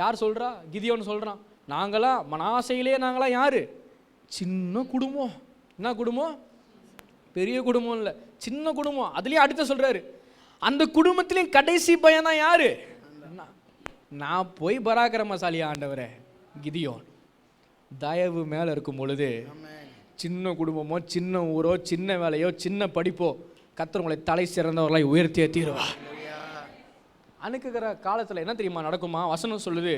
யார் சொல்கிறா? கிதியோன்னு சொல்கிறான். நாங்களாம் மனாசையிலே நாங்களாம் யார்? சின்ன குடும்பம். என்ன குடும்பம்? பெரிய குடும்பம் இல்லை, சின்ன குடும்பம். அதுலேயும் அடுத்த சொல்கிறாரு, அந்த குடும்பத்துலேயும் கடைசி பையன் தான் யார்? நான் போய் பராக்கிரமசாலி ஆண்டவரே. கிதியோன் தயவு மேலே இருக்கும் பொழுது, சின்ன குடும்பமோ சின்ன ஊரோ சின்ன வேலையோ சின்ன படிப்போ கர்த்தர் உங்களை தலை சிறந்தவர்களை உயர்த்தியே தீருவார். அனுக்குகிற காலத்தில் என்ன தெரியுமா நடக்குமா? வசனம் சொல்லுது,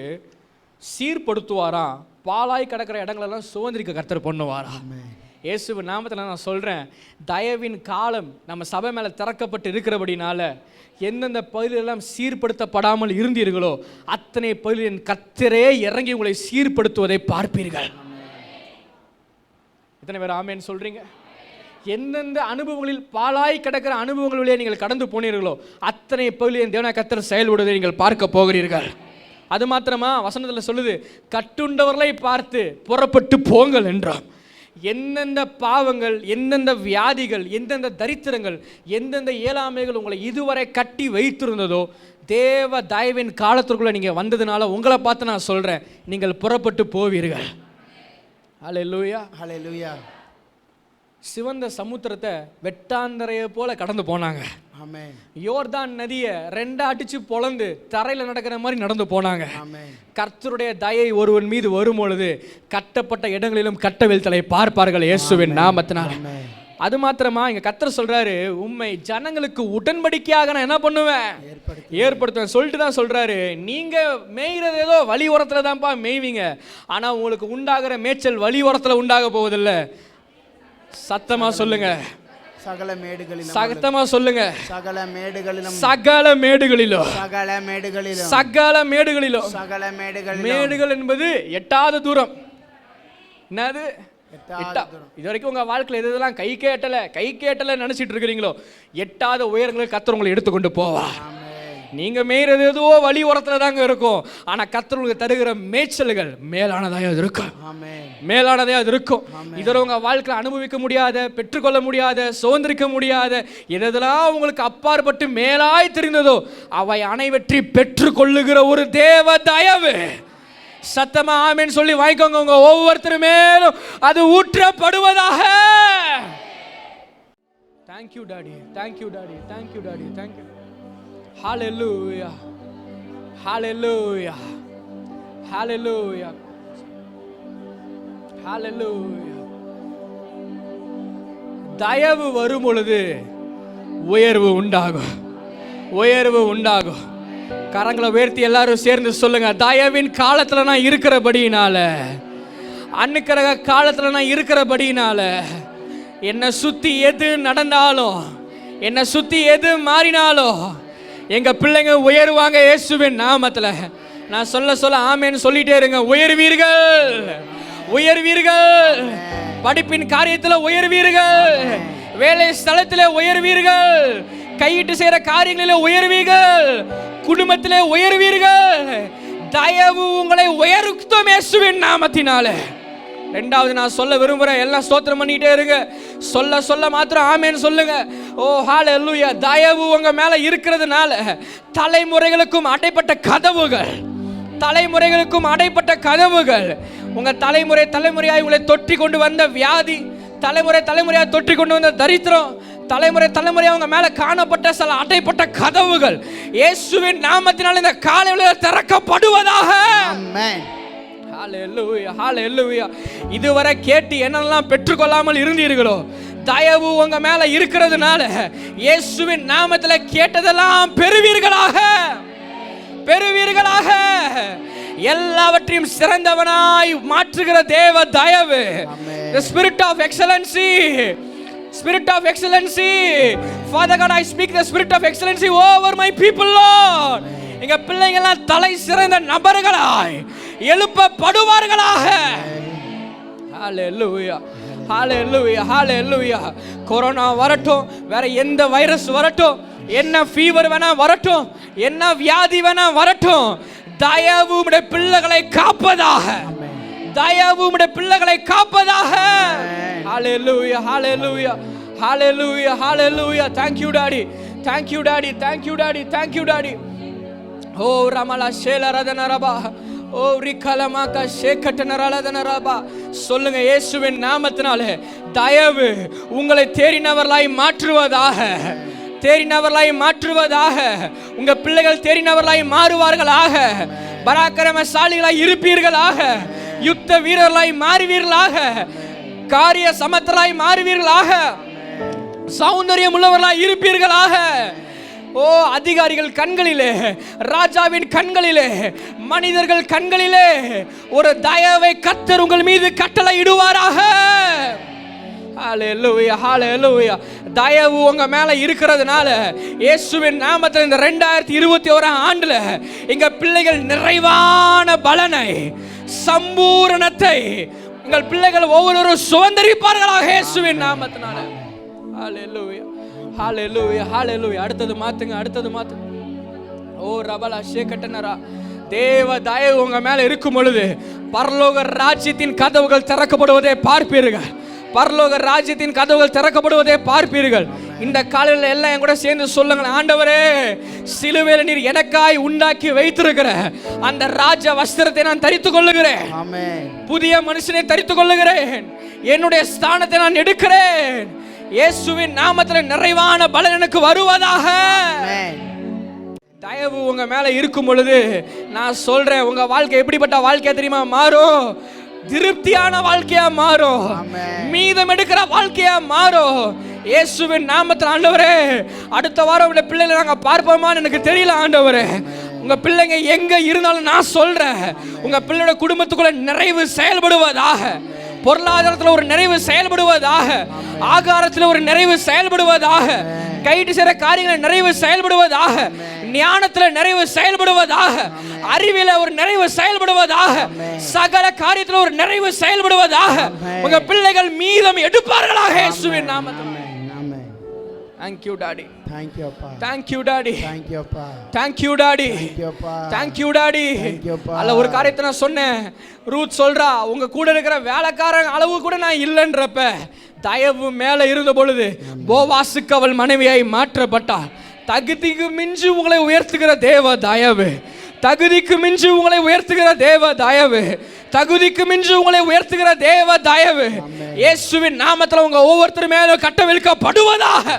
சீர்படுத்துவாராம், பாலாய் கிடக்கிற இடங்களெல்லாம் சுதந்திரிக்க கர்த்தர் பண்ணுவாராம். இயேசுவின் நாமத்தில் நான் சொல்கிறேன், தயவின் காலம் நம்ம சபை மேலே திறக்கப்பட்டு இருக்கிறபடினால எந்தெந்த பகுதிகளெல்லாம் சீர்படுத்தப்படாமல் இருந்தீர்களோ அத்தனை பகுதியின் கர்த்தரே இறங்கி உங்களை சீர்படுத்துவதை பார்ப்பீர்கள். எத்தனை பேர் ஆமேன்னு சொல்கிறீங்க? எந்தெந்த அனுபவங்களில் பாலாய் கிடக்கிற அனுபவங்களிலே நீங்கள் கடந்து போனீர்களோ அத்தனை பகுதியில் தேவனாகிய கர்த்தர் செயல்படுவதை நீங்கள் பார்க்க போகிறீர்கள். அது மாத்திரமா? வசனத்தில் சொல்லுது, கட்டுண்டவர்களை பார்த்து புறப்பட்டு போங்கள் என்றார். எந்தெந்த பாவங்கள், எந்தெந்த வியாதிகள், எந்தெந்த தரித்திரங்கள், எந்தெந்த இயலாமைகள் உங்களை இதுவரை கட்டி வைத்திருந்ததோ தேவ தயவின் காலத்திற்குள்ளே நீங்கள் வந்ததுனால உங்களை பார்த்து நான் சொல்கிறேன், நீங்கள் புறப்பட்டு போவீர்கள். ஹல்லேலூயா. ஹல்லேலூயா. சிவந்த சமுத்திரத்தை வெட்டாந்தரையை போல கடந்து போனாங்க. ஆமென். யோர்தான் நதியை ரெண்டா அடிச்சு பொளந்து தரையில் நடக்கிற மாதிரி நடந்து போனாங்க. ஆமென். கர்த்தருடைய தயை ஒருவன் மீது வரும் பொழுது கட்டப்பட்ட இடங்களிலும் கட்டவிழ்த்தலை பார்ப்பார்கள் இயேசுவின் நாமத்தினால். அது மாத்திரமா? இங்க கர்த்தர் சொல்றாரு, உம்மை ஜனங்களுக்கு உடன்படிக்கையாக நான் என்ன பண்ணுவேன்? ஏற்படுத்துவேன் சொல்லிட்டு தான் சொல்றாரு. நீங்க மேய்றது ஏதோ வழி ஓரத்துல தான்ப்பா மேய்வீங்க, ஆனா உங்களுக்கு உண்டாகிற மேய்ச்சல் வழி ஓரத்துல உண்டாக போவதில்லை. சத்தமா சொல்லுங்க, சகல மேடுகளிலும். சத்தமா சொல்லுங்க. சகல மேடுகளிலும். சகல மேடுகளிலும். சகல மேடுகளிலும். சகல மேடுகளிலும். சகல மேடுகளிலும். மேடுகள் என்பது எட்டாத தூரம். என்னது? இது வரைக்கும் உங்க வாழ்க்கையில் எதெல்லாம் கைக்கே எட்டல நினைச்சிட்டு இருக்கிறீங்களோ, எட்டாத உயரங்களை கர்த்தர் உங்களை எடுத்துக்கொண்டு போவா. நீங்க மேய்றது எதுவோ வழி ஓரத்துல தாங்க இருக்கும். ஆனா கர்த்தர் உங்களுக்கு தருகிற மேய்ச்சல்கள் மேலானதாக இருக்கும். மேலானதாக இருக்கும். இதர உங்க வாழ்க்கையில் அனுபவிக்க முடியாத, பெற்றுக்கொள்ள முடியாத, சுதந்திரிக்க முடியாத, எதெல்லாம் உங்களுக்கு அப்பாற்பட்டு மேலாய் தெரிந்ததோ அவை அனைவற்றி பெற்றுக்கொள்ளுகிற ஒரு தேவ தயவு. சத்தமா ஆமென் சொல்லி வாங்கிக்கோங்க. உங்க ஒவ்வொருத்தரும் மேலும் அது ஊற்றப்படுவதாக. Thank you daddy, thank you daddy, thank you daddy, thank you. ஹalleluya, ஹalleluya, ஹalleluya, ஹalleluya. தயவு வரும் பொழுது உயர்வு உண்டாகும், உயர்வு உண்டாகும். கரங்களை உயர்த்தி எல்லாரும் சேர்ந்து சொல்லுங்க. தயவின் காலத்துல நான் இருக்கிறபடினால, அன்னுக்கிற காலத்துல நான் இருக்கிறபடினால, என்னை சுத்தி எது நடந்தாலும், என்னை சுத்தி எது மாறினாலும் எங்க பிள்ளைங்க உயருவாங்க இயேசுவின் நாமத்துல. நான் சொல்ல ஆமென் சொல்லிட்டே இருங்க. உயர்வீர்கள், உயர்வீர்கள். படிப்பின் காரியத்துல உயர்வீர்கள், வேலை ஸ்தலத்திலே உயர்வீர்கள், கையிட்டு செய்யற காரியங்களிலே உயர்வீர்கள், குடும்பத்திலே உயர்வீர்கள். தயவு உங்களை உயர்த்தும் இயேசுவின் நாமத்தினாலே. ரெண்டாவது நான் சொல்ல விரும்புகிறேன், எல்லாம் ஸ்தோத்திரம் பண்ணிட்டே இருங்க. சொல்ல மாத்திரம் ஆமென் சொல்லுங்க. ஓ ஹalleluya. தயவு உங்க மேல இருக்கிறதுனால தலைமுறைகளுக்கும் அடைப்பட்ட கதவுகள், தலைமுறைகளுக்கும் அடைப்பட்ட கதவுகள், உங்க தலைமுறையாய் உங்களை தொற்றி கொண்டு வந்த வியாதி, தலைமுறையாய் தொற்றி கொண்டு வந்த தரித்திரம், தலைமுறையா உங்க மேல காணப்பட்ட சில அடைப்பட்ட கதவுகள் இயேசுவின் நாமத்தினால் இந்த காலையில் திறக்கப்படுவதாக. ஆமென். ஹalleluya, ஹalleluya. இதுவரை கேட்டு என்னெல்லாம் பெற்றுக்கொள்ளாமல் இருந்தீர்களோ, தயவு உங்க மேல இருக்கிறதுனால இயேசுவின் நாமத்துல கேட்டதெல்லாம் பெறுவீர்களாக, பெறுவீர்களாக. எல்லாவற்றையும் சிறந்தவனாய் மாற்றுகிற தேவ தயவு. The spirit of excellency, spirit of excellency. Father God, I speak the spirit of excellency over my people, Lord. எங்க பிள்ளைங்க எல்லாம் தலை சிறந்த நபர்களாய் எழுப்பப்படுவார்களாக. ஹalleluya, ஹalleluya, ஹalleluya. கொரோனா வரட்டும், வேற எந்த வைரஸ் வரட்டும், என்ன ஃபீவர் வேணா வரட்டும், என்ன வியாதி வேணா வரட்டும், தயவு உம்முடைய பிள்ளைகளை காப்பதாக, தயவு உம்முடைய பிள்ளைகளை காப்பதாக. ஹalleluya, ஹalleluya, ஹalleluya, ஹalleluya. Thank you daddy, thank you daddy, thank you daddy, thank you daddy. ஓ ரமலா ஷேல ரதனரபா, ஓ ரிகலமாக ஷேகட்டனரலதனரபா. சொல்லுங்க, இயேசுவின் நாமத்தினாலே தயவு உங்களை தேறினவர்களாய் மாற்றுவதாக, தேறினவர்களாய் மாற்றுவதாக. உங்க பிள்ளைகள் தேறினவர்களாய் மாறுவார்களாக, பராக்கிரமசாலிகளாய் இருப்பீர்களாக, யுத்த வீரர்களாய் மாறுவீர்களாக, காரிய சமத்தராய் மாறுவீர்களாக, சௌந்தரியம் உள்ளவர்களாய் இருப்பீர்களாக. ஓ அதிகாரிகள் கண்களிலே, ராஜாவின் கண்களிலே, மனிதர்கள் கண்களிலே ஒரு தயவை கர்த்தர் உங்கள் மீது கட்டளை இடுவாராக. ஹalleluya, ஹalleluya. தயவு உங்க மேல இருக்கிறதுனால இயேசுவின் நாமத்தில் இந்த 2021 ஆண்டுல எங்க பிள்ளைகள் நிறைவான பலனை, சம்பூரணத்தை எங்கள் பிள்ளைகள் ஒவ்வொருவரும் சுதந்திரிப்பார்களாக இயேசுவின் நாமத்தினால. ஹalleluya, ஹalleluya, ஹalleluya. அடுத்தது மாத்துங்க. ஓ ரபலா ஷேகட்டனரா. தேவ தயவு உங்க மேல இருக்கும் பொழுது பரலோக ராஜ்யத்தின் கதவுகள் திறக்கப்படுவதை பார்ப்பீர்கள், பரலோக ராஜ்யத்தின் கதவுகள் திறக்கப்படுவதை பார்ப்பீர்கள். இந்த காலையில் எல்லாம் என் கூட சேர்ந்து சொல்லுங்க, ஆண்டவரே, சிலுவையில் நீர் எனக்காய் உண்டாக்கி வைத்திருக்கிற அந்த ராஜ வஸ்திரத்தை நான் தரித்துக் கொள்ளுகிறேன். புதிய மனுஷனை தரித்துக் கொள்ளுகிறேன். என்னுடைய ஸ்தானத்தை நான் எடுக்கிறேன். இயேசுவின் நாமத்தில் நிறைவான பலன் எனக்கு வருவதாக. தயவு உங்க மேல இருக்கும் பொழுது நான் சொல்றேன், உங்க வாழ்க்கை எப்படிப்பட்ட வாழ்க்கையா தெரியுமா மாறும்? திருப்தியான வாழ்க்கையா மாறும், மீதம் எடுக்கிற வாழ்க்கையா மாறும். இயேசுவின் நாமத்தில் ஆண்டவரே, அடுத்த வாரம் உங்க பிள்ளைகளை நாங்க பார்ப்போமான்னு எனக்கு தெரியல ஆண்டவரே. உங்க பிள்ளைங்க எங்க இருந்தாலும் நான் சொல்றேன், உங்க பிள்ளையோட குடும்பத்துக்குள்ள நிறைவு செயல்படுவதாக, பொருளாதாரத்தில் ஒரு நிறைவு செயல்படுவதாக, ஆகாரத்தில் ஒரு நிறைவு செயல்படுவதாக, கைட்டு செய்கிற காரியங்கள் நிறைவு செயல்படுவதாக, ஞானத்தில் நிறைவு செயல்படுவதாக, அறிவில ஒரு நிறைவு செயல்படுவதாக, சகல காரியத்தில் ஒரு நிறைவு செயல்படுவதாக. உங்க பிள்ளைகள் மீதம் எடுப்பார்களாக இயேசுவின் நாமத்தில். Thank you daddy. Thank you அப்பா. Thank you daddy. Thank you அப்பா. Thank you daddy. Thank you அப்பா. Thank you daddy. Thank you அப்பா. அல்ல ஒரு காரியத்தை நான் சொன்னேன். ரூத் சொல்றா, உங்க கூட இருக்கிற வேலைக்காரன் அளவு கூட நான் இல்லைன்றப்ப தயவு மேல இருந்த பொழுது போவாசுக்கு அவள் மனைவியாய் மாற்றப்பட்டாள். தகுதிக்கு மிஞ்சி உங்களை உயர்த்துகிற தேவ தயவு, தகுதிக்கு மிஞ்சி உங்களை உயர்த்துகிற தேவ தயவு, தகுதிக்கு மிஞ்சி உங்களை உயர்த்துகிற தேவ தயவு இயேசுவின் நாமத்தில் உங்க ஒவ்வொருத்தர் மேலும் கட்டவிழ்க்கப்படுவதாக.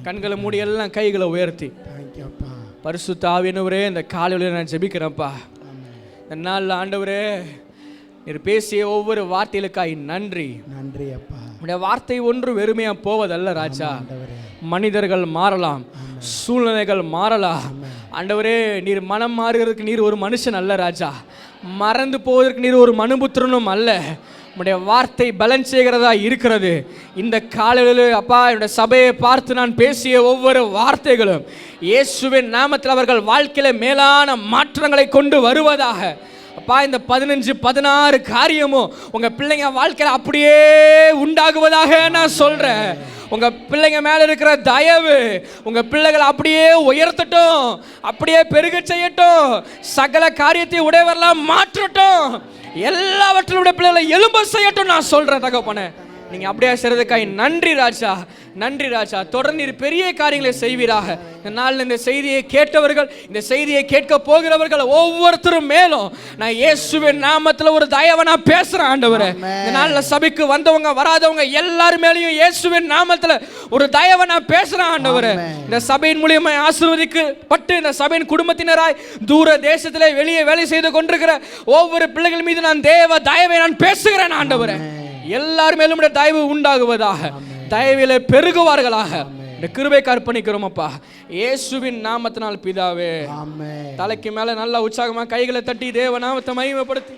கண்களை மூடி எல்லாம் கைகளை உயர்த்தி பரிசுத்த ஆவியானவரே, இந்த காலையில் நான் ஜெபிக்கிறேன்ப்பா. இந்த நாளில் ஆண்டவரே, நீர் பேசிய ஒவ்வொரு வார்த்தைகளுக்காய் நன்றி. நன்றி அப்பா. உடைய வார்த்தை ஒன்று வெறுமையா போவதல்ல ராஜா. மனிதர்கள் மாறலாம், சூழ்நிலைகள் மாறலாம். ஆண்டவரே, நீர் மனம் மாறுகிறதுக்கு நீர் ஒரு மனுஷன் அல்ல ராஜா. மறந்து போவதற்கு நீர் ஒரு மனுபுத்திரனும் அல்ல. உடைய வார்த்தை பலன் செய்கிறதா இருக்கிறது. இந்த காலையில் அப்பா, என்னுடைய சபையை பார்த்து நான் பேசிய ஒவ்வொரு வார்த்தைகளும் இயேசுவின் நாமத்தில் அவர்கள் வாழ்க்கையில மேலான மாற்றங்களை கொண்டு வருவதாக. அப்பா, இந்த 15-16 காரியமும் உங்க பிள்ளைங்க வாழ்க்கையில அப்படியே உண்டாகுவதாக நான் சொல்றேன். உங்க பிள்ளைங்க மேல இருக்கிற தயவு உங்க பிள்ளைகளை அப்படியே உயர்த்தட்டும், அப்படியே பெருக செய்யட்டும், சகல காரியத்தை உடையவரெல்லாம் மாற்றட்டும், எல்லாவற்றிலும் பிள்ளைகளை எழும்ப செய்யட்டும் நான் சொல்றேன் தகப்பனே. நீங்க அப்படியே செய்றதுக்காய் நன்றி ராஜா, நன்றி ராஜா. தொடர்ந்து பெரிய காரியங்களை செய்வீராக. இந்த நாளில் இந்த செய்தியை கேட்டவர்கள், இந்த செய்தியை கேட்க போகிறவர்கள் ஒவ்வொருத்தரும் மேலும் நான் இயேசுவின் நாமத்தில் ஒரு தயவை நான் பேசுறேன் ஆண்டவரே. இந்த நாளில் சபைக்கு வந்தவங்க வராதவங்க எல்லாரும் மேலேயும் இயேசுவின் நாமத்தில் ஒரு தயவை நான் பேசுறேன் ஆண்டவரே. இந்த சபையின் மூலியமா ஆசீர்வதிக்கப்பட்டு இந்த சபையின் குடும்பத்தினராய் தூர தேசத்திலே வெளியே வேலை செய்து கொண்டிருக்கிற ஒவ்வொரு பிள்ளைகள் மீது நான் தேவ தயவை நான் பேசுகிறேன் ஆண்டவரே. எல்லார் மேலும் தயவு உண்டாகுவதாக, தயவிலே பெருகுவார்களாக. இந்த கிருபை அர்ப்பணிக்கிறோம் அப்பா இயேசுவின் நாமத்தினால் பிதாவே. தலைக்கு மேல நல்ல உற்சாகமா கைகளை தட்டி தேவ நாமத்தை மகிமைப்படுத்தி